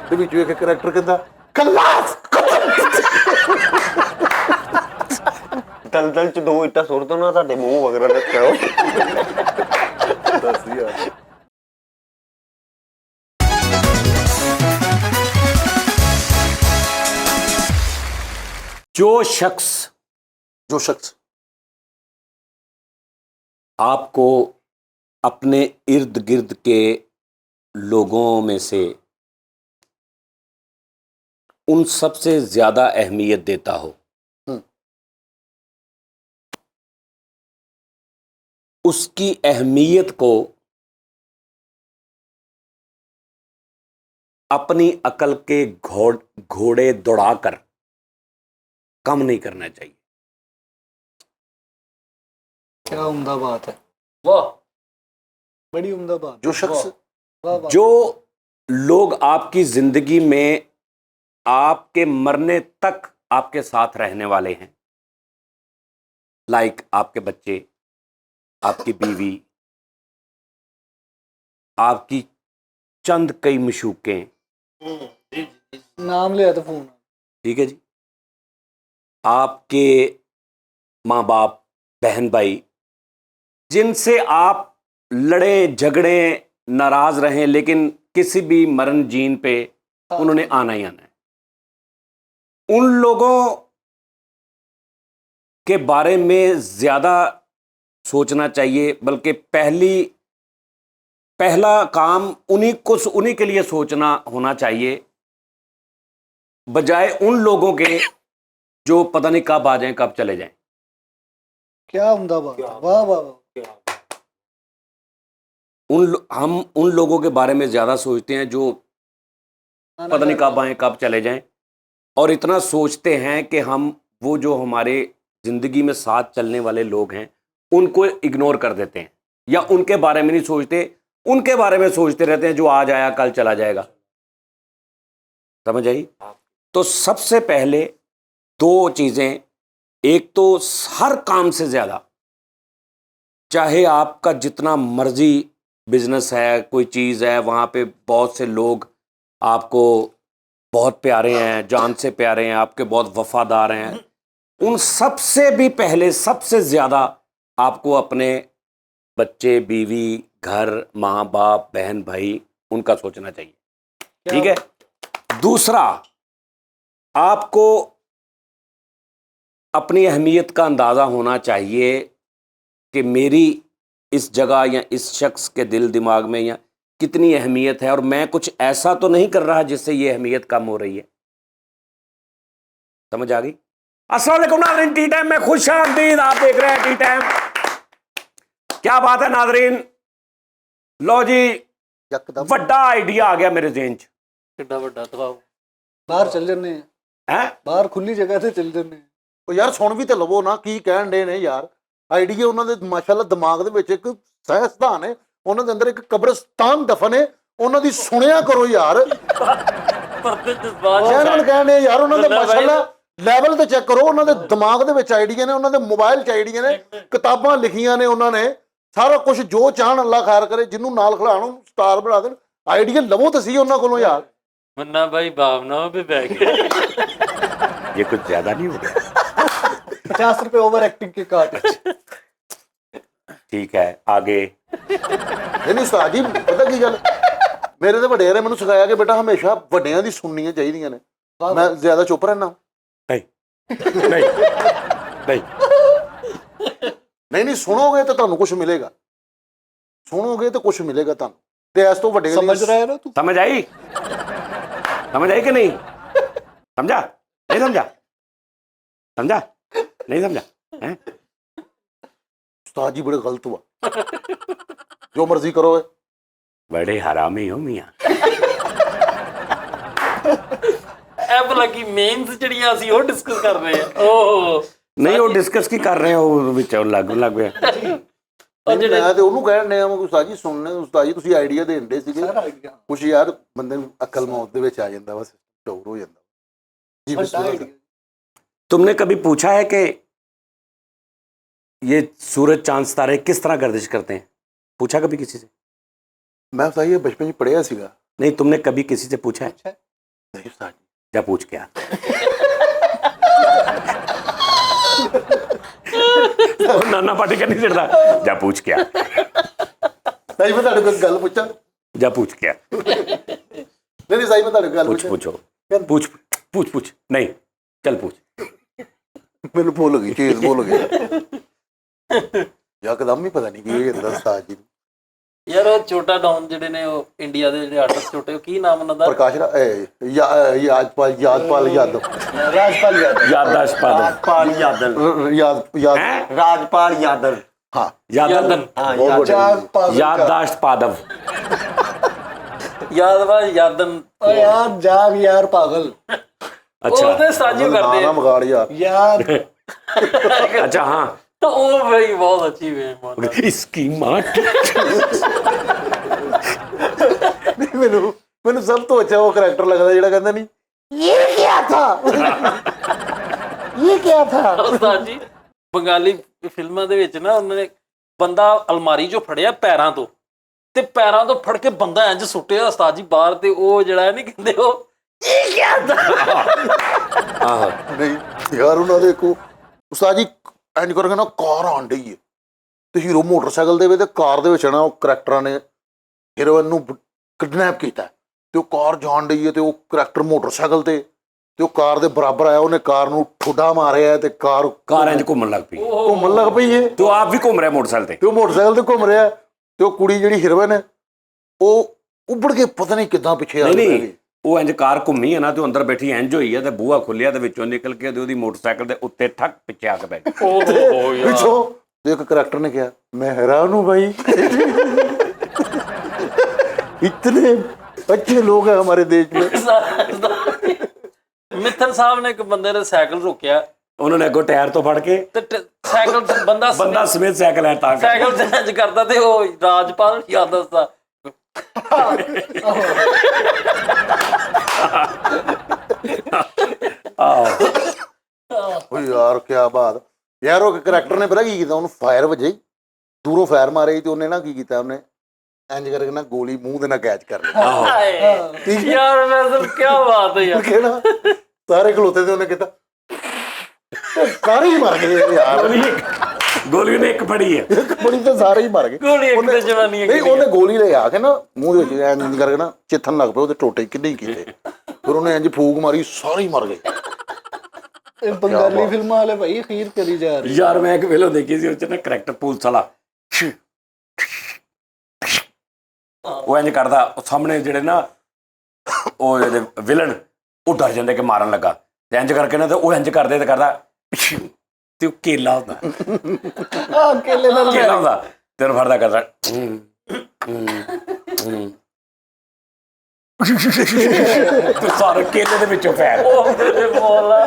ਤੇ ਵਿੱਚੋਂ ਇੱਕ ਕਰੈਕਟਰ ਕਹਿੰਦਾ ਕਲਾਸ ਦਲਦਲ ਚ 2 ਇੱਟਾਂ ਸੁੱਟ ਦੋ ਨਾ ਤੁਹਾਡੇ ਮੂੰਹ ਵਗਰਾ ਰੱਖਿਆ ਹੋ। ਦੱਸ ਯਾਰ। जो शख्स आपको अपने इर्द गिर्द के लोगों में से उन सबसे ज्यादा अहमियत देता हो, उसकी अहमियत को अपनी अकल के घोड़े दौड़ाकर कम नहीं करना चाहिए। क्या उम्दा बात है, वाह, बड़ी उम्दा बात। जो शख्स वाह वाह। जो लोग आपकी जिंदगी में आपके मरने तक आपके साथ रहने वाले हैं, लाइक आपके बच्चे, आपकी बीवी, आपकी चंद कई मशूकें, नाम लिया तो फोन। ठीक है जी, आपके माँ बाप, बहन भाई, जिनसे आप लड़े झगड़े नाराज रहें, लेकिन किसी भी मरण जीन पे उन्होंने आना ही आना है, उन लोगों के बारे में ज्यादा सोचना चाहिए। बल्कि पहला काम उन्हीं के लिए सोचना होना चाहिए, बजाय उन लोगों के जो पता नहीं कब आ जाएं कब चले जाएं। क्या उम्दा बात, वाह वाह वाह। हम उन लोगों के बारे में ज्यादा सोचते हैं जो पता नहीं कब आए कब चले जाएं, और इतना सोचते हैं कि हम वो जो हमारे जिंदगी में साथ चलने वाले लोग हैं उनको इग्नोर कर देते हैं, या उनके बारे में नहीं सोचते, उनके बारे में सोचते रहते हैं जो आज आया कल चला जाएगा। समझ आई? तो सबसे पहले 2 चीजें, एक तो हर काम से ज्यादा, चाहे आपका जितना मर्जी बिजनेस है, कोई चीज़ है, वहाँ पे बहुत से लोग आपको बहुत प्यारे हैं, जान से प्यारे हैं, आपके बहुत वफादार हैं, उन सबसे भी पहले सबसे ज़्यादा आपको अपने बच्चे, बीवी, घर, माँ बाप, बहन भाई, उनका सोचना चाहिए। ठीक है। दूसरा, आपको अपनी अहमियत का अंदाज़ा होना चाहिए कि मेरी इस जगह या इस शख्स के दिल दिमाग में या कितनी अहमियत है, और मैं कुछ ऐसा तो नहीं कर रहा जिससे ये अहमियत कम हो रही है। समझ आ गई? अस्सलाम वालेकुम नाज़रीन, टी टाइम में खुश आमदीद। आप देख रहे हैं टी टाइम। क्या बात है नाज़रीन, लो जी, ਵੱਡਾ आइडिया आ गया मेरे ज़हन च। कितना बड़ा दबाव, बाहर चल जन्ने हैं, बाहर खुली जगह से चल जन्ने। ਉਹ ਯਾਰ ਸੁਣ ਵੀ ਤੇ ਲਵੋ ਨਾ ਕੀ ਕਹਿਣ ਦੇ ਨੇ ਯਾਰ। ਆਈਡੀਆ ਉਹਨਾਂ ਦੇ ਮਾਸ਼ਾਅੱਲਾ ਦਿਮਾਗ ਦੇ ਵਿੱਚ ਇੱਕ ਸਾਇੰਸਦਾਨ ਹੈ, ਉਹਨਾਂ ਦੇ ਅੰਦਰ ਇੱਕ ਕਬਰਸਤਾਨ ਦਫਨ ਹੈ, ਉਹਨਾਂ ਦੀ ਸੁਣਿਆ ਕਰੋ ਯਾਰ। ਚੈਨਲ ਕਹਿੰਦੇ ਯਾਰ ਉਹਨਾਂ ਦੇ ਮਾਸ਼ਾਅੱਲਾ ਲੈਵਲ ਤੇ ਚੈੱਕ ਕਰੋ, ਉਹਨਾਂ ਦੇ ਦਿਮਾਗ ਦੇ ਵਿੱਚ ਆਈਡੀਆ ਨੇ, ਉਹਨਾਂ ਦੇ ਮੋਬਾਈਲ 'ਚ ਆਈਡੀਆ ਨੇ, ਕਿਤਾਬਾਂ ਲਿਖੀਆਂ ਨੇ ਉਹਨਾਂ ਨੇ, ਸਾਰਾ ਕੁਝ ਜੋ ਚਾਹਣ ਅੱਲਾ ਖੈਰ ਕਰੇ, ਜਿਹਨੂੰ ਨਾਲ ਖਿਲਾਣ ਉਹਨੂੰ ਸਟਾਰ ਬਣਾ ਦੇਣ। ਆਈਡੀਆ ਲਵੋ ਤਾਂ ਸਹੀ ਉਹਨਾਂ ਕੋਲੋਂ ਯਾਰ। मन्ना भाई भावनाओं पे बह गए। ये कुछ ज्यादा नहीं हो गया? 50 रुपए ओवर एक्टिंग के काट। ठीक है, आगे। ਨਹੀਂ ਉਸਤਾਦ ਜੀ ਪਤਾ ਕੀ ਗੱਲ, ਮੇਰੇ ਤੇ ਵੱਡਿਆਂ ਨੇ ਮੈਨੂੰ ਸਿਖਾਇਆ ਕਿ ਬੇਟਾ ਹਮੇਸ਼ਾ ਵੱਡਿਆਂ ਦੀ ਸੁਣਨੀਆਂ ਚਾਹੀਦੀਆਂ ਨੇ। ਮੈਂ ਜ਼ਿਆਦਾ ਚੁੱਪ ਰਹਿਣਾ। नहीं नहीं नहीं ਨਹੀਂ ਸੁਣੋਗੇ ਤਾਂ ਤੁਹਾਨੂੰ ਕੁਝ ਮਿਲੇਗਾ, ਸੁਣੋਗੇ ਤਾਂ ਕੁਝ ਮਿਲੇਗਾ ਤੁਹਾਨੂੰ। ਤੇ ਇਸ ਤੋਂ ਵੱਡੇ समझ रहा है ना तू? समझ आई? समझ आई कि नहीं? समझा? नहीं समझा? समझा? नहीं समझा? हैं? ਉਸਤਾਦ ਜੀ ਬੜੇ ਗਲਤ ਵਾ, ਜੋ ਮਰਜ਼ੀ ਕਰੋ। बड़े हरामी हो मियां। ਇਹ ਭਲਾ ਕੀ ਮੇਨਸ ਜਿਹੜੀਆਂ ਅਸੀਂ ਉਹ ਡਿਸਕਸ ਕਰ ਰਹੇ ਆ। ਓਹ नहीं, वो डिस्कस की कर रहे हो विच लग गया। ਮੈਂ ਤੇ ਉਹਨੂੰ ਕਹਿਣ ਡਿਆ ਵਾਂ ਉਸਤਾਦ ਜੀ ਸੁਣਨੇ, ਉਸਤਾਦ ਜੀ ਤੁਸੀਂ ਆਈਡੀਆ ਦੇਂਦੇ ਸੀਗੇ ਕੁਛ ਯਾਰ, ਬੰਦੇ ਨੂੰ ਅਕਲ ਮੌਤ ਦੇ ਵਿੱਚ ਆ ਜਾਂਦਾ, ਬਸ ਚੌਰ ਹੋ ਜਾਂਦਾ ਜੀ। ਬਿਸਮਿल्लाह। तुमने कभी पूछा है कि ये सूरज चांद सितारे किस तरह गर्दिश करते हैं? पूछा कभी किसी से? मैं उस्ताद ये बचपन में पढ़िया सीगा। नहीं तुमने कभी किसी से पूछा है? नहीं उस्ताद जी। जा पूछ के आ। नाना पार्टी करनी चिड़दा, जा पूछ के आ। नहीं मैं ਤੁਹਾਡੇ ਕੋਲ ਗੱਲ ਪੁੱਛਾਂ? जा पूछ के आ। नहीं सही मैं ਤੁਹਾਡੇ ਕੋਲ ਗੱਲ पूछ ਪੁੱਛਾਂ? पूछो पूछ पूछ पूछ नहीं चल पूछ। ਮੈਨੂੰ ਭੁੱਲ ਗਈ ਚੀਜ਼ ਭੁੱਲ ਗਿਆ ਯਕਦਮ ਹੀ ਪਤਾ ਨਹੀਂ ਕੀ ਹੋ ਜਾਂਦਾ ਉਸਤਾਦ ਜੀ ਨੂੰ। ਯਾਰ ਉਹ ਛੋਟਾ ਡਾਊਨ ਜਿਹੜੇ ਨੇ ਉਹ ਇੰਡੀਆ ਦੇ ਜਿਹੜੇ ਆਰਟਿਸਟ ਛੋਟੇ ਉਹ ਕੀ ਨਾਮ ਉਹਨਾਂ ਦਾ? ਪ੍ਰਕਾਸ਼ ਯਾਦਪਾਲ ਯਾਦਵ राजपाल यादव। याददाश्त पादल। ਰਾਜਪਾਲ ਯਾਦਨ याद ਰਾਜਪਾਲ ਯਾਦਨ हाँ यादन ਹਾਂ बहुत ਯਾਦਨ बड़े। याददाश्त पादव। ਯਾਦਵਾ ਯਾਦਨ ओ यार जाग यार पागल अच्छा ਉਹਦੇ ਸਾਜੀ ਕਰਦੇ नाम गाड़ यार यार। अच्छा हाँ ਤਾਂ ਉਹ ਬਈ ਬਹੁਤ ਅੱਛੀ ਵੇ इसकी माँ ਮੈਨੂੰ ਮੈਨੂੰ ਸਭ ਤੋਂ ਅੱਛਾ ਉਹ ਕਰੈਕਟਰ ਲੱਗਦਾ ਜਿਹੜਾ ਕਹਿੰਦਾ ਨਹੀਂ ਇਹ ਕੀ ਥਾ ਇਹ ਕੀ ਥਾ। ਉਸਤਾਦ ਜੀ ਬੰਗਾਲੀ ਫਿਲਮਾਂ ਦੇ ਵਿੱਚ ਨਾ ਉਹਨਾਂ ਨੇ ਬੰਦਾ ਅਲਮਾਰੀ ਚੋਂ ਫੜਿਆ ਪੈਰਾਂ ਤੋਂ ਤੇ ਪੈਰਾਂ ਤੋਂ ਫੜ ਕੇ ਬੰਦਾ ਇੰਜ ਸੁੱਟਿਆ ਉਸਤਾਦ ਜੀ ਬਾਹਰ ਤੇ ਉਹ ਜਿਹੜਾ ਨਹੀਂ ਕਹਿੰਦੇ ਉਹ ਇਹ ਕੀ ਥਾ। आहो ਨਹੀਂ ਯਾਰ ਉਹਨਾਂ ਦੇ ਕੋ ਉਸਤਾਦ ਜੀ ਇੰਜ ਕਰਕੇ ਨਾ ਕਾਰ ਆਣ ਡਈ ਹੈ ਤੇ ਹੀਰੋ ਮੋਟਰਸਾਈਕਲ ਦੇ ਵੇ ਤੇ ਕਾਰ ਦੇ ਵਿੱਚ ਨਾ ਉਹ ਕਰੈਕਟਰਾਂ ਨੇ ਹੀਰੋਇਨ ਨੂੰ ਕਿਡਨੈਪ ਕੀਤਾ ਤੇ ਉਹ ਕਾਰ ਜਾਣ ਡਈ ਹੈ ਤੇ ਉਹ ਕਰੈਕਟਰ ਮੋਟਰਸਾਈਕਲ ਤੇ ਉਹ ਕਾਰ ਦੇ ਬਰਾਬਰ ਆਇਆ ਉਹਨੇ ਕਾਰ ਨੂੰ ਠੁੱਡਾ ਮਾਰਿਆ ਤੇ ਕਾਰ कार इंज घूमन लग पई। ਘੁੰਮਣ ਲੱਗ ਪਈ ਹੈ तो आप भी घूम रहे मोटरसाइकिल ते? ਤੇ ਉਹ ਮੋਟਰਸਾਈਕਲ ਤੇ ਘੁੰਮ ਰਿਹਾ ਤੇ ਉਹ ਕੁੜੀ ਜਿਹੜੀ ਹੀਰੋਇਨ ਹੈ ਉਹ ਉੱਭੜ ਕੇ ਪਤਾ ਨਹੀਂ ਕਿੱਦਾਂ ਪਿੱਛੇ ਆ नहीं ਗਈ नहीं ਉਹ ਇੰਜ ਕਾਰ ਘੁੰਮੀ ਹੈ ਨਾ ਤੇ ਅੰਦਰ ਬੈਠੀ ਇੰਜ ਹੋਈ ਹੈ ਤੇ ਬੂਹਾ ਖੁੱਲਿਆ ਤੇ ਵਿੱਚੋਂ ਨਿਕਲ ਕੇ ਤੇ ਉਹਦੀ ਮੋਟਰਸਾਈਕਲ ਦੇ ਉੱਤੇ ਠੱਕ ਪਿੱਛੇ ਆ ਕੇ ਬੈਠ ਗਈ। ਓਹ ਯਾਰ ਪਿੱਛੋਂ ਤੇ ਇੱਕ ਕਰੈਕਟਰ ਨੇ ਕਿਹਾ ਮੈਂ ਹੈਰਾਨ ਹੂੰ ਭਾਈ इतने अच्छे लोग हैं हमारे देश में। ਮਿੱਥਲ ਸਾਹਿਬ ਨੇ ਇੱਕ ਬੰਦੇ ਨੇ ਸਾਈਕਲ ਰੋਕਿਆ ਉਹਨਾਂ ਨੇ ਅੱਗੋਂ ਟਾਇਰ ਤੋਂ ਫੜ ਕੇ ਤੇ ਸਾਈਕਲ ਤੇ ਬੰਦਾ ਬੰਦਾ ਸਮੇਤ ਸਾਈਕਲ ਹੈ ਤਾਂ ਕਰਕੇ। ਸਾਈਕਲ ਚੇਂਜ ਕਰਦਾ ਤੇ ਉਹ ਰਾਜਪਾਲ ਯਾਦਵ ਦਾ ਓ ਯਾਰ ਕੀ ਬਾਤ ਯਾਰ ਉਹ ਕਰੈਕਟਰ ਨੇ ਪਤਾ ਕੀ ਕੀਤਾ ਉਹਨੂੰ ਫਾਇਰ ਵਜੇ ਦੂਰੋਂ ਫਾਇਰ ਮਾਰੇ ਤੇ ਉਹਨੇ ਨਾ ਕੀ ਕੀਤਾ ਉਹਨੇ ਇੰਜ ਕਰਕੇ ਨਾ ਗੋਲੀ ਮੂੰਹ ਦੇ ਨਾਲ ਕੈਚ ਕਰ ਲਈ ਹਾਏ ਯਾਰ ਵੈਸੇ ਕੀ ਬਾਤ ਹੈ ਯਾਰ ਕਿਹੜਾ ਸਾਰੇ ਖਲੋਤੇ ਤੇ ਉਹਨੇ ਕੀਤਾ ਸਾਰੇ ਹੀ ਮਰ ਗਏ ਯਾਰ ਗੋਲੀ ਨੇ ਇੱਕ ਫੜੀ ਹੈ ਗੋਲੀ ਤੇ ਸਾਰੇ ਹੀ ਮਰ ਗਏ ਗੋਲੀ ਇੱਕ ਤੇ ਜਵਾਨੀ ਨਹੀਂ ਉਹਨੇ ਗੋਲੀ ਲੈ ਆ ਕੇ ਨਾ ਮੂੰਹ ਦੇ ਵਿੱਚ ਇੰਜ ਕਰਕੇ ਨਾ ਚਿੱਥਣ ਲੱਗ ਪਿਆ ਉਹਦੇ ਟੋਟੇ ਕਿੰਨੇ ਹੀ ਕੀਤੇ ਫਿਰ ਉਹਨੇ ਇੰਜ ਫੂਕ ਮਾਰੀ ਸਾਰੇ ਹੀ ਮਰ ਗਏ। ਇਹ ਬੰਗਾਲੀ ਫਿਲਮਾਂ ਵਾਲੇ ਭਾਈ ਅਖੀਰ ਕਰੀ ਜਾ ਰਹੇ। ਯਾਰ ਮੈਂ ਇੱਕ ਵੇਲੇ ਦੇਖੀ ਸੀ ਉਹ ਚ ਨਾ ਕਰੈਕਟਰ ਪੁਲਿਸ ਵਾਲਾ ਉਹ ਇੰਜ ਕਰਦਾ ਉਹ ਸਾਹਮਣੇ ਜਿਹੜੇ ਨਾ ਉਹ ਇਹਦੇ ਵਿਲਨ ਉਹ ਡਰ ਜਾਂਦੇ ਕਿ ਮਾਰਨ ਲੱਗਾ ਤੇ ਇੰਜ ਕਰਕੇ ਨਾ ਤੇ ਉਹ ਇੰਜ ਕਰਦੇ ਤੇ ਕਰਦਾ ਤੇ ਉਹ ਕੇਲਾ ਹੁੰਦਾ ਆ ਕੇਲੇ ਨਾਲ ਕੇਲਾ ਹੁੰਦਾ ਤੇ ਉਹਨੂੰ ਫੜਦਾ ਕਰਦਾ ਤੇ ਸਾਰੇ ਕੇਲੇ ਦੇ ਵਿੱਚੋਂ ਫੈਰ ਉਹ ਮੇਰੇ ਮੌਲਾ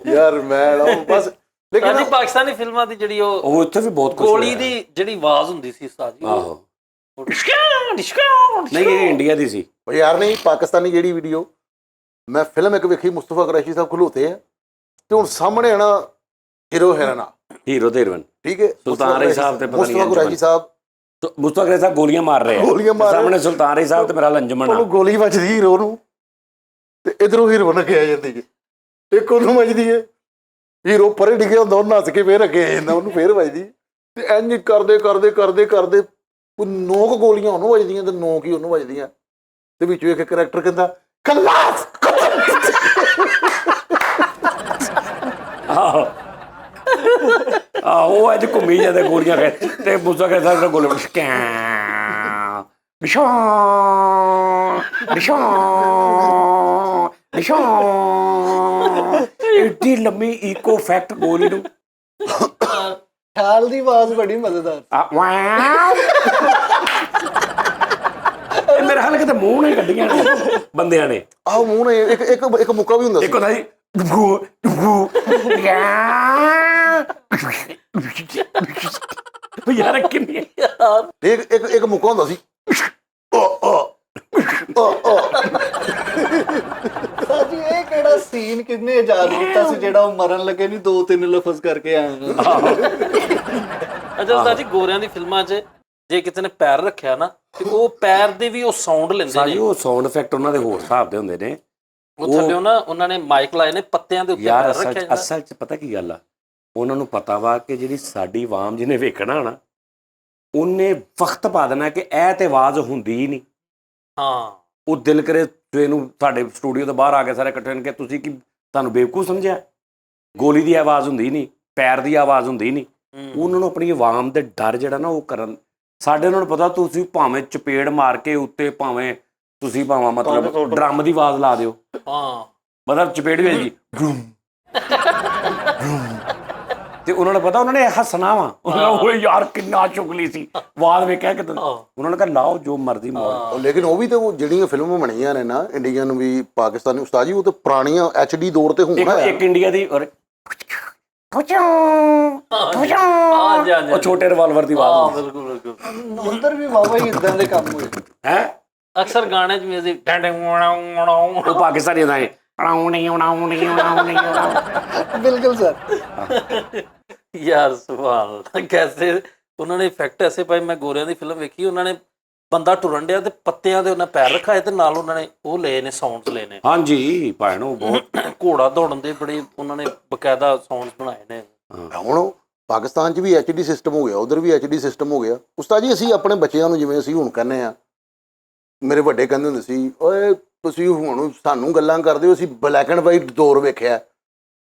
ਯਾਰ ਮੈਂ ਬਸ ਲੇਕਿਨ ਹਾਂਜੀ ਪਾਕਿਸਤਾਨੀ ਫਿਲਮਾਂ ਦੀ ਜਿਹੜੀ ਉਹ ਉੱਥੇ ਵੀ ਬਹੁਤ ਕੁਝ ਗੋਲੀ ਦੀ ਜਿਹੜੀ ਆਵਾਜ਼ ਹੁੰਦੀ ਸੀ ਉਸਤਾਦ ਜੀ ਆਹੋ ਉਹ ਡਿਸ਼ਕਾਂ ਡਿਸ਼ਕਾਂ ਨਹੀਂ ਇਹ ਇੰਡੀਆ ਦੀ ਸੀ। ਉਹ ਯਾਰ ਨਹੀਂ ਪਾਕਿਸਤਾਨੀ ਜਿਹੜੀ ਵੀਡੀਓ ਮੈਂ ਫਿਲਮ ਇੱਕ ਵੇਖੀ ਮੁਸਤਫਾ ਕੁਰੈਸ਼ੀ ਸਾਹਿਬ ਖਲੋਤੇ ਆ ਤੇ ਹੁਣ ਸਾਹਮਣੇ ਆਣਾ ਹੀਰੋ ਹੀਰੋਇਨ ਹੀਰੋ ਤੇ ਹੀਰੋਇਨ ਠੀਕ ਹੈ ਸੁਲਤਾਨ ਰਾਏ ਸਾਹਿਬ ਤੇ ਪਤਾ ਨਹੀਂ ਮੁਸਤਫਾ ਕੁਰੈਸ਼ੀ ਸਾਹਿਬ ਮੁਸਤਫਾ ਕੁਰੈਸ਼ੀ ਸਾਹਿਬ ਗੋਲੀਆਂ ਮਾਰ ਰਹੇ ਆ ਗੋਲੀਆਂ ਮਾਰ ਰਹੇ। ਸਾਹਮਣੇ ਸੁਲਤਾਨ ਰਾਏ ਸਾਹਿਬ ਤੇ ਮੇਰਾ ਅੰਜਮਨ ਉਹਨੂੰ ਗੋਲੀ ਵੱਜਦੀ ਹੀਰੋ ਨੂੰ ਤੇ ਇਧਰੋਂ ਹੀਰੋਇਨ ਅੱਗੇ ਆ ਜਾਂਦੀ ਹੈ ਇੱਕ ਉਹਨੂੰ ਵੱਜਦੀ ਹੈ ਹੀਰੋ ਪਰੇ ਡਿੱਗਿਆ ਹੁੰਦਾ ਉਹ ਨੱਸ ਕੇ ਫੇਰ ਅੱਗੇ ਆ ਜਾਂਦਾ ਉਹਨੂੰ ਫੇਰ ਵੱਜਦੀ ਤੇ ਇੰਜ ਕਰਦੇ ਕਰਦੇ ਕਰਦੇ ਕਰਦੇ ਉਹ 9 ਗੋਲੀਆਂ ਉਹਨੂੰ ਵੱਜਦੀਆਂ ਤੇ 9 ਕੀ ਉਹਨੂੰ ਵੱਜਦੀਆਂ ਤੇ ਵਿੱਚੋਂ ਇੱਕ ਕਰੈਕਟਰ ਕਹਿੰਦਾ ਖਲਾਸ ਆਹੋ ਆਹੋ ਉਹ ਅੱਜ ਘੁੰਮੀ ਜਾਂਦੇ ਗੋਲੀਆਂ ਖਾ ਤੇ ਮੁਸਤਫਾ ਕੁਰੈਸ਼ੀ ਸਾਹਿਬ ਦਾ ਗੋਲੀ ਬਿਸ਼ਾਂ ਬਿਸ਼ਾਂ ਬਿਸ਼ਾਂ ਬਿਸ਼ਾਂ ਇੱਡੀ ਲੰਮੀ ਇਕੋ ਫੈਕਟ ਗੋਲੀ ਨੂੰ ਖਿਆਲ ਦੀ ਆਵਾਜ਼ ਬੜੀ ਮਜ਼ੇਦਾਰ। ਵਾਓ ਮੇਰੇ ਹਾਲ ਕਿਤੇ ਮੂੰਹ ਨਹੀਂ ਕੱਢੀਆਂ ਨੇ ਬੰਦਿਆਂ ਨੇ ਆਹ ਮੂੰਹ ਨੇ ਇੱਕ ਮੁੱਕਾ ਵੀ ਹੁੰਦਾ ਸੀ ਇੱਕ ਹੁੰਦਾ ਸੀ ਡੁੱਗੂ ਡੁੱਗੂ ਯਾਰ ਕਿੰਨੀ ਇੱਕ ਮੁੱਕਾ ਹੁੰਦਾ ਸੀ ਸਾਜੀ ਇਹ ਕਿਹੜਾ ਸੀਨ ਕਿੰਨੇ ਇਜਾਦ ਕੀਤਾ ਸੀ ਜਿਹੜਾ ਉਹ ਮਰਨ ਲੱਗੇ ਨਹੀਂ 2-3 ਲਫ਼ਜ਼ ਕਰਕੇ ਆਇਆ। ਅੱਛਾ ਉਸਤਾਦ ਜੀ ਗੋਰਿਆਂ ਦੀ ਫਿਲਮਾਂ 'ਚ ਜੇ ਕਿਸੇ ਨੇ ਪੈਰ ਰੱਖਿਆ ਨਾ ਤੇ ਉਹ ਪੈਰ ਦੇ ਵੀ ਉਹ ਸਾਊਂਡ ਲੈਂਦੇ ਸਾਜੀ ਨੇ। ਉਹ ਸਾਊਂਡ ਇਫੈਕਟ ਉਹਨਾਂ ਦੇ ਹੋਰ ਹਿਸਾਬ ਦੇ ਹੁੰਦੇ ਨੇ। ਉਹ ਥੱਲੇ ਉਹਨਾਂ ਨੇ ਮਾਈਕ ਲਾਏ ਨੇ ਪੱਤਿਆਂ ਦੇ ਉੱਤੇ ਯਾਰ ਪੈਰ ਰੱਖਿਆ ਜਾਂਦਾ। ਅਸਲ 'ਚ ਪਤਾ ਕੀ ਗੱਲ ਆ, ਉਹਨਾਂ ਨੂੰ ਪਤਾ ਵਾ ਕਿ ਜਿਹੜੀ ਸਾਡੀ ਆਵਾਮ ਜਿਹਨੇ ਵੇਖਣਾ ਨਾ ਉਹਨੇ ਵਕਤ ਪਾ ਦੇਣਾ ਕਿ ਇਹ ਤੇ ਆਵਾਜ਼ ਹੁੰਦੀ ਹੀ ਨਹੀਂ। ਹਾਂ ਉਹ ਦਿਲ ਕਰੇ ਸਵੇਰ ਨੂੰ ਸਾਡੇ ਸਟੂਡੀਓ ਤੋਂ ਬਾਹਰ ਆ ਕੇ ਸਾਰੇ ਇਕੱਠੇ ਨੇ ਕਿ ਤੁਸੀਂ ਕੀ ਤੁਹਾਨੂੰ ਬੇਵਕੂਫ ਸਮਝਿਆ, ਗੋਲੀ ਦੀ ਆਵਾਜ਼ ਹੁੰਦੀ ਨਹੀਂ, ਪੈਰ ਦੀ ਆਵਾਜ਼ ਹੁੰਦੀ ਨਹੀਂ। ਉਹਨਾਂ ਨੂੰ ਆਪਣੀ ਆਵਾਮ ਦੇ ਡਰ ਜਿਹੜਾ ਨਾ ਉਹ ਕਰਨ। ਸਾਡੇ ਉਹਨਾਂ ਨੂੰ ਪਤਾ ਤੁਸੀਂ ਭਾਵੇਂ ਚਪੇੜ ਮਾਰ ਕੇ ਉੱਤੇ ਭਾਵੇਂ ਤੁਸੀਂ ਮਤਲਬ ਡਰਮ ਦੀ ਆਵਾਜ਼ ਲਾ ਦਿਓ, ਹਾਂ ਮਤਲਬ ਚਪੇੜ ਵੀ ਜੀ ਤੇ ਉਹਨਾਂ ਨੂੰ ਪਤਾ ਉਹਨਾਂ ਨੇ ਹੱਸਣਾ ਵਾ, ਓਏ ਯਾਰ ਕਿੰਨਾ ਚੁਗਲੀ ਸੀ ਆਵਾਜ਼ ਵੇਖਿਆ ਕਿਤੇ। ਉਹਨਾਂ ਨੇ ਕਿਹਾ ਲਾਓ ਜੋ ਮਰਜ਼ੀ ਮਾਰੋ। ਲੇਕਿਨ ਉਹ ਵੀ ਤੇ ਉਹ ਜਿਹੜੀਆਂ ਫਿਲਮਾਂ ਬਣੀਆਂ ਨੇ ਨਾ ਇੰਡੀਅਨ ਵੀ ਪਾਕਿਸਤਾਨੀ ਉਸਤਾਦ ਜੀ, ਉਹ ਤੇ ਪੁਰਾਣੀਆਂ HD ਦੌਰ ਤੇ ਹੋਣਾ ਇੱਕ ਇੰਡੀਆ ਦੀ ਔਰ ਉਹ ਛੋਟੇ ਰਿਵਾਲਵਰ ਦੀ ਹਾਂ ਆਵਾਜ਼ ਬਿਲਕੁਲ ਬਿਲਕੁਲ। ਅੰਦਰ ਵੀ ਵਾਵਾ ਹੀ ਇਦਾਂ ਦੇ ਕੰਮ ਹੋਏ। ਹੈ। ਅਕਸਰ ਗਾਣੇ 'ਚ ਮਿਊਜ਼ਿਕ ਉਹ ਪਾਕਿਸਤਾਨੀ ਦਾ ਹੈ ਬਿਲਕੁਲ ਸਰ। ਯਾਰ ਸੁਭਾਨ ਅੱਲਾਹ, ਕੈਸੇ ਉਹਨਾਂ ਨੇ ਇਫੈਕਟ ਐਸੇ ਪਾਏ। ਮੈਂ ਗੋਰਿਆਂ ਦੀ ਫਿਲਮ ਵੇਖੀ, ਉਹਨਾਂ ਨੇ ਬੰਦਾ ਟੁਰਨ ਡਿਆ ਤੇ ਪੱਤਿਆਂ ਦੇ ਉਹਨਾਂ ਪੈਰ ਰਖਾਏ ਤੇ ਨਾਲ ਉਹਨਾਂ ਨੇ ਉਹ ਲਏ ਨੇ ਸਾਊਂਡਸ ਲਏ ਨੇ। ਹਾਂਜੀ ਭੈਣ ਉਹ ਬਹੁਤ ਘੋੜਾ ਦੌੜਨ ਦੇ ਬੜੇ ਉਹਨਾਂ ਨੇ ਬਕਾਇਦਾ ਸਾਊਂਡਸ ਬਣਾਏ ਨੇ। ਹੁਣ ਪਾਕਿਸਤਾਨ 'ਚ ਵੀ HD ਸਿਸਟਮ ਹੋ ਗਿਆ, ਉਧਰ ਵੀ HD ਸਿਸਟਮ ਹੋ ਗਿਆ। ਉਸਤਾਦ ਜੀ ਅਸੀਂ ਆਪਣੇ ਬੱਚਿਆਂ ਨੂੰ ਜਿਵੇਂ ਅਸੀਂ ਹੁਣ ਕਹਿੰਦੇ ਆ, ਮੇਰੇ ਵੱਡੇ ਕਹਿੰਦੇ ਹੁੰਦੇ ਸੀ ਓਏ ਤੁਸੀਂ ਹੁਣ ਸਾਨੂੰ ਗੱਲਾਂ ਕਰਦੇ ਹੋ, ਅਸੀਂ ਬਲੈਕ ਐਂਡ ਵਾਈਟ ਦੌਰ ਵੇਖਿਆ।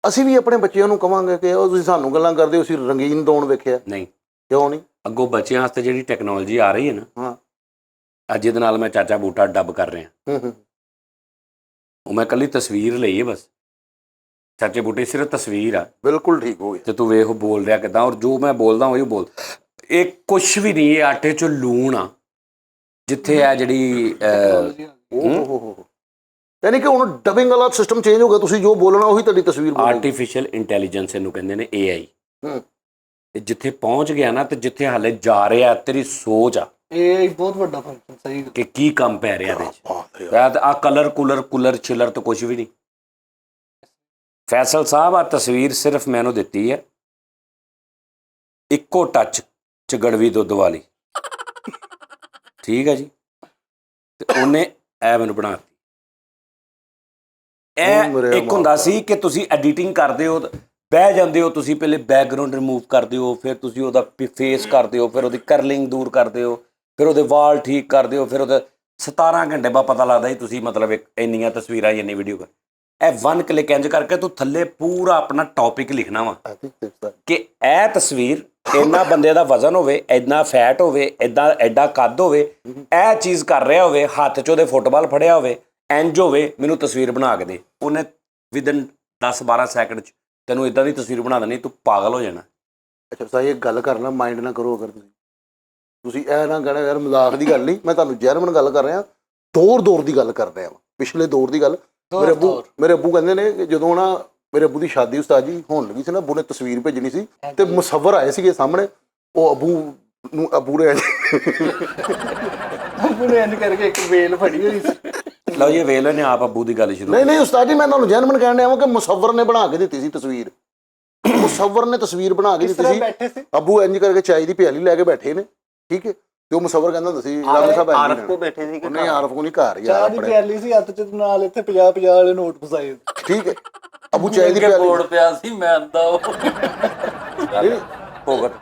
ਅਸੀਂ ਵੀ ਆਪਣੇ ਬੱਚਿਆਂ ਨੂੰ ਕਵਾਂਗੇ ਕਿ ਉਹ ਤੁਸੀਂ ਸਾਨੂੰ ਗੱਲਾਂ ਕਰਦੇ ਹੋ, ਅਸੀਂ ਰੰਗੀਨ ਦੌਰ ਵੇਖਿਆ। ਨਹੀਂ, ਕਿਉਂ ਨਹੀਂ? ਅੱਗੋਂ ਬੱਚਿਆਂ ਵਾਸਤੇ ਜਿਹੜੀ ਟੈਕਨੋਲੋਜੀ ਆ ਰਹੀ ਹੈ ਨਾ, ਹਾਂ ਅੱਜ ਇਹਦੇ ਨਾਲ ਮੈਂ ਚਾਚਾ ਬੂਟਾ ਡੱਬ ਕਰ ਰਿਹਾ। ਉਹ ਮੈਂ ਕੱਲੀ ਤਸਵੀਰ ਲਈ ਹੈ ਬਸ, ਚਾਚੇ ਬੂਟੇ ਸਿਰਫ ਤਸਵੀਰ ਆ। ਬਿਲਕੁਲ ਠੀਕ ਹੋ ਗਿਆ। ਤੇ ਤੂੰ ਵੇਖ ਬੋਲ ਰਿਹਾ ਕਿੱਦਾਂ, ਔਰ ਜੋ ਮੈਂ ਬੋਲਦਾ ਉਹੀ ਬੋਲ। ਇਹ ਕੁਛ ਵੀ ਨਹੀਂ, ਇਹ ਆਟੇ 'ਚ ਲੂਣ ਆ। ਜਿੱਥੇ ਆ ਜਿਹੜੀ ਓਹ ਯਾਨੀ ਕਿ ਹੁਣ ਡਬਿੰਗ ਵਾਲਾ ਸਿਸਟਮ ਚੇਂਜ ਹੋ ਗਿਆ, ਤੁਸੀਂ ਜੋ ਬੋਲਣਾ ਉਹੀ ਤੁਹਾਡੀ ਤਸਵੀਰ ਬੋਲੇਗੀ। ਆਰਟੀਫਿਸ਼ੀਅਲ ਇੰਟੈਲੀਜੈਂਸ ਇਹਨੂੰ ਕਹਿੰਦੇ ਨੇ, AI। ਤੇ ਜਿੱਥੇ ਪਹੁੰਚ ਗਿਆ ਨਾ, ਤੇ ਜਿੱਥੇ ਹਾਲੇ ਜਾ ਰਿਹਾ ਤੇਰੀ ਸੋਚ ਆ ਇਹ ਬਹੁਤ ਵੱਡਾ ਫੰਕਸ਼ਨ। ਸਹੀ ਕਿ ਕੀ ਕੰਮ ਪੈ ਰਿਹਾ ਇਹਦੇ 'ਚ। ਆ ਕੂਲਰ ਛਿਲਰ ਤਾਂ ਕੁਛ ਵੀ ਨਹੀਂ। ਫੈਸਲ ਸਾਹਿਬ ਆ ਤਸਵੀਰ ਸਿਰਫ ਮੈਨੂੰ ਦਿੱਤੀ ਹੈ ਇੱਕੋ ਟੱਚ 'ਚ ਗੜਵੀ ਦੁੱਧ ਵਾਲੀ, ਠੀਕ ਹੈ ਜੀ। ਤੇ ਉਹਨੇ ਇਹ ਮੈਨੂੰ ਬਣਾ ਦਿੱਤੀ। ਇਹ ਇੱਕ ਹੁੰਦਾ ਸੀ ਕਿ ਤੁਸੀਂ ਐਡੀਟਿੰਗ ਕਰਦੇ ਹੋ, ਬਹਿ ਜਾਂਦੇ ਹੋ ਤੁਸੀਂ, ਪਹਿਲੇ ਬੈਕਗਰਾਉਂਡ ਰਿਮੂਵ ਕਰਦੇ ਹੋ, ਫਿਰ ਤੁਸੀਂ ਉਹਦਾ ਫੇਸ ਕਰਦੇ ਹੋ, ਫਿਰ ਉਹਦੀ ਕਰਲਿੰਗ ਦੂਰ ਕਰਦੇ ਹੋ, ਫਿਰ ਉਹਦੇ ਵਾਲ ਠੀਕ ਕਰਦੇ ਹੋ, ਫਿਰ ਉਹਦੇ 17 ਘੰਟੇ ਬਾਅਦ ਪਤਾ ਲੱਗਦਾ ਜੀ ਤੁਸੀਂ ਮਤਲਬ ਇੰਨੀਆਂ ਤਸਵੀਰਾਂ ਇੰਨੀ ਵੀਡੀਓ ਕਰ। ਇਹ 1 ਕਲਿੱਕ ਇੰਜ ਕਰਕੇ ਤੂੰ ਥੱਲੇ ਪੂਰਾ ਆਪਣਾ ਟੌਪਿਕ ਲਿਖਣਾ ਵਾ ਕਿ ਇਹ ਤਸਵੀਰ ਇੰਨਾ ਬੰਦੇ ਦਾ ਵਜ਼ਨ ਹੋਵੇ, ਇੰਨਾ ਫੈਟ ਹੋਵੇ, ਐਡਾ ਕੱਦ ਹੋਵੇ, ਇਹ ਚੀਜ਼ ਕਰ ਰਿਹਾ ਹੋਵੇ, ਹੱਥ 'ਚ ਉਹਦੇ ਫੁੱਟਬਾਲ ਫੜਿਆ ਹੋਵੇ, ਇੰਜ ਹੋਵੇ, ਮੈਨੂੰ ਤਸਵੀਰ ਬਣਾ ਕੇ ਦੇ। ਉਹਨੇ ਵਿਦਨ 10-12 ਸੈਕਿੰਡ 'ਚ ਤੈਨੂੰ ਇਦਾਂ ਦੀ ਤਸਵੀਰ ਬਣਾ ਦੇਣੀ, ਤੂੰ ਪਾਗਲ ਹੋ ਜਾਣਾ। ਅੱਛਾ ਸਾਈ ਇਹ ਗੱਲ ਕਰਨਾ ਮਾਈਂਡ ਨਾ ਕਰੋ। ਅਗਰ ਤੁਸੀਂ ਇਹ ਨਾ ਕਹਿਣਾ ਯਾਰ ਮਜ਼ਾਕ ਦੀ ਗੱਲ ਨਹੀਂ, ਮੈਂ ਤੁਹਾਨੂੰ ਜੈਨੂਇਨ ਗੱਲ ਕਰ ਰਿਹਾ। ਦੌਰ ਦੀ ਗੱਲ ਕਰ ਰਿਹਾ ਵਾਂ, ਪਿਛਲੇ ਦੌਰ ਦੀ ਗੱਲ। ਮੇਰੇ ਅੱਬੂ ਕਹਿੰਦੇ ਨੇ ਕਿ ਜਦੋਂ ਨਾ ਮੇਰੇ ਅੱਬੂ ਦੀ ਸ਼ਾਦੀ ਉਸਤਾਦ ਜੀ ਹੋਣ ਲੱਗੀ ਸੀ ਨਾ, ਅੱਬੂ ਨੇ ਤਸਵੀਰ ਭੇਜਣੀ ਸੀ ਤੇ ਮੁਸੱਵਰ ਆਏ ਸੀਗੇ ਸਾਹਮਣੇ। ਉਹ ਅੱਬੂ ਨੇ ਇੰਜ ਕਰਕੇ ਇੱਕ ਵੇਲ ਫੜੀ ਹੋਈ ਸੀ। ਲਓ ਜੀ ਵੇਲ ਨੇ ਆਪ ਅੱਬੂ ਦੀ ਗੱਲ ਸ਼ੁਰੂ। ਨਹੀਂ ਉਸਤਾਦ ਜੀ, ਮੈਂ ਤੁਹਾਨੂੰ ਜੈਨੂਇਨ ਕਹਿਣ ਡਿਆ ਵਾਂ ਕਿ ਮੁਸੱਵਰ ਨੇ ਬਣਾ ਕੇ ਦਿੱਤੀ ਸੀ ਤਸਵੀਰ। ਮੁਸੱਵਰ ਨੇ ਤਸਵੀਰ ਬਣਾ ਕੇ ਦਿੱਤੀ ਸੀ। ਅੱਬੂ ਇੰਜ ਕਰਕੇ ਚਾय ਦੀ ਪਿਆਲੀ ਲੈ ਕੇ ਬੈਠੇ ਨੇ, ਠੀਕ ਹੈ। ਤੇ ਉਹ ਮੁਸੱਵਰ ਕਹਿੰਦਾ ਹੁੰਦਾ ਸੀ ਆਰਫ ਕੋ ਬੈਠੇ ਸੀ ਕਿ ਨਹੀਂ, ਆਰਫ ਕੋ ਨਹੀਂ, ਘਰ ਚਾਹ ਦੀ ਪਿਆਲੀ ਸੀ ਹੱਥ 'ਚ, ਨਾਲ ਇੱਥੇ 50 ਵਾਲੇ ਨੋਟ ਫਸਾਏ। ਠੀਕ ਹੈ। ਅੱਬੂ ਚਾय ਦੀ ਪਿਆਲੀ ਬੋੜ ਪਿਆ ਸੀ, ਮੈਂ ਆਂਦਾ ਉਹ ਭੁਗਤ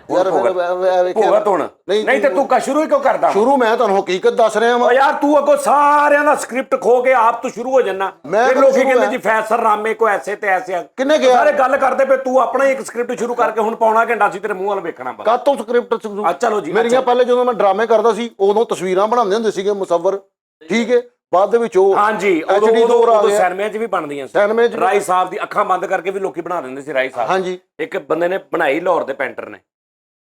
ਹੁਣ ਨਹੀਂ ਤੇ ਤੂੰ ਸ਼ੁਰੂ ਹੀ ਕਿਉਂ ਕਰਦਾ? ਸ਼ੁਰੂ ਮੈਂ ਤੁਹਾਨੂੰ ਹਕੀਕਤ ਦੱਸ ਰਿਹਾ ਵਾਂ ਯਾਰ। ਤੂੰ ਅੱਗੋਂ ਸਾਰਿਆਂ ਦਾ ਸਕ੍ਰਿਪਟ ਖੋ ਕੇ ਆਪ ਤੂੰ ਸ਼ੁਰੂ ਹੋ ਜਾਣਾ। ਫਿਰ ਲੋਕੀ ਕਹਿੰਦੇ ਜੀ ਫੈਸਲ ਰਾਮੇ ਕੋ ਐਸੇ ਤੇ ਐਸੇ ਕਿੰਨੇ ਕਿਹਾ? ਸਾਰੇ ਗੱਲ ਕਰਦੇ ਪਏ, ਤੂੰ ਆਪਣਾ ਹੀ ਇੱਕ ਸਕ੍ਰਿਪਟ ਸ਼ੁਰੂ ਕਰਕੇ ਹੁਣ ਪੌਣਾ ਘੰਟਾ ਸੀ ਤੇਰੇ ਮੂੰਹ ਵੱਲ ਵੇਖਣਾ ਬਸ। ਕਾਤੋਂ ਸਕ੍ਰਿਪਟ? ਚਲੋ ਜੀ, ਮੇਰੀਆਂ ਪਹਿਲੇ ਜਦੋਂ ਮੈਂ ਡਰਾਮੇ ਕਰਦਾ ਸੀ ਉਦੋਂ ਤਸਵੀਰਾਂ ਬਣਾਉਂਦੇ ਹੁੰਦੇ ਸੀਗੇ ਮੁਸੱਵਰ, ਠੀਕ ਹੈ। ਬਾਅਦ ਦੇ ਵਿੱਚ ਉਹ ਹਾਂਜੀ HD ਦੌਰ ਆ ਗਿਆ। ਸਿਨੇਮੇ 'ਚ ਵੀ ਬਣਦੀਆਂ ਸੀ। ਰਾਈ ਸਾਹਿਬ ਦੀ ਅੱਖਾਂ ਬੰਦ ਕਰਕੇ ਵੀ ਲੋਕੀ ਬਣਾ ਦਿੰਦੇ ਸੀ ਰਾਈ ਸਾਹਿਬ। ਹਾਂਜੀ। ਇੱਕ ਬੰਦੇ ਨੇ ਬਣਾਈ ਲਾਹੌਰ ਦੇ ਪੈਂਟਰ ਨੇ,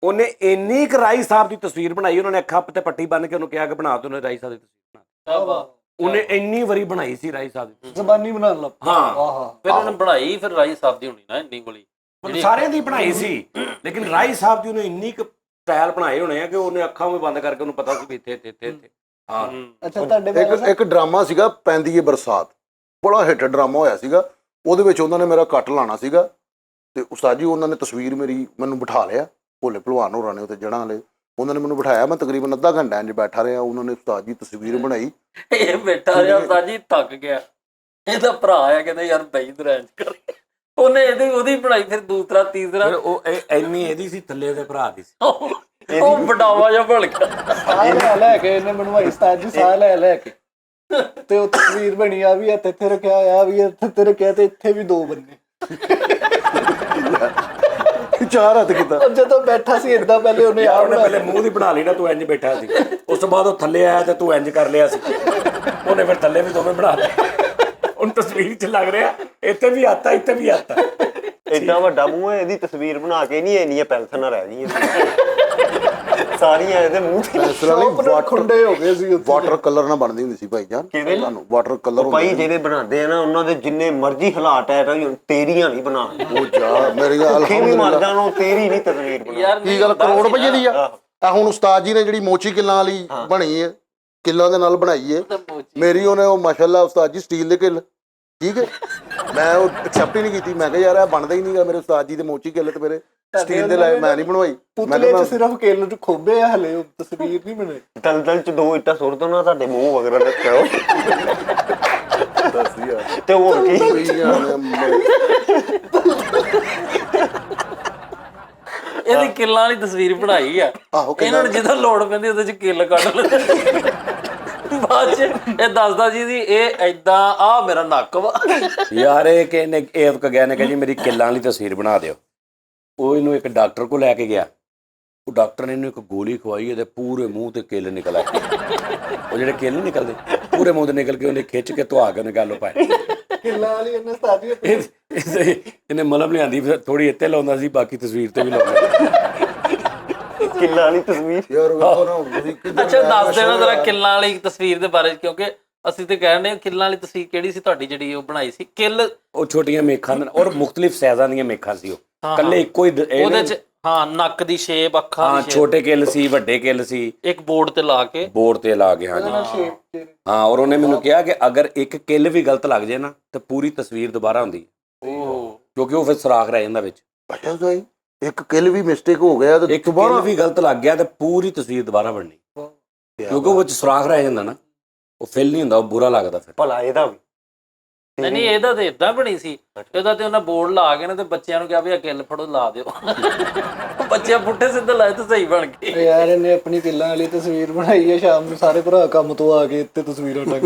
ਉਹਨੇ ਇੰਨੀ ਕੁ ਰਾਈ ਸਾਹਿਬ ਦੀ ਤਸਵੀਰ ਬਣਾਈ, ਉਹਨਾਂ ਨੇ ਅੱਖਾਂ ਤੇ ਪੱਟੀ ਬੰਨ ਕੇ ਉਹਨੂੰ ਕਿਹਾ ਕਿ ਬਣਾ, ਤੇ ਉਹਨੇ ਰਾਈ ਸਾਹਿਬ ਦੀ ਤਸਵੀਰ ਬਣਾ। ਉਹਨੇ ਇੰਨੀ ਵਾਰੀ ਬਣਾਈ ਸੀ ਰਾਈ ਸਾਹਿਬ ਦੀ ਜ਼ਬਾਨੀ ਬਣਾਉਣ ਲੱਗ ਪਿਆ। ਹਾਂ, ਫਿਰ ਉਹਨੇ ਬਣਾਈ, ਫਿਰ ਰਾਈ ਸਾਹਿਬ ਦੀ ਹੋਣੀ ਨਾ ਇੰਨੀ ਗੋਲੀ, ਸਾਰਿਆਂ ਦੀ ਬਣਾਈ ਸੀ। ਲੇਕਿਨ ਰਾਈ ਸਾਹਿਬ ਦੀ ਉਹਨੇ ਇੰਨੀ ਕੁ ਸਟਾਈਲ ਬਣਾਏ ਹੋਣੇ ਆ ਕਿ ਉਹਨੇ ਅੱਖਾਂ ਵੀ ਬੰਦ ਕਰਕੇ ਉਹਨੂੰ ਪਤਾ ਸੀ ਵੀ ਇੱਥੇ। ਹਾਂ। ਅੱਛਾ, ਤੁਹਾਡੇ ਇੱਕ ਡਰਾਮਾ ਸੀਗਾ ਪੈਂਦੀ ਏ ਬਰਸਾਤ, ਬੜਾ ਹਿੱਟ ਡਰਾਮਾ ਹੋਇਆ ਸੀਗਾ। ਉਹਦੇ ਵਿੱਚ ਉਹਨਾਂ ਨੇ ਮੇਰਾ ਕੱਟ ਲਾਣਾ ਸੀਗਾ ਤੇ ਉਸਤਾਦ ਜੀ ਉਹਨਾਂ ਨੇ ਤਸਵੀਰ ਮੇਰੀ ਮੈਨੂੰ ਬਿਠਾ ਲਿਆ, ਭੋਲੇ ਭਲਵਾਨ ਹੋਰਾਂ ਨੇ ਉੱਤੇ ਜੜ੍ਹਾਂ ਵਾਲੇ। ਉਹਨਾਂ ਨੇ ਮੈਨੂੰ ਬਿਠਾਇਆ, ਮੈਂ ਤਕਰੀਬਨ ਅੱਧਾ ਘੰਟਾ ਇੰਜ ਬੈਠਾ ਰਿਹਾ। ਉਹਨਾਂ ਨੇ ਉਸਤਾਦ ਜੀ ਤਸਵੀਰ ਬਣਾਈ। ਇਹ ਬੈਠਾ ਰਿਹਾ ਉਸਤਾਦ ਜੀ, ਥੱਕ ਗਿਆ। ਇਹਦਾ ਭਰਾ ਆ, ਕਹਿੰਦਾ ਯਾਰ ਬਈ ਰੈਂਚ ਕਰ। ਉਹਨੇ ਉਹਦੀ ਬਣਾਈ, ਫਿਰ ਦੂਸਰਾ ਤੀਸਰਾ। ਫਿਰ ਉਹ ਇੰਨੀ ਇਹਦੀ ਸੀ, ਥੱਲੇ ਦੇ ਭਰਾ ਦੀ ਸੀ। ਉਹ ਬਡਾਵਾ ਜਿਹਾ ਬਣ ਗਿਆ। ਸਾਹ ਲੈ ਕੇ ਇਹਨੇ ਬਣਵਾਈ ਉਸਤਾਦ ਜੀ, ਸਾਹ ਲੈ ਕੇ ਤੇ ਉਹ ਤਸਵੀਰ ਬਣੀ। ਆ ਵੀ ਹੱਥ ਇੱਥੇ ਰੱਖਿਆ, ਆ ਵੀ ਇੱਥੇ ਰੱਖਿਆ, ਤੇ ਇੱਥੇ ਵੀ 2 ਬੰਨੇ। 4 ਹੱਥ ਕੀਤਾ। ਉਹ ਜਦੋਂ ਬੈਠਾ ਸੀ ਏਦਾਂ, ਪਹਿਲੇ ਉਹਨੇ ਯਾਰ ਉਹਨੇ ਪਹਿਲੇ ਮੂੰਹ ਦੀ ਬਣਾ ਲਈ ਨਾ, ਤੂੰ ਇੰਜ ਬੈਠਾ ਸੀ। ਉਸ ਤੋਂ ਬਾਅਦ ਉਹ ਥੱਲੇ ਆਇਆ ਤੇ ਤੂੰ ਇੰਜ ਕਰ ਲਿਆ ਸੀ। ਉਹਨੇ ਫਿਰ ਥੱਲੇ ਵੀ ਦੋਵੇਂ ਬਣਾ ਲਏ। ਹੁਣ ਤਸਵੀਰ 'ਚ ਲੱਗ ਰਿਹਾ ਇੱਥੇ ਵੀ ਆਤਾ, ਇੱਥੇ ਵੀ ਆਤਾ। ਏਡਾ ਵੱਡਾ ਮੂੰਹ ਹੈ, ਇਹਦੀ ਤਸਵੀਰ ਬਣਾ ਕੇ ਨਹੀਂ ਇੰਨੀਆਂ ਪੈਨਸਲਾਂ ਰਹਿ ਗਈਆਂ ਸਾਰੀਆਂ ਇਹਦੇ ਮੂੰਹ ਤੇ। ਖੁੰਡੇ ਹੋ ਗਏ ਸੀ। ਵਾਟਰ ਕਲਰ ਨਾਲ ਬਣਦੀ ਹੁੰਦੀ ਸੀ ਭਾਈ ਜਾਨ। ਤੁਹਾਨੂੰ ਵਾਟਰ ਕਲਰ ਭਾਈ ਜਿਹੜੇ ਬਣਾਉਂਦੇ ਆ ਨਾ, ਉਹਨਾਂ ਦੇ ਜਿੰਨੇ ਮਰਜ਼ੀ ਹਾਲਾਤ ਹੈ, ਤੇਰੀਆਂ ਨਹੀਂ ਬਣਾਉਣ। ਉਹ ਜਾ ਮੇਰੀ ਗੱਲ ਕਿਵੇਂ ਮਰ ਜਾਣ, ਉਹ ਤੇਰੀ ਨਹੀਂ ਤਸਵੀਰ ਬਣਾ। ਯਾਰ ਕੀ ਗੱਲ ਕਰੋੜ ਰੁਪਏ ਦੀ ਆ? ਆ ਹੁਣ ਉਸਤਾਦ ਜੀ ਨੇ ਜਿਹੜੀ ਮੋਚੀ ਕਿੱਲਾਂ ਵਾਲੀ ਬਣੀ ਹੈ, ਕਿੱਲਾਂ ਦੇ ਨਾਲ ਬਣਾਈ ਹੈ ਮੇਰੀ, ਉਹਨੇ ਉਹ ਮਾਸ਼ਾਅੱਲਾ ਉਸਤਾਦ ਜੀ ਸਟੀਲ ਦੇ ਕਿੱਲ, ਠੀਕ ਹੈ। ਮੈਂ ਉਹ ਐਕਸੈਪਟ ਹੀ ਨਹੀਂ ਕੀਤੀ। ਮੈਂ ਕਿਹਾ ਯਾਰ ਇਹ ਬਣਦਾ ਹੀ ਨਹੀਂਗਾ, ਮੇਰੇ ਉਸਤਾਦ ਜੀ ਦੇ ਮੋਚੀ ਕਿੱਲ ਤੇ ਮੇਰੇ ਸਟੀਲ ਦੇ ਲਾਏ, ਮੈਂ ਨਹੀਂ ਬਣਵਾਈ। ਪੁਤਲੇ 'ਚ ਸਿਰਫ ਕਿੱਲ ਖੋਬੇ ਆ, ਹਲੇ ਉਹ ਤਸਵੀਰ ਨਹੀਂ ਬਣੀ। ਦਲਦਲ 'ਚ 2 ਇੱਟਾਂ ਸੁੱਟ ਦੋ ਨਾ, ਤੁਹਾਡੇ ਮੂੰਹ ਵਗੈਰਾ ਰੱਖਿਓ ਤੇ ਹੋਰ ਕੀ। ਇਹਦੀ ਕਿੱਲਾਂ ਵਾਲੀ ਤਸਵੀਰ ਬਣਾਈ ਆ। ਇਹਨਾਂ ਨੂੰ ਜਦੋਂ ਲੋੜ ਪੈਂਦੀ ਉਹਦੇ 'ਚ ਕਿੱਲ ਕੱਢ ਲੈਂਦੇ। ਬਾਅਦ 'ਚ ਇਹ ਦੱਸਦਾ ਜੀ ਇਹ ਏਦਾਂ, ਆ ਮੇਰਾ ਨੱਕ ਵਾ। ਯਾਰ ਇਹ ਕਿਹਨੇ ਏਵਕ ਗਿਆ ਨੇ, ਜੀ ਮੇਰੀ ਕਿੱਲਾਂ ਵਾਲੀ ਤਸਵੀਰ ਬਣਾ ਦਿਓ। ਉਹ ਇਹਨੂੰ ਇੱਕ ਡਾਕਟਰ ਕੋਲ ਲੈ ਕੇ ਗਿਆ। ਉਹ ਡਾਕਟਰ ਨੇ ਇਹਨੂੰ ਇੱਕ ਗੋਲੀ ਖਵਾਈ, ਇਹਦੇ ਪੂਰੇ ਮੂੰਹ ਤੇ ਕਿੱਲ ਨਿਕਲ ਆਏ। ਉਹ ਜਿਹੜੇ ਕਿੱਲ ਨਹੀਂ ਨਿਕਲਦੇ, ਪੂਰੇ ਮੂੰਹ ਤੇ ਨਿਕਲ ਕੇ ਉਹਨੇ ਖਿੱਚ ਕੇ ਧਵਾ ਕੇ ਉਹਨੇ ਗੱਲ ਪਾਏ। ਕਿੱਲਾਂ ਵਾਲੀ ਇਹਨੇ ਉਸਤਾਦ ਜੀ ਇਹਨੇ ਮਲਮ ਲਿਆਂਦੀ, ਥੋੜੀ ਇੱਥੇ ਲਾਉਂਦਾ ਸੀ, ਬਾਕੀ ਤਸਵੀਰ ਤੇ ਵੀ ਲਾਉਂਦਾ। ਕਿੱਲਾਂ ਵਾਲੀ ਤਸਵੀਰ। ਅੱਛਾ ਦੱਸ ਦੇਣਾ ਜ਼ਰਾ ਕਿੱਲਾਂ ਵਾਲੀ ਤਸਵੀਰ ਦੇ ਬਾਰੇ, ਕਿਉਂਕਿ ਅਸੀਂ ਤੇ ਕਹਿ ਰਹੇ ਹਾਂ ਕਿੱਲਾਂ ਵਾਲੀ ਤਸਵੀਰ ਕਿਹੜੀ ਸੀ ਤੁਹਾਡੀ ਜਿਹੜੀ ਉਹ ਬਣਾਈ ਸੀ? ਕਿੱਲ ਉਹ ਛੋਟੀਆਂ ਮੇਖਾਂ ਔਰ ਮੁਖਤਲਿਫ ਸਾਈਜ਼ਾਂ ਦੀਆਂ ਮੇਖਾਂ ਸੀ। ਉਹ ਕੱਲੇ ਇੱਕੋ ਹੀ ਉਹਦੇ 'ਚ ਨੱਕ ਦੀ ਸ਼ੇਪ, ਅੱਖਾਂ ਦੀ ਸ਼ੇਪ, ਛੋਟੇ ਕਿੱਲ ਸੀ, ਵੱਡੇ ਕਿੱਲ ਸੀ, ਇੱਕ ਬੋਰਡ ਤੇ ਲਾ ਕੇ ਹਾਂਜੀ। ਹਾਂ, ਔਰ ਉਹਨੇ ਮੈਨੂੰ ਕਿਹਾ ਕਿ ਅਗਰ ਇੱਕ ਕਿੱਲ ਵੀ ਗਲਤ ਲੱਗ ਜਾਏ ਨਾ ਤੇ ਪੂਰੀ ਤਸਵੀਰ ਦੁਬਾਰਾ ਹੁੰਦੀ, ਕਿਉਂਕਿ ਉਹ ਫਿਰ ਸੁਰਾਖ ਰਹਿ ਜਾਂਦਾ ਵਿੱਚ। ਇੱਕ ਕਿੱਲ ਵੀ ਮਿਸਟੇਕ ਹੋ ਗਿਆ ਤੇ ਇੱਕ ਕਿੱਲ ਵੀ ਗਲਤ ਲੱਗ ਗਿਆ ਤੇ ਪੂਰੀ ਤਸਵੀਰ ਦੁਬਾਰਾ ਬਣਨੀ, ਕਿਉਂਕਿ ਉਹ ਵਿੱਚ ਸੁਰਾਖ ਰਹਿ ਜਾਂਦਾ ਨਾ, ਉਹ ਫਿਲ ਨਹੀਂ ਹੁੰਦਾ, ਉਹ ਬੁਰਾ ਲੱਗਦਾ ਫਿਰ। ਭਲਾ ਇਹਦਾ ਵੀ ਨਹੀਂ, ਇਹਦਾ ਤੇ ਏਦਾਂ ਬਣੀ ਸੀ। ਇਹਦਾ ਤੇ ਉਹਨਾਂ ਬੋਰਡ ਲਾ ਕੇ ਨਾ ਤੇ ਬੱਚਿਆਂ ਨੂੰ ਕਿਹਾ ਵੀ ਆ ਕਿੱਲ ਫੜੋ, ਲਾ ਦਿਓ। ਬੱਚੇ ਪੁੱਠੇ ਸਿੱਧੇ ਲਾਏ ਤੇ ਸਹੀ ਬਣ ਗਏ। ਯਾਰ ਇਹਨੇ ਆਪਣੀ ਕਿੱਲਾਂ ਵਾਲੀ ਤਸਵੀਰ ਬਣਾਈ ਹੈ, ਸ਼ਾਮ ਨੂੰ ਸਾਰੇ ਭਰਾ ਕੰਮ ਤੋਂ ਆ ਕੇ ਇੱਥੇ ਤਸਵੀਰਾਂ ਟੰਗ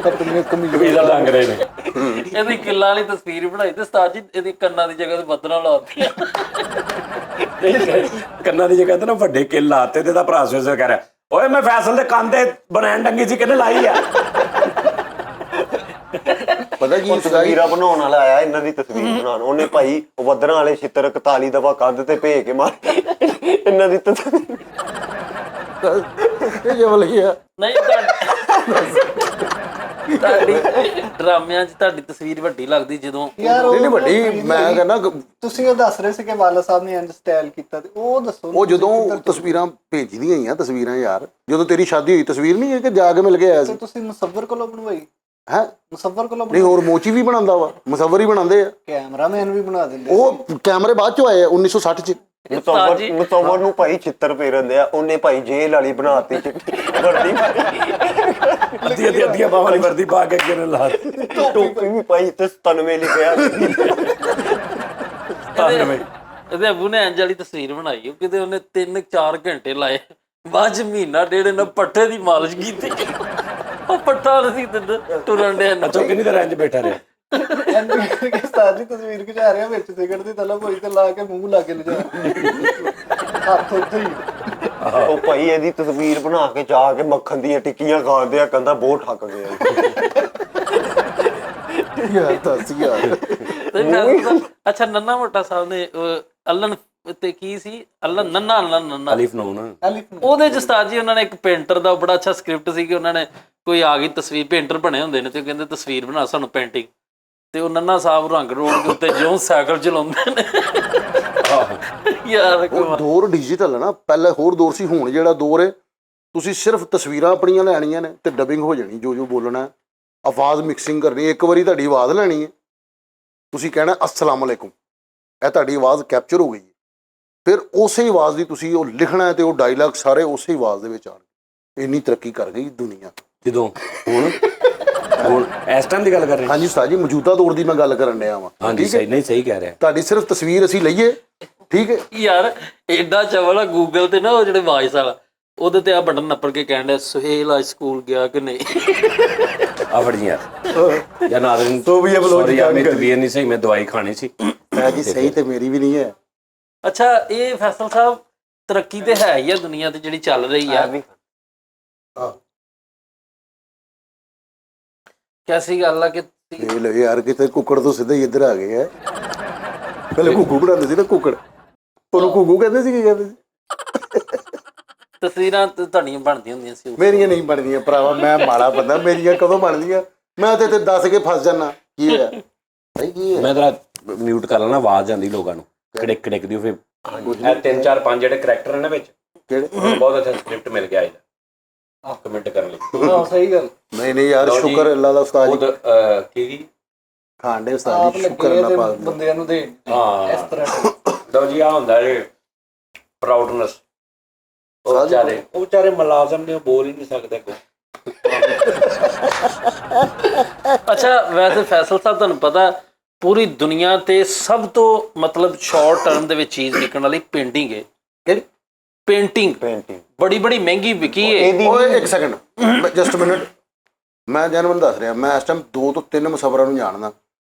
ਆਪਣੀਆਂ ਕਮੀਜ਼ਾਂ ਟੰਗ ਰਹੇ ਨੇ। ਇਹਦੀ ਕਿੱਲਾਂ ਵਾਲੀ ਤਸਵੀਰ ਬਣਾਈ ਤੇ ਉਸਤਾਦ ਜੀ ਇਹਦੀ ਕੰਨਾਂ ਦੀ ਜਗ੍ਹਾ ਤੇ ਬੱਦਲਾਂ ਲਾਤੀਆਂ। ਕੰਨਾਂ ਦੀ ਜਗ੍ਹਾ ਤੇ ਨਾ ਵੱਡੇ ਕਿੱਲ ਲਾਤੇ ਤੇ ਇਹਦਾ ਭਰਾ ਸਵੇਰ ਕਹਿ ਰਿਹਾ, ਓਏ ਮੈਂ ਫੈਸਲ ਦੇ ਕੰਨ ਤੇ ਬਨੈਣ ਟੰਗੀ ਸੀ, ਕਿਹਨੇ ਲਾਈ ਆ? ਪਤਾ ਕੀ ਤਸਵੀਰਾਂ ਬਣਾਉਣ ਵਾਲਾ ਆਇਆ, ਇਹਨਾਂ ਦੀ ਤਸਵੀਰ ਬਣਾਉਣ। ਉਹਨੇ ਭਾਈ ਵੱਧਰਾਂ ਵਾਲੇ ਛਿੱਤਰ 41 ਦਫਾ ਕੰਧ ਤੇ ਭੇਜ ਕੇ ਮਾਰ ਇਹਨਾਂ ਦੀ ਤਸਵੀਰ। ਨਹੀਂ ਤੁਹਾਡੀ ਡਰਾਮਿਆਂ 'ਚ ਤੁਹਾਡੀ ਤਸਵੀਰ ਵੱਡੀ ਲੱਗਦੀ ਜਦੋਂ। ਨਹੀਂ ਵੱਡੀ, ਮੈਂ ਕਹਿੰਦਾ ਤੁਸੀਂ ਉਹ ਦੱਸ ਰਹੇ ਸੀ ਕਿ ਵਾਲਾ ਸਾਹਿਬ ਨੇ ਇੰਜ ਸਟਾਈਲ ਕੀਤਾ, ਤੇ ਉਹ ਦੱਸੋ। ਉਹ ਜਦੋਂ ਤਸਵੀਰਾਂ ਭੇਜਦੀਆਂ ਹੀ ਆ ਤਸਵੀਰਾਂ, ਯਾਰ ਜਦੋਂ ਤੇਰੀ ਸ਼ਾਦੀ ਹੋਈ ਤਸਵੀਰ ਨਹੀਂ ਹੈ ਕਿ ਜਾ ਕੇ ਮਿਲ ਕੇ ਆਇਆ ਸੀ? ਤੁਸੀਂ ਮੁਸੱਵਰ ਕੋਲੋਂ ਬਣਵਾਈ ਹੈ? ਮੁਸੱਵਰ ਕੋਲੋਂ ਨਹੀਂ, ਹੋਰ ਮੋਚੀ ਵੀ ਬਣਾਉਂਦਾ ਵਾ, ਮੁਸੱਵਰ ਹੀ ਬਣਾਉਂਦੇ ਆ, ਕੈਮਰਾਮੈਨ ਵੀ ਬਣਾ ਦਿੰਦੇ। ਉਹ ਕੈਮਰੇ ਬਾਅਦ ਚੋਂ ਆਏ ਆ 1960 ਚ। ਮੁਸੱਵਰ ਨੂੰ ਭਾਈ ਚਿੱਤਰ ਫੇਰਨ ਦਿਆ, ਉਹਨੇ ਭਾਈ ਜੇਲ੍ਹ ਵਾਲੀ ਬਣਾਤੀ ਵਰਦੀ, ਅੱਧੀਆਂ ਬਾਹਾਂ ਵਾਲੀ ਵਰਦੀ ਪਾ ਕੇ ਕਿਹਨੇ ਲਾ ਦਿੱਤੀ, ਟੋਪੀ ਵੀ ਭਾਈ ਤੇ 97 ਲਿਖਿਆ। ਇਹਦੇ ਅਬੂ ਨੇ ਇੰਜ ਵਾਲੀ ਤਸਵੀਰ ਬਣਾਈ, ਉਹ ਕਿਤੇ ਉਹਨੇ 3-4 ਘੰਟੇ ਲਾਏ, ਬਾਅਦ 'ਚ ਮਹੀਨਾ ਡੇਢ ਇਹਨਾਂ ਪੱਠੇ ਦੀ ਮਾਲਿਸ਼ ਕੀਤੀ। ਉਹ ਪੱਠਾ ਨਹੀਂ ਟੁਰਨ ਡਿਆ। ਅੱਛਾ, ਕਿੰਨੀ ਦੇਰ ਇੰਜ ਬੈਠਾ ਰਿਹਾ? ਉਸਤਾਦ ਜੀ ਤਸਵੀਰ ਖਿਚਾ ਰਿਹਾ, ਵਿੱਚ ਸਿਗਰਟ ਦੀ ਤਲਬ ਹੋਈ ਤੇ ਲਾ ਕੇ ਮੂੰਹ ਲਾ ਕੇ ਲਿਜਾ ਹੱਥ ਉੱਥੇ ਹੀ। ਉਹ ਭਾਈ ਇਹਦੀ ਤਸਵੀਰ ਬਣਾ ਕੇ ਜਾ ਕੇ ਮੱਖਣ ਦੀਆਂ ਟਿੱਕੀਆਂ ਖਾਂਦੇ ਆ, ਕਹਿੰਦਾ ਬਹੁਤ ਥੱਕ ਗਿਆ। ਅੱਛਾ, ਨੰਨਾ ਮੋਟਾ ਸਾਹਿਬ ਨੇ ਅਲਨ ਤੇ ਕੀ ਸੀ, ਨੰਨਾ ਅਲਿਫ ਨੂਨ, ਉਹਦੇ 'ਚ ਉਸਤਾਦ ਜੀ ਉਹਨਾਂ ਨੇ ਇੱਕ ਪੇਂਟਰ ਦਾ ਬੜਾ ਅੱਛਾ ਸਕ੍ਰਿਪਟ ਸੀ ਕਿ ਉਹਨਾਂ ਨੇ ਕੋਈ ਆ ਗਈ ਤਸਵੀਰ, ਪੇਂਟਰ ਬਣੇ ਹੁੰਦੇ ਨੇ ਤੇ ਕਹਿੰਦੇ ਤਸਵੀਰ ਬਣਾ ਸਾਨੂੰ ਪੇਂਟਿੰਗ, ਤੇ ਉਹ ਨੰਨਾ ਸਾਹਿਬ ਰੰਗ ਰੋਡ ਦੇ ਉੱਤੇ ਜਿਉਂ ਸਾਈਕਲ ਚਲਾਉਂਦੇ ਨੇ। ਯਾਰ ਉਹ ਦੌਰ ਡਿਜੀਟਲ ਹੈ ਨਾ, ਪਹਿਲੇ ਹੋਰ ਦੌਰ ਸੀ, ਹੁਣ ਜਿਹੜਾ ਦੌਰ ਹੈ ਤੁਸੀਂ ਸਿਰਫ ਤਸਵੀਰਾਂ ਆਪਣੀਆਂ ਲੈਣੀਆਂ ਨੇ ਤੇ ਡਬਿੰਗ ਹੋ ਜਾਣੀ, ਜੋ ਬੋਲਣਾ, ਆਵਾਜ਼ ਮਿਕਸਿੰਗ ਕਰਨੀ। ਇੱਕ ਵਾਰੀ ਤੁਹਾਡੀ ਆਵਾਜ਼ ਲੈਣੀ ਹੈ, ਤੁਸੀਂ ਕਹਿਣਾ ਅਸਲਾਮ ਅਲੈਕੁਮ, ਇਹ ਤੁਹਾਡੀ ਆਵਾਜ਼ ਕੈਪਚਰ ਹੋ ਗਈ ਹੈ, ਫਿਰ ਉਸੇ ਹੀ ਆਵਾਜ਼ ਦੀ ਤੁਸੀਂ ਉਹ ਲਿਖਣਾ ਹੈ ਤੇ ਉਹ ਡਾਇਲੌਗ ਸਾਰੇ ਉਸੇ ਹੀ ਆਵਾਜ਼ ਦੇ ਵਿੱਚ ਆਉਣਗੇ। ਇੰਨੀ ਤਰੱਕੀ ਕਰ ਗਈ ਦੁਨੀਆ। ਜਦੋਂ ਹੁਣ ਇਸ ਟਾਈਮ ਦੀ ਗੱਲ ਕਰ ਰਹੇ ਹਾਂ। ਹਾਂਜੀ ਉਸਤਾਦ ਜੀ, ਮੌਜੂਦਾ ਦੌਰ ਦੀ ਮੈਂ ਗੱਲ ਕਰਨ ਡਿਆ ਵਾਂ। ਹਾਂਜੀ ਸਹੀ, ਨਹੀਂ ਸਹੀ ਕਹਿ ਰਿਹਾ। ਤੁਹਾਡੀ ਸਿਰਫ ਤਸਵੀਰ ਅਸੀਂ ਲਈਏ, ਠੀਕ ਹੈ। ਯਾਰ ਐਡਾ ਚਵਲ ਆ ਗੂਗਲ ਤੇ ਨਾ, ਉਹ ਜਿਹੜੇ ਵਾਇਸ ਵਾਲਾ ਉਹਦੇ ਤੇ ਆ ਬਟਨ ਨੱਪੜ ਕੇ ਕਹਿਣ ਡਿਆ ਸੁਹੇਲ ਅੱਜ ਸਕੂਲ ਗਿਆ ਕਿ ਨਹੀਂ। ਆ ਫੜ ਜੀ ਯਾਰ ਜਾਂ ਨਾਜ਼ਰੀਨ तो भी अब लोग सॉरी यार, मेरी जानकारी। तबीयत नहीं सही, मैं दवाई खानी सी। ਮੈਂ ਜੀ ਸਹੀ ਤੇ ਮੇਰੀ ਵੀ ਨਹੀਂ ਹੈ। ਅੱਛਾ ਇਹ ਫੈਸਲ ਸਾਹਿਬ, ਤਰੱਕੀ ਤੇ ਹੈ ਹੀ ਆ ਦੁਨੀਆ ਤੇ ਜਿਹੜੀ ਚੱਲ ਰਹੀ ਆ, ਕੈਸੀ ਗੱਲ ਆ ਕਿ ਇਹ ਲੈ ਯਾਰ, ਕਿਤੇ ਕੁੱਕੜ ਤੋਂ ਸਿੱਧਾ ਹੀ ਇੱਧਰ ਆ ਗਏ ਹੈ। ਪਹਿਲੇ ਘੁੱਗੂ ਬਣਾਉਂਦੇ ਸੀ ਨਾ ਕੁੱਕੜ, ਉਹਨੂੰ ਘੁੱਗੂ ਕਹਿੰਦੇ ਸੀ, ਕੀ ਕਹਿੰਦੇ ਸੀ। ਤਸਵੀਰਾਂ ਤੁਹਾਡੀਆਂ ਬਣਦੀਆਂ ਹੁੰਦੀਆਂ ਸੀ। ਮੇਰੀਆਂ ਨਹੀਂ ਬਣਦੀਆਂ ਭਰਾਵਾ, ਮੈਂ ਮਾੜਾ ਬੰਦਾ, ਮੇਰੀਆਂ ਕਦੋਂ ਬਣਦੀਆਂ। ਮੈਂ ਤੇ ਦੱਸ ਕੇ ਫਸ ਜਾਣਾ ਕੀ ਹੋਇਆ। ਭਾਈ ਕੀ ਹੈ, मैं जरा म्यूट कर लेना, आवाज आंदी लोगों ਨੂੰ ਕੜਿਕ ਕੜਿਕ ਦੀ। ਫਿਰ ਇਹ 3 4 5 ਜਿਹੜੇ ਕਰੈਕਟਰ ਨੇ ਨਾ ਵਿੱਚ, ਕਿਹੜੇ ਬਹੁਤ ਅੱਛਾ ਸਕ੍ਰਿਪਟ ਮਿਲ ਗਿਆ ਇਹਦਾ ਕਮੈਂਟ ਕਰਨ ਲਈ। ਹਾਂ ਸਹੀ ਗੱਲ। ਨਹੀਂ ਨਹੀਂ ਯਾਰ, ਲਓ ਜੀ, ਸ਼ੁਕਰ ਅੱਲਾ ਦਾ ਉਸਤਾਦ ਉਹ ਜੀ, ਕੀ ਖਾਣ ਦੇ ਆਪ ਉਸਤਾਦ ਜੀ, ਸ਼ੁਕਰ ਲੱਗੇ ਅੱਲਾ ਤੇ ਪਾਕ ਦਾ। ਬੰਦਿਆਂ ਨੂੰ ਦੇ ਹਾਂ ਇਸ ਤਰ੍ਹਾਂ। ਲਓ ਜੀ, ਆ ਹੁੰਦਾ ਇਹ ਪ੍ਰਾਊਡਨੈਸ। ਉਹ ਵਿਚਾਰੇ ਮੁਲਾਜ਼ਮ ਨੇ, ਉਹ ਬੋਲ ਹੀ ਨਹੀਂ ਸਕਦੇ ਕੋਈ। ਅੱਛਾ ਵੈਸੇ ਫੈਸਲ ਸਾਹਿਬ, ਤੁਹਾਨੂੰ ਪਤਾ ਪੂਰੀ ਦੁਨੀਆ ਤੇ ਸਭ ਤੋਂ ਮਤਲਬ ਸ਼ਾਰਟ ਟਰਮ ਦੇ ਵਿੱਚ ਚੀਜ਼ ਵਿਕਣ ਵਾਲੀ ਪੇਂਟਿੰਗ ਹੈ। ਕਿਹੜੀ ਪੇਂਟਿੰਗ ਬੜੀ ਬੜੀ ਮਹਿੰਗੀ ਵਿਕੀ ਹੈ। ਓਏ ਇੱਕ ਸੈਕਿੰਡ, ਜਸਟ ਮਿੰਟ। ਮੈਂ ਜਨਮਨ ਦੱਸ ਰਿਹਾ, ਮੈਂ ਇਸ ਟਾਈਮ 2 ਤੋਂ 3 ਮੁਸਵਰਾਂ ਨੂੰ ਜਾਣਦਾ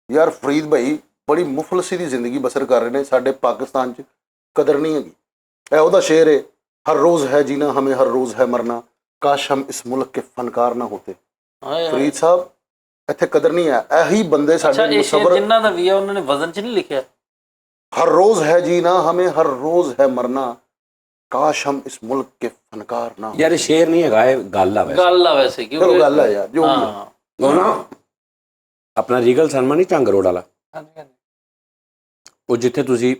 ਯਾਰ। ਫਰੀਦ ਭਾਈ ਬੜੀ ਮੁਫਲਸੀ ਦੀ ਜ਼ਿੰਦਗੀ ਬਸਰ ਕਰ ਰਹੇ ਨੇ। ਸਾਡੇ ਪਾਕਿਸਤਾਨ 'ਚ ਕਦਰ ਨਹੀਂ ਹੈਗੀ। ਇਹ ਉਹਦਾ ਸ਼ੇਰ ਹੈ, ਹਰ ਰੋਜ਼ ਹੈ ਜੀਣਾ ਹਮੇ ਹਰ ਰੋਜ਼ ਹੈ ਮਰਨਾ, ਕਾਸ਼ ਹਮ ਇਸ ਮੁਲਕ ਕੇ ਫਨਕਾਰ ਨਾ ਹੋਤੇ। ਫਰੀਦ ਸਾਹਿਬ ਇੱਥੇ ਕਦਰ ਨਹੀਂ ਹੈ। ਇਹੀ ਬੰਦੇ ਅੱਛਾ ਸਾਡੇ ਇਹ ਸ਼ੇਰ ਮੁਸਵਰ, ਜਿਨ੍ਹਾਂ ਦਾ ਵੀ ਆ ਉਹਨਾਂ ਨੇ ਵਜ਼ਨ 'ਚ ਨਹੀਂ ਲਿਖਿਆ। हर रोज है जीना हमें हर रोज है मरना, काश हम इस मुल्क के फनकार ना हो। ਯਾਰ ਇਹ ਸ਼ੇਰ ਨਹੀਂ ਹੈਗਾ, ਇਹ ਗੱਲ ਆ ਵੈਸੇ। ਗੱਲ ਆ ਵੈਸੇ चलो गल है यार, जो भी है। ਹਾਂ ਉਹ ਨਾ ਆਪਣਾ ਰੀਗਲ ਸਿਨੇਮਾ ਨਹੀਂ, ਝੰਗ ਰੋਡ ਵਾਲਾ, ਹਾਂਜੀ ਹਾਂਜੀ। ਉਹ ਜਿੱਥੇ ਤੁਸੀਂ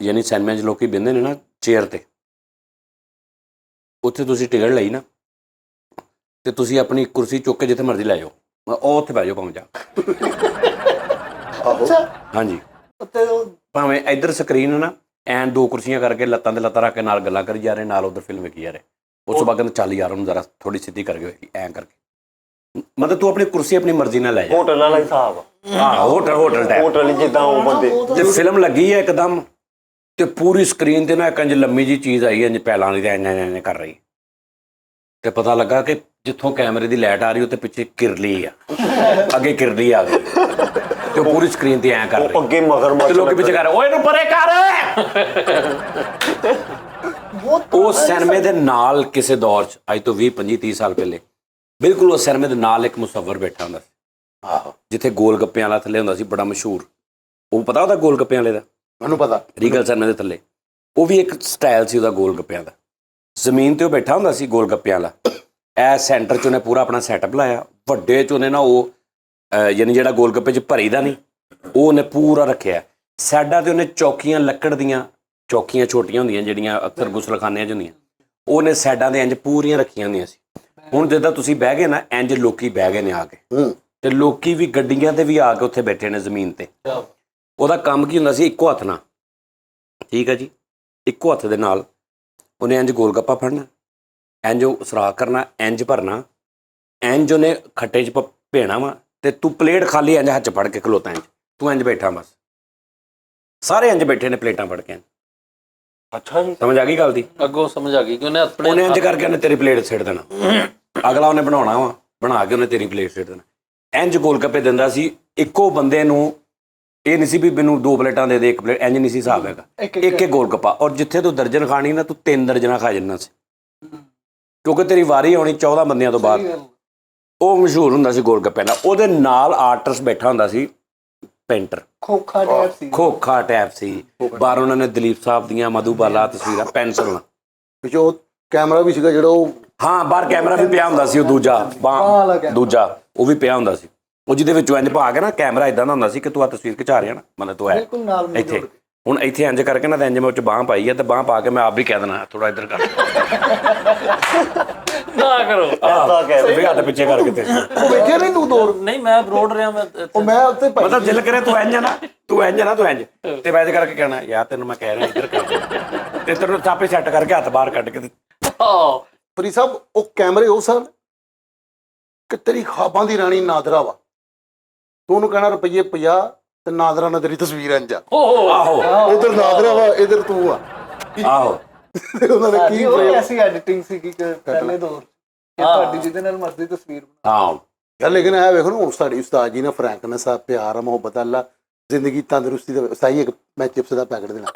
ਯਾਨੀ ਸਿਨੇਮਾ 'ਚ ਲੋਕੀ ਬਹਿੰਦੇ ਨੇ ਨਾ ਚੇਅਰ ਤੇ, ਉੱਥੇ ਤੁਸੀਂ ਟਿਕਟ ਲਈ ਨਾ ਤੇ ਤੁਸੀਂ ਆਪਣੀ ਕੁਰਸੀ ਚੁੱਕ ਕੇ ਜਿੱਥੇ ਮਰਜ਼ੀ ਲੈ ਜਾਓ, ਉਹ ਉੱਥੇ ਬਹਿ ਜਾਓ ਭਾਵੇਂ ਜਾ। आहो। ਹਾਂਜੀ, ਉੱਤੇ ਉਹ ਭਾਵੇਂ ਇੱਧਰ ਸਕਰੀਨ ਹੈ ਨਾ, ਐਨ 2 ਕੁਰਸੀਆਂ ਕਰਕੇ ਲੱਤਾਂ ਤੇ ਲੱਤਾਂ ਰੱਖ ਕੇ ਨਾਲ ਗੱਲਾਂ ਕਰੀ ਜਾ ਰਹੇ, ਨਾਲ ਉਧਰ ਫਿਲਮ ਵੇਖੀ ਜਾ ਰਹੇ। ਉਸ ਤੋਂ ਬਾਅਦ ਕਹਿੰਦੇ ਚੱਲ ਯਾਰ ਉਹਨੂੰ ਜ਼ਰਾ ਥੋੜੀ ਸਿੱਧੀ ਕਰਕੇ ਵੇਖੀ, ਐਂ ਕਰਕੇ। ਮਤਲਬ ਤੂੰ ਆਪਣੀ ਕੁਰਸੀ ਆਪਣੀ ਮਰਜ਼ੀ ਨਾਲ ਲੈ ਜਾ। ਹੋਟਲ ਵਾਲਾ ਹਿਸਾਬ, ਹਾਂ ਹੋਟਲ ਟਾਈਪ। ਹੋਟਲ ਜਿੱਦਾਂ ਉਹ ਬੰਦੇ ਤੇ ਫਿਲਮ ਲੱਗੀ ਹੈ ਇੱਕਦਮ, ਤੇ ਪੂਰੀ ਸਕਰੀਨ ਤੇ ਨਾ ਇੱਕ ਇੰਜ ਲੰਮੀ ਜੀ ਚੀਜ਼ ਆਈ, ਇੰਜ ਪੈਲਾਂ ਦੀ, ਐਂ ਕਰ ਰਹੀ, ਤੇ ਪਤਾ ਲੱਗਾ ਕਿ ਜਿੱਥੋਂ ਕੈਮਰੇ ਦੀ ਲਾਈਟ ਆ ਰਹੀ ਉੱਥੇ ਪਿੱਛੇ ਕਿਰਲੀ ਆ, ਅੱਗੇ ਕਿਰਲੀ ਆ ਗਈ, ਤੇ ਉਹ ਪੂਰੀ ਸਕਰੀਨ ਤੇ ਐਂ ਕਰ ਰਹੀ, ਅੱਗੇ ਮਗਰ ਤੇ ਲੋਕੀ ਪਿੱਛੇ ਕਰ ਰਹੇ, ਓਏ ਇਹਨੂੰ ਪਰੇ ਕਰ। ਉਹ ਸਿਨੇਮੇ ਦੇ ਨਾਲ ਕਿਸੇ ਦੌਰ 'ਚ, ਅੱਜ ਤੋਂ 20 25 30 ਸਾਲ ਪਹਿਲੇ, ਬਿਲਕੁਲ ਉਹ ਸਿਨੇਮੇ ਦੇ ਨਾਲ ਇੱਕ ਮੁਸੱਵਰ ਬੈਠਾ ਹੁੰਦਾ ਸੀ। ਆਹੋ ਜਿੱਥੇ ਗੋਲ ਗੱਪਿਆਂ ਵਾਲਾ ਥੱਲੇ ਹੁੰਦਾ ਸੀ, ਬੜਾ ਮਸ਼ਹੂਰ। ਉਹ ਪਤਾ ਉਹਦਾ ਗੋਲ ਗੱਪਿਆਂ ਵਾਲੇ ਦਾ, ਮੈਨੂੰ ਪਤਾ। ਰੀਗਲ ਸਿਨੇਮੇ ਦੇ ਥੱਲੇ ਉਹ ਵੀ ਇੱਕ ਸਟਾਈਲ ਸੀ ਉਹਦਾ ਗੋਲ ਗੱਪਿਆਂ ਦਾ। ਜ਼ਮੀਨ ਤੇ ਉਹ ਬੈਠਾ ਹੁੰਦਾ ਸੀ ਗੋਲ ਗੱਪਿਆਂ ਵਾਲਾ। ਇਹ ਸੈਂਟਰ 'ਚ ਉਹਨੇ ਪੂਰਾ ਆਪਣਾ ਸੈਟਅਪ ਲਾਇਆ, ਵੱਡੇ 'ਚ ਉਹਨੇ ਨਾ ਉਹ ਯਾਨੀ ਜਿਹੜਾ ਗੋਲ ਗੱਪੇ 'ਚ ਭਰੀ ਦਾ ਨਹੀਂ, ਉਹ ਉਹਨੇ ਪੂਰਾ ਰੱਖਿਆ। ਸਾਈਡਾਂ ਤੇ ਉਹਨੇ ਚੌਕੀਆਂ, ਲੱਕੜ ਦੀਆਂ ਚੌਕੀਆਂ ਛੋਟੀਆਂ ਹੁੰਦੀਆਂ ਜਿਹੜੀਆਂ ਅਕਸਰ ਗੁਸਲਖਾਨਿਆਂ 'ਚ ਹੁੰਦੀਆਂ, ਉਹਨੇ ਸਾਈਡਾਂ ਦੇ ਇੰਜ ਪੂਰੀਆਂ ਰੱਖੀਆਂ ਹੁੰਦੀਆਂ ਸੀ। ਹੁਣ ਜਿੱਦਾਂ ਤੁਸੀਂ ਬਹਿ ਗਏ ਨਾ, ਇੰਜ ਲੋਕੀ ਬਹਿ ਗਏ ਨੇ ਆ ਕੇ, ਤੇ ਲੋਕੀ ਵੀ ਗੱਡੀਆਂ ਤੇ ਵੀ ਆ ਕੇ ਉੱਥੇ ਬੈਠੇ ਨੇ ਜ਼ਮੀਨ ਤੇ। ਉਹਦਾ ਕੰਮ ਕੀ ਹੁੰਦਾ ਸੀ, ਇੱਕੋ ਹੱਥ ਨਾਲ, ਠੀਕ ਹੈ ਜੀ, ਇੱਕੋ ਹੱਥ ਦੇ ਨਾਲ ਉਹਨੇ ਇੰਜ ਗੋਲ ਗੱਪਾ ਫੜਨਾ, ਇੰਜ ਸੁਰਾਖ ਕਰਨਾ, ਇੰਜ ਭਰਨਾ, ਇੰਜ ਉਹਨੇ ਖੱਟੇ 'ਚ ਭੇਣਾ ਵਾ, ਤੇ ਤੂੰ ਪਲੇਟ ਖਾਲੀ ਇੰਜ ਹੱਥ 'ਚ ਫੜ ਕੇ ਖਲੋਤਾ, ਇੰਜ ਤੂੰ ਇੰਜ ਬੈਠਾ, ਬਸ ਸਾਰੇ ਇੰਜ ਬੈਠੇ ਨੇ ਪਲੇਟਾਂ ਫੜ ਕੇ। ਅੱਛਾ ਜੀ, ਸਮਝ ਆ ਗਈ ਗੱਲ ਦੀ? ਅੱਗੋਂ ਸਮਝ ਆ ਗਈ ਕਿ ਉਹਨੇ ਆਪਣੇ ਉਹਨੇ ਇੰਜ ਕਰਕੇ ਉਹਨੇ ਤੇਰੀ ਪਲੇਟ ਸਿੱਟ ਦੇਣਾ, ਅਗਲਾ ਉਹਨੇ ਬਣਾਉਣਾ ਵਾ, ਬਣਾ ਕੇ ਉਹਨੇ ਤੇਰੀ ਪਲੇਟ ਸਿੱਟ ਦੇਣਾ। ਇੰਜ ਗੋਲ ਗੱਪੇ ਦਿੰਦਾ ਸੀ ਇੱਕੋ ਬੰਦੇ ਨੂੰ। ਇਹ ਨਹੀਂ ਸੀ ਵੀ ਮੈਨੂੰ 2 ਪਲੇਟਾਂ ਦੇ ਦੇ, 1 ਪਲੇਟ, ਇੰਜ ਨਹੀਂ ਸੀ ਹਿਸਾਬ ਹੈਗਾ, ਇੱਕ ਗੋਲ ਗੱਪਾ। ਔਰ ਜਿੱਥੇ ਤੂੰ ਦਰਜਨ ਖਾਣੀ ਨਾ, ਤੂੰ 3 ਦਰਜਨਾਂ ਖਾ ਜਾਣਾ ਸੀ, ਕਿਉਂਕਿ ਤੇਰੀ ਵਾਰੀ ਆਉਣੀ 14 ਬੰਦਿਆਂ ਤੋਂ ਬਾਅਦ। ਉਹ ਮਸ਼ਹੂਰ ਹੁੰਦਾ ਸੀ ਗੋਲ ਗੱਪੇ ਨਾਲ। ਉਹਦੇ ਨਾਲ ਆਰਟਿਸਟ ਬੈਠਾ ਹੁੰਦਾ ਸੀ, ਪੇਂਟਰ, ਖੋਖਾ ਟਾਈਪ ਸੀ, ਖੋਖਾ ਟੈਪ ਸੀ। ਬਾਹਰ ਉਹਨਾਂ ਨੇ ਦਲੀਪ ਸਾਹਿਬ ਦੀਆਂ ਮਧੂਬਾਲਾ ਤਸਵੀਰਾਂ ਪੈਨਸਲ ਨਾਲ, ਪਿੱਛੋਂ ਕੈਮਰਾ ਵੀ ਸੀਗਾ ਜਿਹੜਾ ਉਹ, ਹਾਂ ਬਾਹਰ ਕੈਮਰਾ ਵੀ ਪਿਆ ਹੁੰਦਾ ਸੀ, ਉਹ ਦੂਜਾ ਦੂਜਾ ਉਹ ਵੀ ਪਿਆ ਹੁੰਦਾ ਸੀ, ਉਹ ਜਿਹਦੇ ਵਿੱਚੋਂ ਇੰਜ ਪਾ ਕੇ ਨਾ ਕੈਮਰਾ ਇਦਾਂ ਦਾ ਹੁੰਦਾ ਸੀ ਕਿ ਤੂੰ ਆ ਤਸਵੀਰ ਖਿਚਾ ਰਿਹਾ ਨਾ, ਮਤਲਬ ਤੂੰ ਹੈ ਇੱਥੇ। ਹੁਣ ਇੱਥੇ ਇੰਜ ਕਰਕੇ ਨਾ, ਤਾਂ ਇੰਜ ਮੈਂ ਉਹ 'ਚ ਬਾਂਹ ਪਾਈ ਹੈ, ਤੇ ਬਾਂਹ ਪਾ ਕੇ ਮੈਂ ਆਪ ਵੀ ਕਹਿ ਦੇਣਾ ਥੋੜਾ ਇੱਧਰ ਕਰ। ਨਾ ਕਰੋ। ਐਸਾ ਕਹਿ ਵੀ ਹੱਥ ਪਿੱਛੇ ਕਰਕੇ ਤੇ ਉਹ ਵੇਖਿਆ ਨਹੀਂ ਤੂੰ ਦੌਰ? ਨਹੀਂ ਮੈਂ ਬਰੋਡ ਰਿਹਾ ਮੈਂ ਉਹ ਮੈਂ ਉੱਤੇ ਭਾਈ ਮਤਲਬ ਦਿਲ ਕਰੇ ਤੂੰ ਇੰਜ ਨਾ ਤੂੰ ਇੰਜ ਨਾ ਤੂੰ ਇੰਜ ਤੇ ਵੈਸੇ ਕਰਕੇ ਕਹਿਣਾ ਯਾਰ ਤੈਨੂੰ ਮੈਂ ਕਹਿ ਰਿਹਾ ਇੱਧਰ ਕਰ ਤੇ ਤੈਨੂੰ ਚਾਪੇ ਸੈੱਟ ਕਰਕੇ ਹੱਥ ਬਾਹਰ ਕੱਢ ਕੇ ਆਹ ਫਰੀ ਸਾਹਿਬ ਉਹ ਕੈਮਰੇ ਉਹ ਸਨ ਕਿ ਤੇਰੀ ਖਾਬਾਂ ਦੀ ਰਾਣੀ ਨਾਦਰਾ ਵਾ, ਤੂੰ ਉਹਨੂੰ ਕਹਿਣਾ ਰੁਪਈਏ 50 ਤੇ ਨਾਦਰਾ ਨਾਲ ਤੇਰੀ ਤਸਵੀਰ ਇੰਜ ਆ, ਓਹ ਆਹੋ ਉਧਰ ਨਾਦਰਾ ਵਾ ਇਧਰ ਤੂੰ ਆ। ਆਹੋ ਤੇ ਉਹਨਾਂ ਨੇ ਸਾਡੀ ਕੀ ਉਹ frame- ਐਸੀ ਐਡੀਟਿੰਗ ਸੀ ਕਿ ਪਹਿਲੇ ਦੌਰ ਕਿ ਤੁਹਾਡੀ ਜਿਹਦੇ ਨਾਲ ਮਰਜ਼ੀ ਤਸਵੀਰ ਬਣਾ। ਹਾਂ ਯਾਰ ਲੇਕਿਨ ਇਹ ਵੇਖੋ ਨਾ ਹੁਣ ਸਾਡੀ ਉਸਤਾਦ ਜੀ ਨੇ ਫਰੈਂਕਨੈਸ ਆ, ਪਿਆਰ, ਮੁਹੱਬਤ, ਅੱਲਾ, ਜ਼ਿੰਦਗੀ, ਤੰਦਰੁਸਤੀ ਦਾ ਸਾਈ ਇੱਕ ਮੈਂ ਚਿਪਸ ਦਾ ਪੈਕਟ ਦੇਣਾ,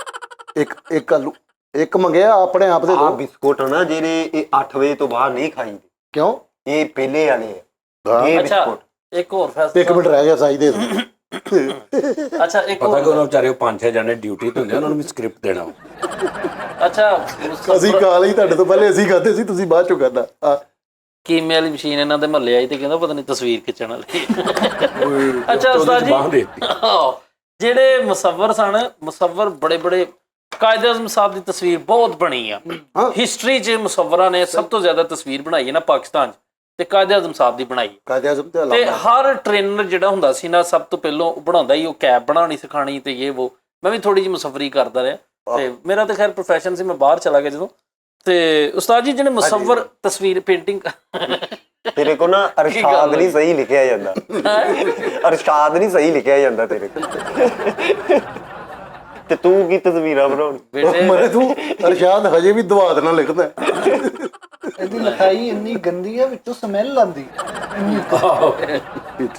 ਇੱਕ ਆਲੂ ਇੱਕ ਮੰਗਿਆ ਆਪਣੇ ਆਪ ਦੇ ਆ ਦੋ। ਬਿਸਕੁਟ ਨਾ ਜਿਹੜੇ ਇਹ 8 ਵਜੇ ਤੋਂ ਬਾਅਦ ਨਹੀਂ ਖਾਈਦੇ, ਕਿਉਂ? ਇਹ ਪਹਿਲੇ ਵਾਲੇ ਆ ਹਾਂ। ਇਹ ਅੱਛਾ ਬਿਸਕੁਟ। ਇੱਕ ਹੋਰ ਇੱਕ ਫੈਸਲਾ। ਮਿੰਟ ਰਹਿ ਗਿਆ ਸਾਈ ਦੇ ਦਿਓ। ਅੱਛਾ ਇੱਕ ਪਤਾ ਕਿ ਹੋਰ ਉਹਨਾਂ ਵਿਚਾਰੇ 5-6 ਜਾਣੇ ਡਿਊਟੀ ਤੇ ਹੁੰਦੇ ਉਹਨਾਂ ਨੂੰ ਵੀ ਸਕ੍ਰਿਪਟ ਦੇਣਾ ਅੱਛਾ ਅਸੀਂ ਖਾ ਲਈ ਤੁਹਾਡੇ ਤੋਂ ਪਹਿਲੇ, ਅਸੀਂ ਖਾਦੇ ਸੀ, ਤੁਸੀਂ ਬਾਅਦ ਚੋਂ ਖਾਦਾ। ਕੀਮੇ ਵਾਲੀ ਮਸ਼ੀਨ ਇਹਨਾਂ ਦੇ ਮਹੱਲੇ ਆਈ ਤੇ ਕਹਿੰਦਾ ਪਤਾ ਨਹੀਂ ਤਸਵੀਰ ਖਿੱਚਣ ਵਾਲੀ। ਅੱਛਾ ਉਸਤਾਦ ਬਾਂਹ ਜੀ ਦੇਤੀ ਜਿਹੜੇ ਮੁਸੱਵਰ ਸਨ, ਮੁਸੱਵਰ ਬੜੇ ਬੜੇ ਕਾਇਦ ਆਜ਼ਮ ਸਾਹਿਬ ਦੀ ਤਸਵੀਰ ਬਹੁਤ ਬਣੀ ਆ ਹਿਸਟਰੀ 'ਚ। ਮੁਸੱਵਰਾਂ ਨੇ ਸਭ ਤੋਂ ਜ਼ਿਆਦਾ ਤਸਵੀਰ ਬਣਾਈ ਹੈ ਨਾ ਪਾਕਿਸਤਾਨ 'ਚ, ਤੇ ਕਾਇਦ ਆਜ਼ਮ ਸਾਹਿਬ ਦੀ ਬਣਾਈ। ਕਾਇਦ ਆਜ਼ਮ ਤੇ ਤੇ ਅਲਾਮਾ। ਹਰ ਟ੍ਰੇਨਰ ਜਿਹੜਾ ਹੁੰਦਾ ਸੀ ਨਾ, ਸਭ ਤੋਂ ਪਹਿਲਾਂ ਉਹ ਬਣਾਉਂਦਾ ਹੀ ਉਹ ਕੈਬ ਬਣਾਉਣੀ ਸਿਖਾਣੀ ਤੇ ਇਹ ਉਹ। ਮੈਂ ਵੀ ਥੋੜੀ ਜਿਹੀ ਮੁਸੱਵਰੀ ਕਰਦਾ ਰਿਹਾ ਤੇ ਮੇਰਾ ਤਾਂ ਖੈਰ ਪ੍ਰੋਫੈਸ਼ਨ ਸੀ, ਮੈਂ ਬਾਹਰ ਚਲਾ ਗਿਆ ਜਦੋਂ। ਤੇ ਉਸਤਾਦ ਜੀ ਜਿਹੜੇ ਮੁਸੱਵਰ ਤਸਵੀਰ ਪੇਂਟਿੰਗ ਤੇਰੇ ਕੋ ਨਾ ਅਰਸ਼ਾਦ ਨਹੀਂ ਸਹੀ ਲਿਖਿਆ ਜਾਂਦਾ, ਅਰਸ਼ਾਦ ਨਹੀਂ ਸਹੀ ਲਿਖਿਆ ਜਾਂਦਾ ਤੇਰੇ ਕੋਲ। ਤੇ ਤੂੰ ਕੀ ਤਸਵੀਰਾਂ ਬਣਾਉਣੀ? ਬੇਟੇ ਮਰੇ ਤੂੰ ਅਰਸ਼ਾਦ ਹਜੇ ਵੀ ਦਵਾਦ ਨਾਲ ਲਿਖਦਾ ਹੈ। ਇਹਦੀ ਲਿਖਾਈ ਇੰਨੀ ਗੰਦੀ ਆ, ਵਿੱਚੋਂ ਸਮੈਲ ਆਉਂਦੀ ਇੰਨੀ।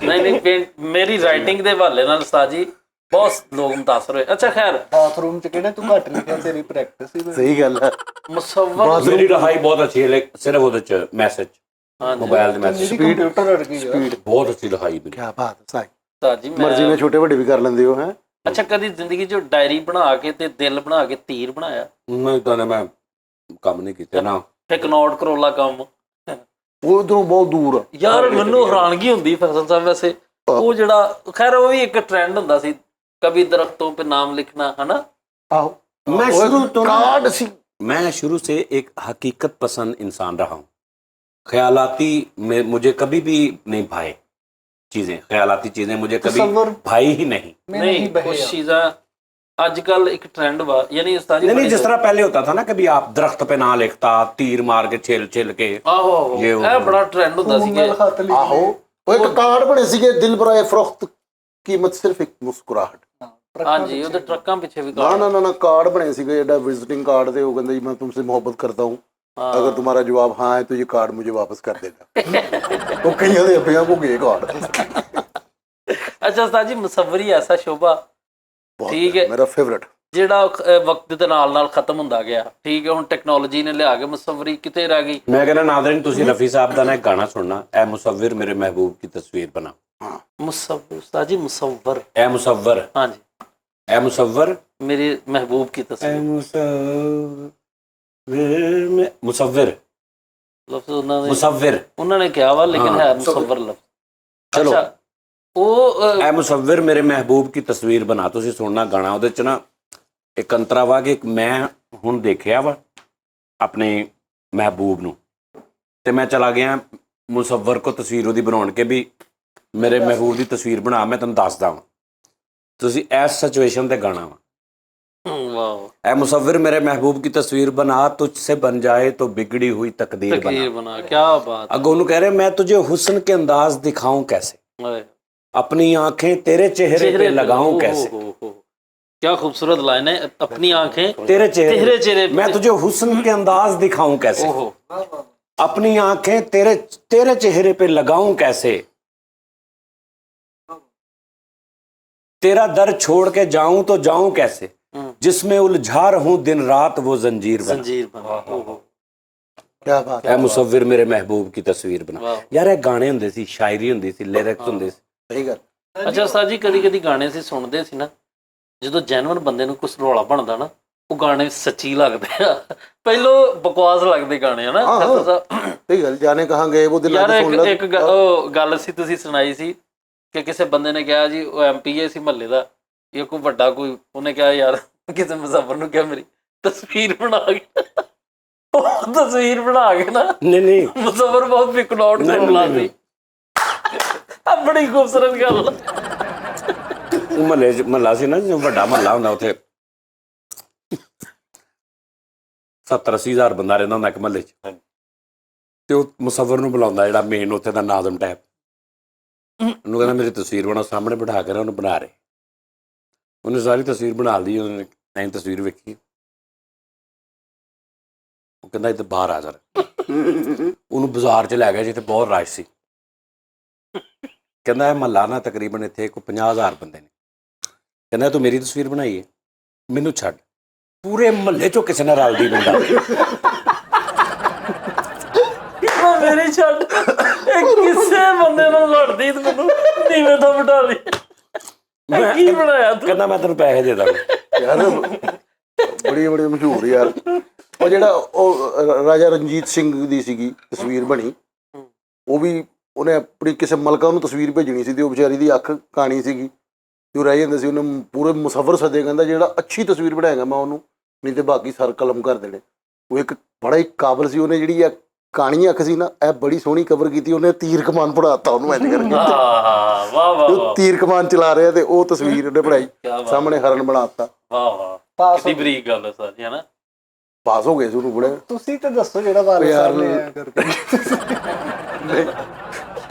ਨਹੀਂ ਮੇਰੀ ਰਾਈਟਿੰਗ ਦੇ ਹਵਾਲੇ ਨਾਲ ਉਸਤਾਦ ਜੀ ਬਹੁਤ ਲੋਕ ਮੁਤਾਸਰ ਹੋਏ। ਅੱਛਾ ਖੈਰ ਬਾਥਰੂਮ ਚ ਕਿਹੜੇ ਤੂੰ ਘੱਟ ਲਿਖਿਆ, ਤੇਰੀ ਪ੍ਰੈਕਟਿਸ ਹੀ ਸਹੀ ਗੱਲ ਹੈ। ਮੁਸੱਵਰ ਮੇਰੀ ਰਹਾਈ ਬਹੁਤ ਅੱਛੀ ਹੈ ਸਿਰਫ ਉਹਦੇ ਚ ਮੈਸੇਜ ਮੋਬਾਈਲ ਦੇ ਮੈਸੇਜ ਮੇਰੀ ਕੰਪਿਊਟਰ ਅੜ ਗਈ ਆ। ਬਹੁਤ ਅੱਛੀ ਲਿਖਾਈ ਮੇਰੀ। ਕੀ ਬਾਤ ਹੈ ਸਾਈ। ਉਸਤਾਦ ਜੀ ਮਰਜ਼ੀ ਮੈਂ ਨਾਲ ਛੋਟੇ ਵੱਡੇ ਵੀ ਕਰ ਲੈਂਦੇ ਹੋ ਹੈ। ਅੱਛਾ ਕਦੀ ਜ਼ਿੰਦਗੀ 'ਚ ਡਾਇਰੀ ਬਣਾ ਕੇ ਤੇ ਦਿਲ ਬਣਾ ਕੇ ਤੀਰ ਬਣਾਇਆ? ਮੈਂ ਤਾਂ ਮੈਂ ਕੰਮ ਨਹੀਂ ਕੀਤਾ ਨਾ। ਇੱਕ ਨੋਟ ਕਰੋਲਾ ਕੰਮ ਉਹ ਉਧਰੋਂ ਬਹੁਤ ਦੂਰ ਆ। ਯਾਰ ਮੈਨੂੰ ਹੈਰਾਨਗੀ ਹੁੰਦੀ ਫੈਸਲ ਸਾਹਿਬ ਵੈਸੇ ਉਹ ਜਿਹੜਾ ਖੈਰ ਉਹ ਵੀ ਇੱਕ ਟ੍ਰੈਂਡ ਹੁੰਦਾ ਸੀ, ਕभी दरख्तों पे नाम लिखना, है ना? ਆਹੋ मैं शुरू तो ਕਾਰਡ ਸੀ। मैं शुरू से एक हकीकत पसंद इंसान रहा हूँ। ख्यालाती में मुझे कभी भी नहीं भाए चीजें, ख्यालाती चीजें मुझे कभी तसव्वुर भाई ही नहीं। नहीं कुछ चीज़ां आजकल एक ट्रेंड वा यानी उस्ताद जी नहीं जिस तरह पहले होता था ना, कभी आप दरख्त पे ना लिखता, तीर मार के छेल छेल के। आहो ये ਇਹ ਬੜਾ ਟ੍ਰੈਂਡ ਹੁੰਦਾ ਸੀ ਕਿ ਖਤ ਲਿਖੀ। ਆਹੋ ਉਹ ਇੱਕ ਕਾਰਡ ਬਣੇ ਸੀਗੇ, ਦਿਲ ਬਰਾਏ ਫਰੋਖਤ ਕੀਮਤ ਸਿਰਫ ਇੱਕ ਮੁਸਕਰਾਹਟ। ਹਾਂਜੀ ਉਹਦੇ ਟਰੱਕਾਂ ਪਿੱਛੇ ਵੀ ਨਾ ਨਾ ਨਾ ਨਾ ਕਾਰਡ ਬਣੇ ਸੀਗੇ ਜਿਹੜਾ ਵਿਜ਼ਿਟਿੰਗ कार्ड थे। वो कहते मैं तुमसे मोहब्बत करता हूँ, अगर तुम्हारा जवाब हाँ है तो ये कार्ड मुझे वापस कर देना। वो कईयां दे अपने को गए कार्ड। ਅੱਛਾ ਉਸਤਾਦ ਜੀ ਮੁਸੱਵਰੀ ਐਸਾ ਸ਼ੋਭਾ ਠੀਕ ਹੈ मेरा फेवरेट। ਜਿਹੜਾ ਵਕਤ ਦੇ ਨਾਲ ਨਾਲ ਖਤਮ ਹੁੰਦਾ ਗਿਆ। ਠੀਕ ਹੈ ਹੁਣ ਟੈਕਨੋਲੋਜੀ ਨੇ ਲਿਆ ਕੇ ਮੁਸੱਵਰੀ ਕਿਤੇ ਰਹਿ ਗਈ। मैं कहना नादरीन तुसी रफी साहब का ना एक गाना सुनना, ए मुसव्विर मेरे महबूब की तस्वीर बना। मुसव्वर उस्ताद जी मुसव्वर ए मुसव्वर, हाँ जी ए मुसव्वर, मेरे महबूब की ए तस्वीर मुसव्विर लफ्ज़ उन्होंने मुसव्विर उन्होंने क्या हुआ लेकिन है मुसव्वर लफ्ज़। चलो अच्छा वो ए मुसव्विर मेरे महबूब की तस्वीर बना। तुसी सुनना गाना, ਉਹਦੇ ਚ ਨਾ ਇੱਕ ਅੰਤਰਾ ਵਾ ਕਿ ਮੈਂ ਹੁਣ ਦੇਖਿਆ ਵਾ ਆਪਣੇ ਮਹਿਬੂਬ ਨੂੰ ਤੇ ਮੈਂ ਚਲਾ ਗਿਆ ਮੁਸੱਵਰ ਕੋ ਤਸਵੀਰ ਉਹਦੀ ਬਣਾਉਣ ਕੇ ਵੀ ਮੇਰੇ ਮਹਿਬੂਬ ਦੀ ਤਸਵੀਰ ਬਣਾ। ਮੈਂ ਤੁਹਾਨੂੰ ਦੱਸਦਾ ਵਾਂ ਤੁਸੀਂ ਇਸ ਸਿਚੁਏਸ਼ਨ ਤੇ ਗਾਣਾ ਵਾ वाह ए मुसव्विर मेरे महबूब की तस्वीर बना, तुझसे बन जाए तो बिगड़ी हुई तकदीर बना। तकदीर बना क्या बात अगो उन्होंने कह रहे मैं तुझे हुस्न के अंदाज दिखाऊं कैसे, है। अपनी आंखें तेरे चेहरे पे लगाऊं कैसे, हो। क्या खूबसूरत लाइन है। अपनी आंखें तेरे तेरे चेहरे पे- मैं तुझे हुस्न के अंदाज दिखाऊं कैसे, ओहो अपनी आंखें तेरे तेरे चेहरे पे लगाऊं कैसे, तेरा दर छोड़ के जाऊं तो जाऊं कैसे, जिसमें उलझा रहूं दिन रात वो जंजीर बना। जंजीर बना ओहो क्या बात ए मुसव्विर मेरे महबूब की तस्वीर बना। वाह। यार ਇਹ ਗਾਣੇ ਹੁੰਦੇ ਸੀ, ਸ਼ਾਇਰੀ ਹੁੰਦੀ ਸੀ, ਲਿਰਿਕਸ ਹੁੰਦੇ ਸੀ। सही गल। ਅੱਛਾ ਉਸਤਾਦ ਜੀ ਕਦੀ ਕਦੀ ਗਾਣੇ ਅਸੀਂ ਸੁਣਦੇ ਸੀ ਨਾ, ਜਦੋਂ ਜੈਨੂਅਨ ਬੰਦੇ ਨੂੰ ਕੁਛ ਰੌਲਾ ਬਣਦਾ ਨਾ ਉਹ ਗਾਣੇ ਸੱਚੀ ਲੱਗਦੇ ਆ। ਪਹਿਲੋਂ ਬਕਵਾਸ ਲੱਗਦੇ ਗਾਣੇ ਹਨਾ। ਹਾਂ, ਹਾਂ। ਖੱਤਰ ਸਾਹਿਬ सही गल। जाने कहाँ गए वो दिल ਯਾਰ सुन ला। ਇੱਕ ਉਹ ਗੱਲ ਸੀ ਤੁਸੀਂ ਸੁਣਾਈ ਸੀ ਕਿ ਕਿਸੇ ਬੰਦੇ ਨੇ ਕਿਹਾ ਜੀ ਉਹ ਐਮਪੀਏ ਸੀ ਮਹੱਲੇ ਦਾ, ਇਹ ਕੋਈ ਵੱਡਾ ਕੋਈ, ਉਹਨੇ ਕਿਹਾ ਯਾਰ ਕਿਸੇ ਮੁਸਾਫਰ ਨੂੰ ਕਿਹਾ ਮੇਰੀ ਤਸਵੀਰ ਬਣਾ ਕੇ ਉਹ ਤਸਵੀਰ ਬਣਾ ਕੇ ਨਾ ਨਹੀਂ ਮੁਸੱਵਰ ਬਹੁਤ ਪਿਕ ਨੋਟ ਕਰਨ ਲੱਗ ਪਈ। ਆ ਬੜੀ ਖੂਬਸੂਰਤ ਗੱਲ। ਮਹੱਲਾ ਸੀ ਨਾ, ਜੋ ਵੱਡਾ ਮਹੱਲਾ ਹੁੰਦਾ ਉੱਥੇ 70-80 ਹਜ਼ਾਰ ਬੰਦਾ ਰਹਿੰਦਾ ਹੁੰਦਾ ਇੱਕ ਮਹੱਲੇ 'ਚ, ਤੇ ਉਹ ਮੁਸੱਵਰ ਨੂੰ ਬੁਲਾਉਂਦਾ ਜਿਹੜਾ ਮੇਨ ਉੱਥੇ ਦਾ ਨਾਜ਼ਮ ਟੈਪ, ਉਹਨੂੰ ਕਹਿੰਦਾ ਮੇਰੀ ਤਸਵੀਰ ਬਣਾ, ਸਾਹਮਣੇ ਬਿਠਾ ਕੇ ਉਹਨੂੰ ਬਣਾ ਰਹੇ। ਉਹਨੇ ਸਾਰੀ ਤਸਵੀਰ ਬਣਾ ਲਈ, ਉਹਨੇ ਐਂ ਤਸਵੀਰ ਵੇਖੀ, ਉਹ ਕਹਿੰਦਾ ਇੱਥੇ ਬਾਹਰ ਆ ਜਾ। ਉਹਨੂੰ ਬਾਜ਼ਾਰ 'ਚ ਲੈ ਗਿਆ ਜਿੱਥੇ ਬਹੁਤ ਰਸ਼ ਸੀ। ਕਹਿੰਦਾ ਇਹ ਮਹੱਲਾ ਨਾ ਤਕਰੀਬਨ ਇੱਥੇ ਕੋਈ 50,000 ਬੰਦੇ ਨੇ। ਕਹਿੰਦਾ ਤੂੰ ਮੇਰੀ ਤਸਵੀਰ ਬਣਾਈ ਹੈ, ਮੈਨੂੰ ਛੱਡ, ਪੂਰੇ ਮਹੱਲੇ 'ਚੋਂ ਕਿਸੇ ਨਾਲ ਰਲਦੀ ਬੰਦਾ ਮੇਰੀ ਛੱਡ, ਇਹ ਕਿਸੇ ਬੰਦੇ ਨੂੰ ਲੜਦੀ ਤੇ ਮੈਨੂੰ ਨੀਵੇਂ ਤੋਂ ਬਿਠਾ ਲਈ। ਕੀ ਬਣਾਇਆ ਤੂੰ? ਕਹਿੰਦਾ ਮੈਂ ਤੈਨੂੰ ਪੈਸੇ ਦੇ ਦਾਂਗਾ। ਯਾਰ ਬੜੀ ਮਸ਼ਹੂਰ ਯਾਰ ਉਹ ਜਿਹੜਾ ਉਹ ਰਾਜਾ ਰਣਜੀਤ ਸਿੰਘ ਦੀ ਸੀਗੀ ਤਸਵੀਰ ਬਣੀ, ਉਹ ਵੀ ਉਹਨੇ ਆਪਣੀ ਕਿਸੇ ਮਲਕਾ ਨੂੰ ਤਸਵੀਰ ਭੇਜਣੀ ਸੀ ਤੇ ਉਹ ਵਿਚਾਰੀ ਦੀ ਅੱਖ ਕਾਣੀ ਸੀਗੀ ਤੇ ਉਹ ਰਹਿ ਜਾਂਦੇ ਸੀ। ਉਹਨੇ ਪੂਰੇ ਮੁਸੱਵਰ ਸੱਦੇ, ਕਹਿੰਦਾ ਜਿਹੜਾ ਅੱਛੀ ਤਸਵੀਰ ਬਣਾਏਗਾ ਮੈਂ ਉਹਨੂੰ, ਨਹੀਂ ਤੇ ਬਾਕੀ ਸਰ ਕਲਮ ਕਰ ਦੇਣੇ। ਉਹ ਇੱਕ ਬੜਾ ਹੀ ਕਾਬਲ ਸੀ, ਉਹਨੇ ਜਿਹੜੀ ਕਾਣੀ ਅੱਖ ਸੀ ਨਾ, ਇਹ ਬੜੀ ਸੋਹਣੀ ਕਵਰ ਕੀਤੀ ਉਹਨੇ, ਤੀਰ ਕਮਾਨ ਪੜਾਤਾ ਉਹਨੂੰ ਇੰਝ ਕਰਕੇ। ਵਾਹ ਵਾਹ ਵਾਹ, ਤੀਰ ਕਮਾਨ ਚਲਾ ਰਿਹਾ ਤੇ ਉਹ ਤਸਵੀਰ ਉਹਨੇ ਬਣਾਈ, ਸਾਹਮਣੇ ਹਰਨ ਬਣਾਤਾ। ਵਾਹ ਵਾਹ, ਕਿੰਨੀ ਬਰੀਕ ਗੱਲ ਹੈ ਸਾਰੀ, ਹੈ ਨਾ। ਪਾਸ ਹੋ ਗਏ ਸੀ ਉਹਨੂੰ ਬੜੇ। ਤੁਸੀਂ ਤੇ ਦੱਸੋ ਜਿਹੜਾ ਵਾਲੇ ਸਾਹਿਬ ਨੇ ਆਇਆ ਕਰਕੇ।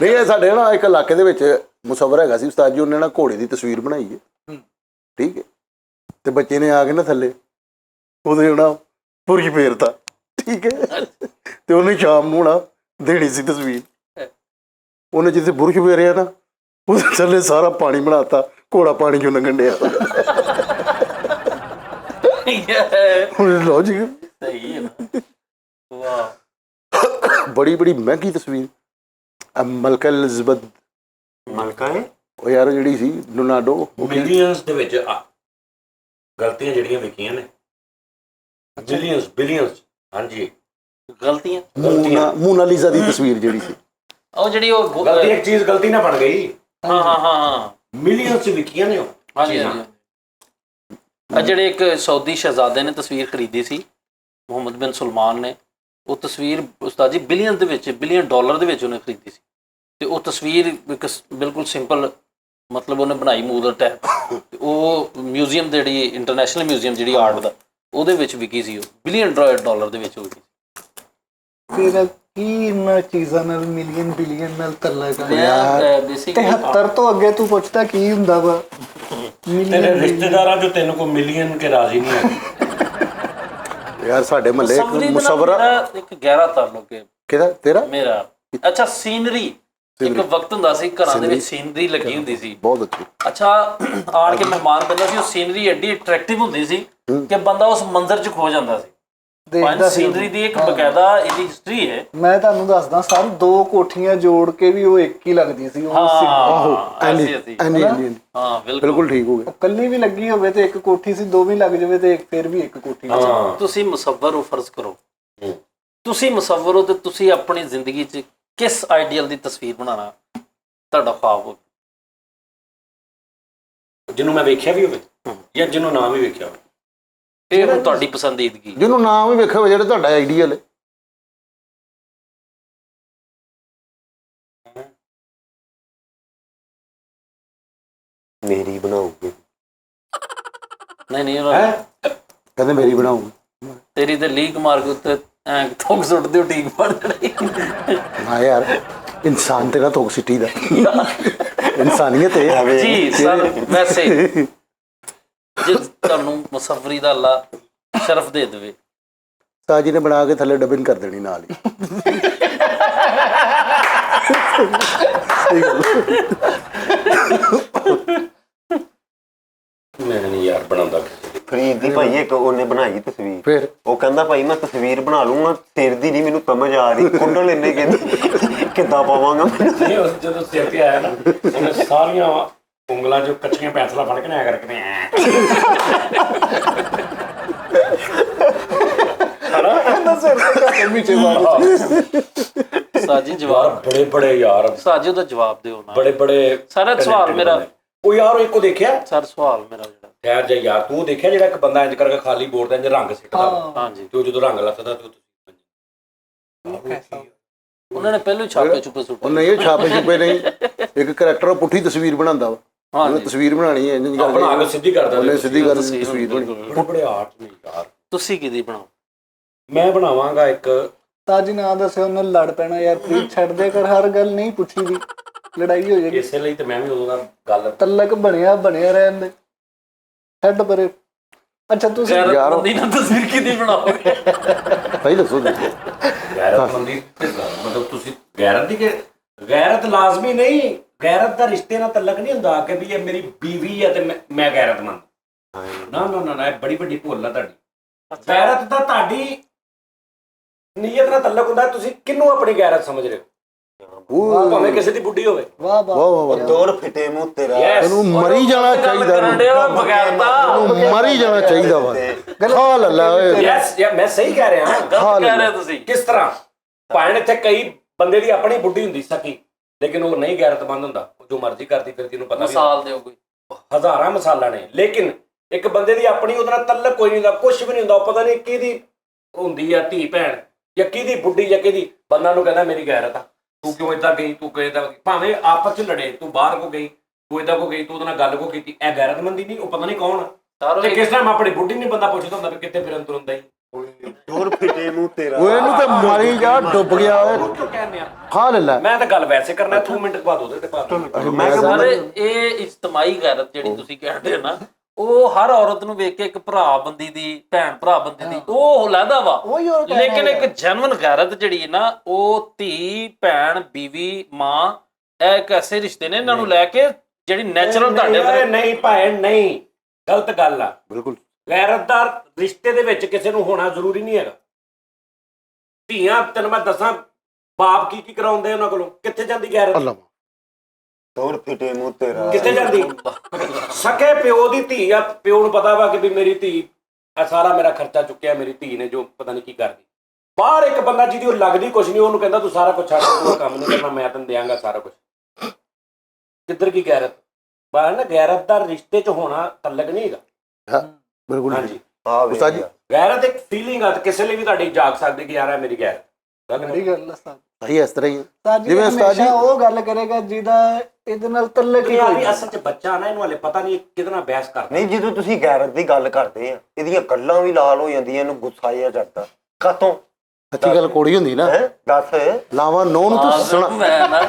ਨਹੀਂ ਇਹ ਸਾਡੇ ਨਾ ਇੱਕ ਇਲਾਕੇ ਦੇ ਵਿੱਚ ਮੁਸੱਵਰ ਹੈਗਾ ਸੀ ਉਸਤਾਦ ਜੀ, ਉਹਨੇ ਨਾ ਘੋੜੇ ਦੀ ਤਸਵੀਰ ਬਣਾਈ ਹੈ, ਠੀਕ ਹੈ, ਤੇ ਬੱਚੇ ਨੇ ਆ ਕੇ ਨਾ ਥੱਲੇ ਉਹਦੇ ਨਾ ਪੂਰੀ ਫੇਰਤਾ, ਠੀਕ ਹੈ, ਤੇ ਉਹਨੇ ਸ਼ਾਮ ਨੂੰ ਨਾ ਦੇਣੀ ਸੀ ਤਸਵੀਰ। ਉਹਨੇ ਜਿੱਥੇ ਬੁਰਸ਼ ਫੇਰਿਆ ਨਾ ਉਹਦੇ ਥੱਲੇ ਸਾਰਾ ਪਾਣੀ ਬਣਾਤਾ, ਘੋੜਾ ਪਾਣੀ ਚੋਂ ਲੰਘਣ ਡਿਆ। ਲੌਜਿਕ ਸਹੀ ਹੈ ਨਾ। ਵਾਹ, ਬੜੀ ਮਹਿੰਗੀ ਤਸਵੀਰ। ਮਲਕਾ ਐਲਿਜ਼ਬeth, ਮਲਕਾ ਹੈ ਉਹ ਯਾਰ ਜਿਹੜੀ ਸੀ ਡੋਨਾਲਡੋ, ਮਿਲੀਅਨਸ ਦੇ ਵਿੱਚ ਗਲਤੀਆਂ ਜਿਹੜੀਆਂ ਵਿਕੀਆਂ ਨੇ, ਬਿਲੀਅਨਸ। ਹਾਂਜੀ, ਗਲਤੀਆਂ। ਮੋਨਾਲੀਜ਼ਾ ਦੀ ਤਸਵੀਰ ਜਿਹੜੀ ਸੀ, ਉਹ ਜਿਹੜੀ ਉਹ ਗਲਤੀ ਇੱਕ ਚੀਜ਼ ਗਲਤੀ ਨਾ ਬਣ ਗਈ, ਹਾਂ ਮਿਲੀਅਨਸ ਵਿਕੀਆਂ ਨੇ ਉਹ। ਹਾਂਜੀ ਹਾਂਜੀ। ਆ ਜਿਹੜੇ ਇੱਕ ਸਾਊਦੀ ਸ਼ਹਿਜ਼ਾਦੇ ਨੇ ਤਸਵੀਰ ਖਰੀਦੀ ਸੀ, ਮੁਹੰਮਦ ਬਿਨ ਸੁਲਮਾਨ ਨੇ, ਉਹ ਤਸਵੀਰ ਉਸਤਾਦ ਜੀ ਬਿਲੀਅਨ ਦੇ ਵਿੱਚ, ਬਿਲੀਅਨ ਡਾਲਰ ਦੇ ਵਿੱਚ ਉਹਨੇ ਖਰੀਦੀ ਸੀ। ਤੇ ਉਹ ਤਸਵੀਰ ਇੱਕ ਬਿਲਕੁਲ ਸਿੰਪਲ, ਮਤਲਬ ਉਹਨੇ ਬਣਾਈ ਮੂਰਤ ਟੈਪ, ਤੇ ਉਹ ਮਿਊਜ਼ੀਅਮ ਜਿਹੜੀ ਇੰਟਰਨੈਸ਼ਨਲ ਮਿਊਜ਼ੀਅਮ ਜਿਹੜੀ ਆਰਟ ਦਾ, ਉਹਦੇ ਵਿੱਚ ਵਿਕੀ ਸੀ, ਉਹ ਬਿਲੀਅਨ ਡਾਲਰ ਦੇ ਵਿੱਚ ਵਿਕੀ। ਫਿਰ ਕੀ ਇਹਨਾਂ ਚੀਜ਼ਾਂ ਨਾਲ ਮਿਲੀਅਨ ਬਿਲੀਅਨ ਨਾਲ ਤੱਲਕ ਬੇਸਿਕ 73 ਤੋਂ ਅੱਗੇ ਤੂੰ ਪੁੱਛਦਾ ਕੀ ਹੁੰਦਾ ਵਾ। ਤੇਰੇ ਰਿਸ਼ਤੇਦਾਰਾਂ ਚੋਂ ਤੈਨੂੰ ਕੋਈ ਮਿਲੀਅਨ ਕੇ ਰਾਜ਼ੀ ਨਹੀਂ ਹੈ। ਯਾਰ ਸਾਡੇ ਮਹੱਲੇ ਇੱਕ ਮੁਸੱਵਰ ਇੱਕ ਗਹਿਰਾ ਤਾਲੁਕ ਹੈ ਕਿਹਦਾ ਤੇਰਾ ਮੇਰਾ। ਅੱਛਾ, ਸੀਨਰੀ ਇੱਕ ਵਕਤ ਹੁੰਦਾ ਸੀ ਘਰਾਂ ਦੇ ਵਿੱਚ ਸੀਨਰੀ ਲੱਗੀ ਹੁੰਦੀ ਸੀ, ਬਹੁਤ ਅੱਛੀ। ਅੱਛਾ, ਆਣ ਕੇ ਮਹਿਮਾਨ ਪੈਂਦਾ ਸੀ, ਉਹ ਸੀਨਰੀ ਐਡੀ ਅਟਰੈਕਟਿਵ ਹੁੰਦੀ ਸੀ ਕਿ ਬੰਦਾ ਉਸ ਮੰਜ਼ਰ 'ਚ ਖੋ ਜਾਂਦਾ ਸੀ। ਦੇਖਦਾ ਸੀ ਸੀਨਰੀ ਦੀ ਇੱਕ ਬਕਾਇਦਾ ਇਹਦੀ ਹਿਸਟਰੀ ਹੈ। ਮੈਂ ਤੁਹਾਨੂੰ ਦੱਸਦਾ ਸਰ, 2 ਕੋਠੀਆਂ ਜੋੜ ਕੇ ਵੀ ਉਹ ਇੱਕ ਹੀ ਲੱਗਦੀ ਸੀ। ਉਹ ਆਹੋ ਹਾਂ ਬਿਲਕੁਲ ਠੀਕ ਹੋ ਗਿਆ। ਕੱਲੀ ਵੀ ਲੱਗੀ ਹੋਵੇ ਤੇ ਇੱਕ ਕੋਠੀ ਸੀ, 2 ਵੀ ਲੱਗ ਜਾਵੇ ਤੇ ਫਿਰ ਵੀ ਇੱਕ ਕੋਠੀ। ਤੁਸੀਂ ਮੁਸੱਵਰ ਹੋ, ਫਰਜ਼ ਕਰੋ ਤੁਸੀਂ ਮੁਸੱਵਰ ਹੋ, ਤੇ ਤੁਸੀਂ ਆਪਣੀ ਜ਼ਿੰਦਗੀ 'ਚ ਕਿਸ ਆਈਡੀਅਲ ਦੀ ਤਸਵੀਰ ਬਣਾਉਣਾ ਤੁਹਾਡਾ ख्वाब ਹੋਵੇ? ਜਿਹਨੂੰ ਮੈਂ ਵੇਖਿਆ ਵੀ ਹੋਵੇ ਜਾਂ ਜਿਹਨੂੰ ਨਾ ਵੀ ਵੇਖਿਆ ਹੋਵੇ, ਇਹ ਹੁਣ ਤੁਹਾਡੀ ਪਸੰਦੀਦਗੀ। ਜਿਹਨੂੰ ਨਾਮ ਵੀ ਵੇਖਿਆ ਹੋਵੇ, ਜਿਹੜਾ ਤੁਹਾਡਾ ਆਈਡੀਅਲ ਹੈ। ਮੇਰੀ ਬਣਾਉਗੇ। ਨਹੀਂ ਕਹਿੰਦੇ ਮੇਰੀ ਬਣਾਉਂਗੀ, ਤੇਰੀ ਤੇ ਲੀਕ ਮਾਰ ਕੇ ਉੱਤੇ ਐਂ ਥੋਕ ਸੁੱਟ ਦਿਓ, ਠੀਕ ਬਣ ਜਾਣੀ। ਹਾਂ ਯਾਰ, ਇਨਸਾਨ ਤੇ ਨਾ ਥੋਕ ਸਿੱਟੀ ਦਾ, ਇਨਸਾਨੀਅਤ ਹੈ ਜੀ ਸਰ। ਵੈਸੇ ਜੇ ਤੁਹਾਨੂੰ ਮੁਸੱਵਰੀ ਦਾ ਅੱਲਾ ਸ਼ਰਫ ਦੇ ਦੇਵੇ, ਸਾਜੀ ਨੇ ਬਣਾ ਕੇ ਥੱਲੇ ਡਬਿੰਗ ਕਰ ਦੇਣੀ ਨਾਲ ਹੀ। ਮੈਂ ਨਹੀਂ ਯਾਰ ਬਣਾਉਂਦਾ। ਫਰੀਦ ਦੀ ਭਾਈ ਇੱਕ ਉਹਨੇ ਬਣਾਈ ਤਸਵੀਰ, ਫਿਰ ਉਹ ਕਹਿੰਦਾ ਭਾਈ ਮੈਂ ਤਸਵੀਰ ਬਣਾ ਲੂੰਗਾ, ਸਿਰ ਦੀ ਨਹੀਂ ਮੈਨੂੰ ਸਮਝ ਆ ਰਹੀ, ਕੁੰਡਲ ਇੰਨੇ ਕਹਿੰਦੇ ਕਿੱਦਾਂ ਪਾਵਾਂਗਾ। ਨਹੀਂ, ਉਸ ਜਦੋਂ ਸਿਰ ਤੇ ਆਇਆ ਨਾ, ਉਹਨੇ ਸਾਰੀਆਂ ਉਂਗਲਾਂ 'ਚੋਂ ਕੱਚੀਆਂ ਪੈਨਸਲਾਂ ਫੜ ਕੇ ਨਾ ਕਰਕੇ ਸਾਜੀ ਜਵਾਬ ਬੜੇ ਯਾਰ, ਸਾਜੀ ਉਹਦਾ ਜਵਾਬ ਦਿਓ ਨਾ। ਬੜੇ ਸਾਰਾ ਸਵਾਲ ਮੇਰਾ, ਉਹ ਯਾਰ ਇੱਕੋ ਦੇਖਿਆ ਸਰ ਸਵਾਲ ਮੇਰਾ ਜਿਹੜਾ ਠਹਿਰ ਜਾ ਯਾਰ, ਤੂੰ ਦੇਖਿਆ ਜਿਹੜਾ ਇੱਕ ਬੰਦਾ ਇੰਜ ਕਰਕੇ ਖਾਲੀ ਬੋਰਡ ਤੇ ਇੰਜ ਰੰਗ ਸਿੱਟਦਾ, ਹਾਂਜੀ, ਤੇ ਉਹ ਜਦੋਂ ਰੰਗ ਲੱਥਦਾ ਤੇ ਉਹਨਾਂ ਨੇ ਪਹਿਲਾਂ ਹੀ ਛਾਪੇ ਛੁਪੇ ਸੁੱਟੇ। ਉਹ ਨਹੀਂ ਇਹ ਛਾਪੇ ਛੁਪੇ ਨਹੀਂ, ਇੱਕ ਕਰੈਕਟਰ ਪੁੱਠੀ ਤਸਵੀਰ ਬਣਾਉਂਦਾ ਵਾ, ਉਹਨੇ ਤਸਵੀਰ ਬਣਾਉਣੀ ਹੈ ਇੰਜ ਬਣਾ ਕੇ ਸਿੱਧੀ ਕਰਦਾ ਉਹਨੇ ਸਿੱਧੀ ਕਰ ਤਸਵੀਰ ਬਣੀ। ਬੜੇ ਆਰਟ ਨਹੀਂ ਯਾਰ। ਤੁਸੀਂ ਕਿਹਦੀ ਬਣਾਓ? ਮੈਂ ਬਣਾਵਾਂਗਾ ਇੱਕ ਤਾਜੀ ਨਾ ਦੱਸਿਆ ਉਹਨੇ ਲੜ ਪੈਣਾ ਯਾਰ, ਪ੍ਰੀਤ ਛੱਡ ਦੇ ਕਰ, ਹਰ ਗੱਲ ਨਹੀਂ ਪੁੱਛੀ ਦੀ, ਲੜਾਈ ਹੋ ਜਾਏਗੀ। ਇਸੇ ਲਈ ਤੇ ਮੈਂ ਵੀ ਉਦੋਂ ਦਾ ਗੱਲ ਤਲਕ ਬਣਿਆ ਰਹਿਣ ਦੇ, ਛੱਡ ਪਰੇ। ਅੱਛਾ ਤੁਸੀਂ ਗੈਰਤਮੰਦੀ ਨਾਲ ਤਸਵੀਰ ਕਿਹਦੀ ਬਣਾਓਗੇ? ਭਾਈ ਦੱਸੋ ਤੁਸੀਂ। ਗੈਰਤਮੰਦੀ ਮਤਲਬ ਤੁਸੀਂ ਗੈਰਤ ਦੀ ਗੈਰਤ ਲਾਜ਼ਮੀ ਨਹੀਂ, ਗੈਰਤ ਦਾ ਰਿਸ਼ਤੇ ਨਾਲ ਤਲਕ ਨਹੀਂ ਹੁੰਦਾ ਕਿ ਵੀ ਇਹ ਮੇਰੀ ਬੀਵੀ ਹੈ ਤੇ ਮੈਂ ਗੈਰਤਮੰਦ। ਨਾ ਨਾ ਨਾ, ਇਹ ਬੜੀ ਵੱਡੀ ਭੁੱਲ ਆ ਤੁਹਾਡੀ। ਗੈਰਤ ਤਾਂ ਤੁਹਾਡੀ ਨੀਅਤ ਨਾਲ ਤਲਕ ਹੁੰਦਾ, ਤੁਸੀਂ ਕਿਹਨੂੰ ਆਪਣੀ ਗੈਰਤ ਸਮਝ ਰਹੇ ਹੋ, ਭਾਵੇਂ ਕਿਸੇ ਦੀ ਬੁੱਢੀ ਹੋਵੇ। ਵਾਹ ਵਾਹ ਵਾਹ ਵਾਹ, ਦੌਰ ਫਿੱਟੇ ਮੂੰਹ ਤੇਰਾ। ਇਹਨੂੰ ਮਰੀ ਜਾਣਾ ਚਾਹੀਦਾ, ਬਗੈਰਤਾ ਇਹਨੂੰ ਮਰੀ ਜਾਣਾ ਚਾਹੀਦਾ ਵਾ। ਖਾ ਲੱਲਾ ਓਏ। ਯੈਸ ਮੈਂ ਸਹੀ ਕਹਿ ਰਿਹਾ ਹਾਂ। ਗਲਤ ਕਹਿ ਰਹੇ ਹੋ ਤੁਸੀਂ। ਕਿਸ ਤਰ੍ਹਾਂ ਭਾਵੇਂ ਇੱਥੇ ਕਈ ਬੰਦੇ ਦੀ ਆਪਣੀ ਬੁੱਢੀ ਹੁੰਦੀ ਸਕੀ, ਲੇਕਿਨ ਉਹ ਨਹੀਂ ਗੈਰਤਮੰਦ ਹੁੰਦਾ, ਉਹ ਜੋ ਮਰਜ਼ੀ ਕਰਦੀ ਫਿਰਦੀ, ਨੂੰ ਪਤਾ ਮਿਸਾਲ ਦਿਓ ਕੋਈ। ਹਜ਼ਾਰਾਂ ਮਿਸਾਲਾਂ ਨੇ, ਲੇਕਿਨ ਇੱਕ ਬੰਦੇ ਦੀ ਆਪਣੀ ਉਹਦੇ ਨਾਲ ਤਲਕ ਕੋਈ ਨਹੀਂ ਹੁੰਦਾ, ਕੁਝ ਵੀ ਨਹੀਂ ਹੁੰਦਾ, ਉਹ ਪਤਾ ਨਹੀਂ ਕਿਹਦੀ ਹੁੰਦੀ ਆ ਧੀ ਭੈਣ ਜਾਂ ਕਿਹਦੀ ਬੁੱਢੀ ਜਾਂ ਕਿਹਦੀ, ਬੰਦਾ ਨੂੰ ਕਹਿੰਦਾ ਮੇਰੀ ਗੈਰਤ ਆ, ਤੂੰ ਕਿਉਂ ਏਦਾਂ ਗਈ, ਤੂੰ ਕਿਉਂ ਏਦਾਂ, ਭਾਵੇਂ ਆਪਸ ਚ ਲੜੇ, ਤੂੰ ਬਾਹਰ ਕੋ ਗਈ, ਤੂੰ ਏਦਾਂ ਕੋ ਗਈ, ਤੂੰ ਉਹਦੇ ਨਾਲ ਗੱਲ ਕੋ ਕੀਤੀ, ਇਹ ਗੈਰਤਮੰਦੀ ਨਹੀਂ, ਉਹ ਪਤਾ ਨਹੀਂ ਕੌਣ ਤੇ ਕਿਸ ਟਾਈਮ ਆਪਣੀ ਬੁੱਢੀ ਨਹੀਂ ਬੰਦਾ ਪੁੱਛਦਾ ਹੁੰਦਾ ਵੀ ਕਿੱਥੇ ਫਿਰਨ ਤੁਰੰਦਾ ਹੀ। ਦੌਰ ਫਿੱਟੇ ਮੂੰਹ ਤੇਰਾ। ਉਹ ਇਹਨੂੰ ਤੇ ਮਾਰੀ ਜਾ, ਡੁੱਬ ਗਿਆ ਓਏ। ਕਿਉਂ ਕਹਿੰਦੇ ਆ? ਖਾ ਲੱਲਾ। ਮੈਂ ਤਾਂ ਗੱਲ ਵੈਸੇ ਕਰਨਾ, 2 ਮਿੰਟ ਬਾਅਦ ਉਹਦੇ ਤੇ ਪਾ ਸਾਰੇ ਇਹ ਇਜਤਮਾਈ ਗੈਰਤ ਜਿਹੜੀ ਤੁਸੀਂ ਕਹਿੰਦੇ ਹੋ ਨਾ, ਉਹ ਹਰ ਔਰਤ ਨੂੰ ਵੇਖ ਕੇ ਇੱਕ ਭਰਾ ਬੰਦੀ ਦੀ, ਭੈਣ ਭਰਾ ਬੰਦੀ ਦੀ, ਉਹ ਲੈਦਾ ਵਾ। ਲੇਕਿਨ ਇੱਕ ਜੈਨੂਇਨ ਗੈਰਤ ਜਿਹੜੀ ਹੈ ਨਾ, ਉਹ ਧੀ ਭੈਣ ਬੀਵੀ ਮਾਂ, ਇਹ ਇੱਕ ਐਸੇ ਰਿਸ਼ਤੇ ਨੇ ਇਹਨਾਂ ਨੂੰ ਲੈ ਕੇ ਜਿਹੜੀ ਨੈਚੁਰਲ ਤੁਹਾਡੇ ਅੰਦਰ। ਨਹੀਂ ਭੈਣ ਨਹੀਂ, ਗਲਤ ਗੱਲ ਆ। ਬਿਲਕੁਲ ਗੈਰਤ ਦਾ ਰਿਸ਼ਤੇ ਦੇ ਵਿੱਚ ਕਿਸੇ ਨੂੰ ਹੋਣਾ ਜ਼ਰੂਰੀ ਨਹੀਂ ਹੈਗਾ। ਧੀਆਂ ਤੈਨੂੰ ਮੈਂ ਦੱਸਾਂ ਬਾਪ ਕੀ ਕਰਾਉਂਦੇ ਉਹਨਾਂ ਕੋਲੋਂ, ਕਿੱਥੇ ਜਾਂਦੀ ਗੈਰਤ? ਅੱਲਾ ਦੌਰ ਫਿੱਟੇ ਮੂੰਹ ਤੇਰਾ। ਕਿੱਥੇ ਜਾਂਦੀ? ਸਕੇ ਪਿਓ ਦੀ ਧੀ ਆ, ਪਿਓ ਨੂੰ ਪਤਾ ਵਾ ਕਿ ਵੀ ਮੇਰੀ ਧੀ ਆ ਸਾਰਾ ਮੇਰਾ ਖਰਚਾ ਚੁੱਕਿਆ, ਮੇਰੀ ਧੀ ਨੇ ਜੋ ਪਤਾ ਨਹੀਂ ਕੀ ਕਰਦੀ। ਬਾਹਰ ਇੱਕ ਬੰਦਾ ਜਿਹਦੀ ਉਹ ਲੱਗਦੀ ਕੁਛ ਨਹੀਂ, ਉਹਨੂੰ ਕਹਿੰਦਾ ਤੂੰ ਸਾਰਾ ਕੁਝ ਛੱਡ, ਤੂੰ ਕੰਮ ਨਹੀਂ ਕਰਨਾ, ਮੈਂ ਤੈਨੂੰ ਦਿਆਂਗਾ ਸਾਰਾ ਕੁਝ। ਕਿੱਧਰ ਕੀ ਗੈਰਤ? ਬਾਹਰ ਨਾ ਗੈਰਤ ਦਾ ਰਿਸ਼ਤੇ 'ਚ ਹੋਣਾ ਤਲਕ ਨਹੀਂ ਹੈਗਾ। ਬਿਲਕੁਲ ਹਾਂਜੀ, ਉਸਤਾਦ ਜੀ, ਗੈਰਤ ਇੱਕ ਫੀਲਿੰਗ ਆ, ਕਿਸੇ ਲਈ ਵੀ ਤੁਹਾਡੀ ਜਾਗ ਸਕਦੀ ਕਿ ਯਾਰ ਇਹ ਮੇਰੀ ਗੈਰਤ। ਬੜੀ ਗੱਲ ਹੈ ਸਾਡੀ। ਸਹੀ ਇਸ ਤਰ੍ਹਾਂ ਹੀ ਹੈ। ਜਿਵੇਂ ਜਿਵੇਂ ਉਸਤਾਦ ਜੀ ਹਮੇਸ਼ਾ ਉਹ ਗੱਲ ਕਰੇਗਾ ਜਿਹਦਾ ਇਹਦੇ ਨਾਲ ਤਲਕ ਹੀ ਯਾਰ ਕੋਈ। ਅਸਲ 'ਚ ਬੱਚਾ ਨਾ, ਇਹਨੂੰ ਹਲੇ ਪਤਾ ਨਹੀਂ ਕਿਹਦੇ ਨਾਲ ਬਹਿਸ ਕਰਦਾ। ਨਹੀਂ, ਜਦੋਂ ਤੁਸੀਂ ਗੈਰਤ ਦੀ ਗੱਲ ਕਰਦੇ ਆ, ਇਹਦੀਆਂ ਗੱਲਾਂ ਵੀ ਲਾਲ ਹੋ ਜਾਂਦੀਆਂ, ਇਹਨੂੰ ਗੁੱਸਾ ਜਿਹਾ ਚੜਦਾ। ਕਾਤੋਂ? ਸੱਚੀ ਗੱਲ ਕੋੜੀ ਹੁੰਦੀ ਨਾ, ਹੈ ਦੱਸ। ਲਾਵਾ ਨੋ ਨੂੰ ਤੂੰ ਸੁਣਾ। ਮੈਂ ਨਾ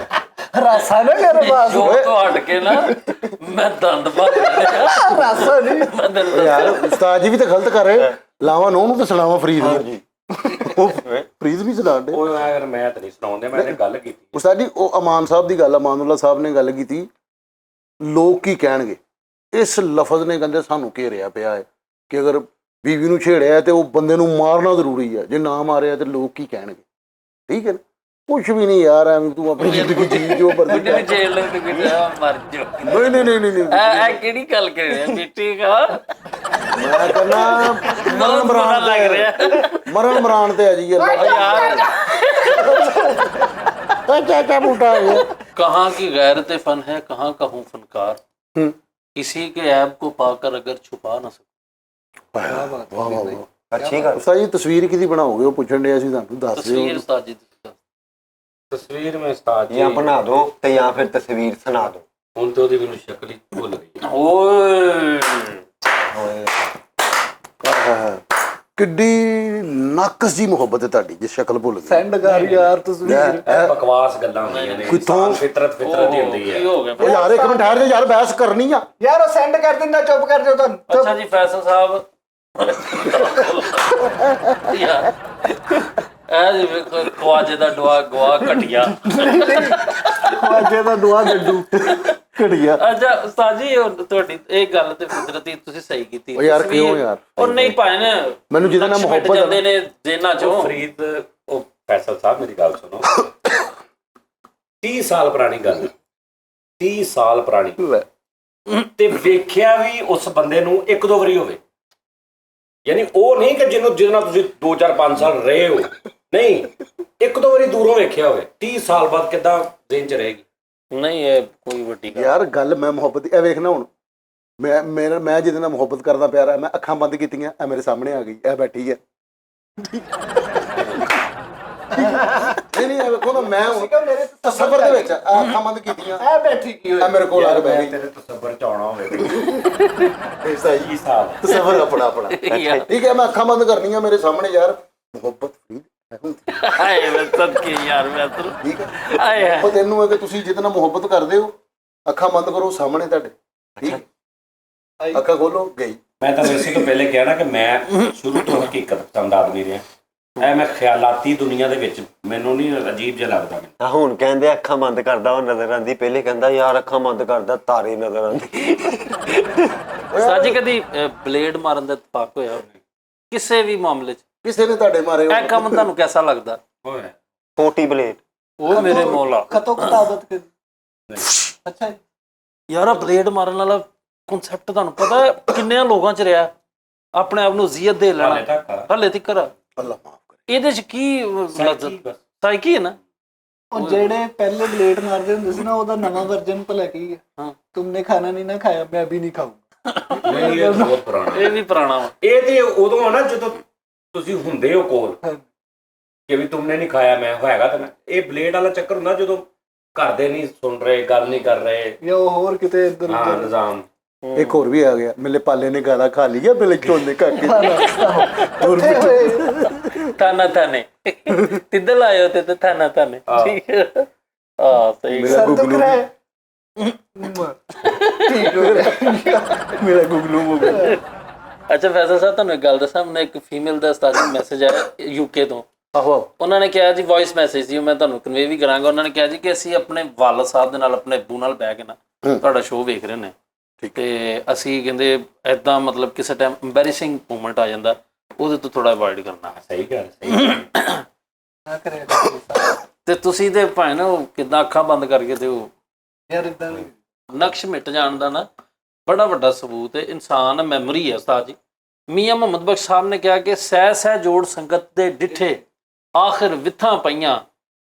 ਰਾਸਾ ਨਾ ਕਰ ਬਾਸ, ਜੋ ਤੋਂ ਹਟ ਕੇ ਨਾ ਮੈਂ ਦੰਦ ਭੰਨ ਲਿਆ। ਰਾਸਾ ਨਹੀਂ। ਮੈਂ ਤੈਨੂੰ ਯਾਰ ਉਸਤਾਦ ਜੀ ਵੀ ਤਾਂ ਗਲਤ ਕਰ ਰਹੇ, ਲਾਵਾ ਨੋ ਨੂੰ ਤਾਂ ਸੁਣਾਵਾ ਫਰੀਦ ਨੂੰ। ਜੀ ਉਹ ਫਰੀਦ ਵੀ ਸੁਣਾਉਂਦੇ। ਉਹ ਯਾਰ ਮੈਂ ਤਾਂ ਨਹੀਂ ਸੁਣਾਉਂਦੇ, ਮੈਂ ਇਹ ਗੱਲ ਕੀਤੀ। ਉਸਤਾਦ ਜੀ ਉਹ ਅਮਾਨ ਸਾਹਿਬ ਦੀ ਗੱਲ, ਅਮਾਨੁੱਲਾ ਸਾਹਿਬ ਨੇ ਗੱਲ ਕੀਤੀ, ਲੋਕ ਕੀ ਕਹਿਣਗੇ, ਇਸ ਲਫ਼ਜ਼ ਨੇ ਕਹਿੰਦੇ ਸਾਨੂੰ ਘੇਰਿਆ ਪਿਆ ਹੈ ਕਿ ਅਗਰ ਬੀਵੀ ਨੂੰ ਛੇੜਿਆ ਤੇ ਉਹ ਬੰਦੇ ਨੂੰ ਮਾਰਨਾ ਜ਼ਰੂਰੀ ਹੈ, ਜੇ ਨਾ ਮਾਰਿਆ ਤੇ ਲੋਕ ਕੀ ਕਹਿਣਗੇ। ਠੀਕ ਹੈ ਨਾ, ਕੁਛ ਵੀ ਨਹੀਂ ਯਾਰ, ਐਵੇਂ ਤੂੰ ਆਪਣੀ ਜ਼ਿੰਦਗੀ ਜੀ ਜੋ ਕਿਤੇ ਮਰਜ਼ੀ। ਵੀ ਜੇਲ੍ਹ ਨੂੰ ਕਿਤੇ ਮਰ ਜਾ। ਨਹੀਂ ਨਹੀਂ ਨਹੀਂ ਨਹੀਂ ਇਹ ਕਿਹੜੀ ਗੱਲ ਕਰ ਰਹੇ ਆ ਬੇਟੀ ਕਾ? ਮੈਂ ਕਹਿੰਦਾ ਬਹੁਤ ਬੁਰਾ ਲੱਗ ਰਿਹਾ ਮਰਨ ਮਰਾਨ ਤੇ ਆ ਜੀ ਅੱਲਾ यार। क्या बूटा है। कहाँ की गैरत फन है, कहाँ का हूँ फनकार, किसी के ऐब को पाकर अगर छुपा ना सकूं। वाह वाह वाह। ਅੱਛੀ ਗੱਲ। ਉਸਤਾਦ ਜੀ ਤਸਵੀਰ ਕਿਹਦੀ ਬਣਾਓਗੇ, ਉਹ ਪੁੱਛਣ ਦੇ ਅਸੀਂ, ਤੁਹਾਨੂੰ ਦੱਸ तस्वीर ਦਿਓ। उस्ताद जी ਤਸਵੀਰ ਮੈਂ ਉਸਤਾਦ ਜੀ ਜਾਂ ਬਣਾ ਦੋ ਤੇ ਜਾਂ ਫਿਰ ਤਸਵੀਰ ਸੁਣਾ ਦੋ। ਹੁਣ ਤੇ ਉਹਦੀ ਮੈਨੂੰ ਸ਼ਕਲ ਹੀ ਭੁੱਲ ਗਈ। ओए ਕਿੱਡੀ ਨਾਕਸ ਜੀ ਮੁਹੱਬਤ ਹੈ ਤੁਹਾਡੀ, ਜੇ ਸ਼ਕਲ ਭੁੱਲ ਗਈ। ਸੈਂਡ ਕਰ ਯਾਰ ਤਸਵੀਰ। ਇਹ ਬਕਵਾਸ ਗੱਲਾਂ ਹੁੰਦੀਆਂ ਨੇ, ਕਿੱਥੋਂ? ਫਿਤਰਤ ਹੀ ਹੁੰਦੀ ਹੈ। हो गया। ਉਹ ਯਾਰ ਇੱਕ ਮਿੰਟ ਠਹਿਰ ਜਾ ਯਾਰ, ਬਹਿਸ ਕਰਨੀ ਆ। ਯਾਰ ਉਹ ਸੈਂਡ ਕਰ ਦਿੰਦਾ, ਚੁੱਪ ਕਰ ਜਾਓ ਤੁਹਾਨੂੰ। ਚੁੱਪ। अच्छा जी फैसल साहब यार ਇਹ ਜਿਵੇਂ ਖਵਾਜੇ ਦਾ ਦੁਆ ਗਵਾ ਘਟਿਆ। ਖਵਾਜੇ ਦਾ ਦੁਆ ਗੱਡੂ ਘੜੀਆ। ਅੱਛਾ ਉਸਤਾਦ ਜੀ, ਤੁਹਾਡੀ ਇਹ ਗੱਲ ਤੇ ਫਿਤਰਤੀ ਤੁਸੀਂ ਸਹੀ ਕੀਤੀ। ਉਹ ਯਾਰ ਕਿਉਂ ਯਾਰ? ਉਹ ਨਹੀਂ ਭਾਵੇਂ ਨਾ ਮੈਨੂੰ ਜਿਹਦੇ ਨਾਲ ਨਕਸ਼ ਮਿਟ ਮੁਹੱਬਤ ਜਾਂਦੇ ਨੇ ਜੇਨਾਂ ਚੋਂ। ਫਰੀਦ ਉਹ ਫੈਸਲ ਸਾਹਿਬ ਮੇਰੀ ਗੱਲ ਸੁਣੋ। 30 ਸਾਲ ਪੁਰਾਣੀ ਗੱਲ, 30 ਸਾਲ ਪੁਰਾਣੀ, ਤੇ ਵੇਖਿਆ ਵੀ ਉਸ ਬੰਦੇ ਨੂੰ 1-2 ਵਾਰੀ ਹੋਵੇ। ਯਾਨੀ ਉਹ ਨਹੀਂ ਕਿ ਜਿਹਦੇ ਨਾਲ ਤੁਸੀਂ 2-4-5 ਸਾਲ ਰਹੇ ਹੋ, ਨਹੀਂ, 1-2 ਵਾਰੀ ਦੂਰੋਂ ਵੇਖਿਆ ਹੋਵੇ। 30 ਸਾਲ ਬਾਅਦ ਕਿੱਦਾਂ ਦਿਨ ਚ ਰਹੇਗੀ? ਨਹੀਂ ਇਹ ਕੋਈ ਵੱਡੀ ਗੱਲ ਯਾਰ ਗੱਲ ਮੈਂ ਮੁਹੱਬਤ ਦੀ, ਇਹ ਵੇਖਣਾ ਹੁਣ ਮੈਂ ਜਿਹਦੇ ਨਾਲ ਮੁਹੱਬਤ ਕਰਦਾ ਪਿਆ ਰਿਹਾ, ਮੈਂ ਅੱਖਾਂ ਬੰਦ ਕੀਤੀਆਂ, ਇਹ ਮੇਰੇ ਸਾਹਮਣੇ ਆ ਗਈ, ਇਹ ਬੈਠੀ ਹੈ। ਨਹੀਂ ਇਹ ਵੇਖੋ ਨਾ ਮੈਂ ਤੁਸੀਂ ਕਿਹਾ ਮੇਰੇ ਸਫ਼ਰ ਦੇ ਵਿੱਚ ਅੱਖਾਂ ਬੰਦ ਕੀਤੀਆਂ ਐ ਬੈਠੀ ਕੀ ਹੋਈ ਆ ਮੇਰੇ ਕੋਲ ਆ ਕੇ ਬਹਿ ਗਈ ਤੇਰੇ ਤਸੱਬਰ ਚ ਆਉਣਾ ਹੋਵੇ ਇਹ ਸਹੀ ਹਿਸਾਬ ਸਫ਼ਰ ਆਪਣਾ ਆਪਣਾ ਠੀਕ ਹੈ ਮੈਂ ਅੱਖਾਂ ਬੰਦ ਕਰਨੀਆਂ ਮੇਰੇ ਸਾਹਮਣੇ ਯਾਰ ਮੁਹੱਬਤ ਫਰੀਦ ਹੈ ਹੁੰਦੀ ਹੈ। ਹਾਏ ਮੈਂ ਸਦਕੇ ਯਾਰ ਮੈਂ ਤਰ ਠੀਕ ਹੈ ਹਾਏ ਹਾਏ। ਉਹ ਤੈਨੂੰ ਹੈ ਕਿ ਤੁਸੀਂ ਜਿਤਨਾ ਮੁਹੱਬਤ ਕਰਦੇ ਹੋ ਅੱਖਾਂ ਬੰਦ ਕਰੋ ਸਾਹਮਣੇ ਤੁਹਾਡੇ ਠੀਕ ਹੈ? ਅੱਖਾਂ ਖੋਲੋ ਗਈ ਮੈਂ ਤਾਂ ਵੈਸੇ ਤੋਂ ਪਹਿਲੇ ਕਿਹਾ ਨਾ ਕਿ ਮੈਂ ਸ਼ੁਰੂ ਤੋਂ ਹਕੀਕਤ ਪਸੰਦ ਆਦਮੀ ਰਿਹਾ ਐ ਮੈਂ ਖਿਆਲਾਤੀ ਦੁਨੀਆ ਦੇ ਵਿੱਚ ਮੈਨੂੰ ਨਹੀਂ ਅਜੀਬ ਜਿਹਾ ਲੱਗਦਾ ਮੈਨੂੰ। ਆ ਹੁਣ ਕਹਿੰਦੇ ਅੱਖਾਂ ਬੰਦ ਕਰਦਾ ਉਹ ਨਜ਼ਰ ਆਂਦੀ, ਪਹਿਲੇ ਕਹਿੰਦਾ ਯਾਰ ਅੱਖਾਂ ਬੰਦ ਕਰਦਾ ਤਾਰੇ ਨਜ਼ਰ ਆਂਦੀ। ਸਾਜੀ ਕਦੀ ਬਲੇਡ ਮਾਰਨ ਦਾ ਇਤਫਾਕ ਹੋਇਆ ਕਿਸੇ ਵੀ ਮਾਮਲੇ 'ਚ? ਕਿਸੇ ਨੇ ਤੁਹਾਡੇ ਮਾਰੇ ਇਹ ਕੰਮ ਤੁਹਾਨੂੰ ਕਿਹਦਾ ਲੱਗਦਾ? ਓਏ 40 ਬਲੇਡ ਉਹ ਮੇਰੇ ਮੌਲਾ ਖਤੋ ਖਤਾਬਤ ਕਰ। ਅੱਛਾ ਜੀ। ਯਾਰ ਆ ਬਲੇਡ ਮਾਰਨ ਵਾਲਾ ਕਨਸੈਪਟ ਤੁਹਾਨੂੰ ਪਤਾ ਹੈ ਕਿੰਨਿਆਂ ਲੋਕਾਂ 'ਚ ਰਿਹਾ ਆਪਣੇ ਆਪ ਨੂੰ ਜ਼ਿੱਤ ਦੇ ਹਾਲੇ ਲੈਣਾ ਤੱਕ ਹਲੇ ਤੱਕ ਅੱਲਾ ਮਾਫ ਕਰੇ ਇਹਦੇ 'ਚ ਕੀ ਬਸ ਸਾਈਕੀ ਹੈ ਨਾ ਉਹ ਜਿਹੜੇ ਪਹਿਲੇ ਬਲੇਡ ਮਾਰਦੇ ਹੁੰਦੇ ਸੀ ਨਾ ਉਹਦਾ ਨਵਾਂ ਵਰਜਨ ਭਲਾ ਕੀ ਹੈ? ਹਾਂ। ਤੁਮਨੇ ਖਾਣਾ ਨਹੀਂ ਨਾ ਖਾਇਆ ਮੈਂ ਵੀ ਨਹੀਂ ਖਾਊਂਗਾ। ਨਹੀਂ ਇਹ ਬਹੁਤ ਪੁਰਾਣਾ ਇਹ ਵੀ ਪੁਰਾਣਾ ਵਾ ਇਹ ਤੇ ਉਦੋਂ ਆ ਨਾ ਜਦੋਂ ਤੁਸੀਂ ਹੁੰਦੇ ਹੋ ਕੋਲ ਹਾਂ। ਕਿ ਵੀ ਤੁਮਨੇ ਨਹੀਂ ਖਾਇਆ ਮੈਂ ਹੋਏਗਾ ਤਾਂ ਮੈਂ ਇਹ ਬਲੇਡ ਵਾਲਾ ਚੱਕਰ ਹੁੰਦਾ ਜਦੋਂ ਘਰ ਦੇ ਨਹੀਂ ਸੁਣ ਰਹੇ ਗੱਲ ਨਹੀਂ ਕਰ ਰਹੇ ਜਾਂ ਉਹ ਹੋਰ ਕਿਤੇ ਇੱਧਰ ਹਾਂ ਉੱਧਰ ਨਿਜ਼ਾਮ ਇੱਕ ਹੋਰ ਵੀ ਆ ਗਿਆ ਮੇਰੇ ਪਾਲੇ ਨੇ ਗਾਲਾਂ ਖਾ ਲਿਆ ਮੇਰੇ ਝੋਨੇ ਕਾਕੇ ਇਕੱਠੇ ਹੋਏ। ਤਾਨਾ ਤਾਨੇ ਤਿੱਦਲ ਆਇਓ ਤੇ ਤਾਨਾ ਤਾਨੇ ਠੀਕ ਹੈ ਆ ਸਹੀ ਮੇਰਾ ਸਰ ਗੁਗਲੂ ਦੁਖ ਰਿਹਾ ਹੈ। ਠੀਕ ਹੋ ਗਿਆ। ਮੇਰਾ ਗੁਗਲੂ ਮੁਗਲੂ ਅੱਛਾ ਫੈਸਲ ਸਾਹਿਬ ਤੁਹਾਨੂੰ ਇੱਕ ਗੱਲ ਦੱਸਾਂ ਮੈਨੂੰ ਇੱਕ ਫੀਮੇਲ ਦਾ ਉਸਤਾਦ ਮੈਸੇਜ ਆਇਆ ਯੂਕੇ ਤੋਂ ਆਹੋ ਉਹਨਾਂ ਨੇ ਕਿਹਾ ਜੀ ਵੌਇਸ ਮੈਸੇਜ ਸੀ ਉਹ ਮੈਂ ਤੁਹਾਨੂੰ ਕਨਵੇ ਵੀ ਕਰਾਂਗਾ ਉਹਨਾਂ ਨੇ ਕਿਹਾ ਜੀ ਕਿ ਅਸੀਂ ਆਪਣੇ ਵਾਲਦ ਸਾਹਿਬ ਦੇ ਨਾਲ ਆਪਣੇ ਅੱਬੂ ਨਾਲ ਬਹਿ ਕੇ ਨਾ ਤੁਹਾਡਾ ਸ਼ੋਅ ਵੇਖ ਰਹੇ ਨੇ ਤੇ ਅਸੀਂ ਕਹਿੰਦੇ ਐਦਾਂ ਮਤਲਬ ਕਿਸੇ ਟਾਈਮ ਐਮਬੈਰੇਸਿੰਗ ਮੂਮੈਂਟ ਆ ਜਾਂਦਾ ਉਹਦੇ ਤੋਂ ਥੋੜਾ ਅਵੋਇਡ ਕਰਨਾ ਸਹੀ ਗੱਲ ਸਹੀ ਨਾ ਕਰਿਆ ਤੇ ਤੁਸੀਂ ਤੇ ਭਾਵੇਂ ਨਾ ਉਹ ਕਿੱਦਾਂ ਅੱਖਾਂ ਬੰਦ ਕਰਕੇ ਤੇ ਉਹ ਯਾਰ ਇਦਾਂ ਨਕਸ਼ ਮਿਟ ਜਾਣ ਦਾ ਨਾ ਬੜਾ ਵੱਡਾ ਸਬੂਤ ਹੈ ਇਨਸਾਨ ਮੈਮਰੀ ਹੈ ਉਸਤਾਦ ਜੀ ਮੀਆਂ ਮੁਹੰਮਦ ਬਖਸ਼ ਸਾਹਿਬ ਨੇ ਕਿਹਾ ਕਿ ਸਹਿ ਸਹਿ ਜੋੜ ਸੰਗਤ ਦੇ ਡਿੱਠੇ ਆਖਿਰ ਵਿਥਾਂ ਪਈਆਂ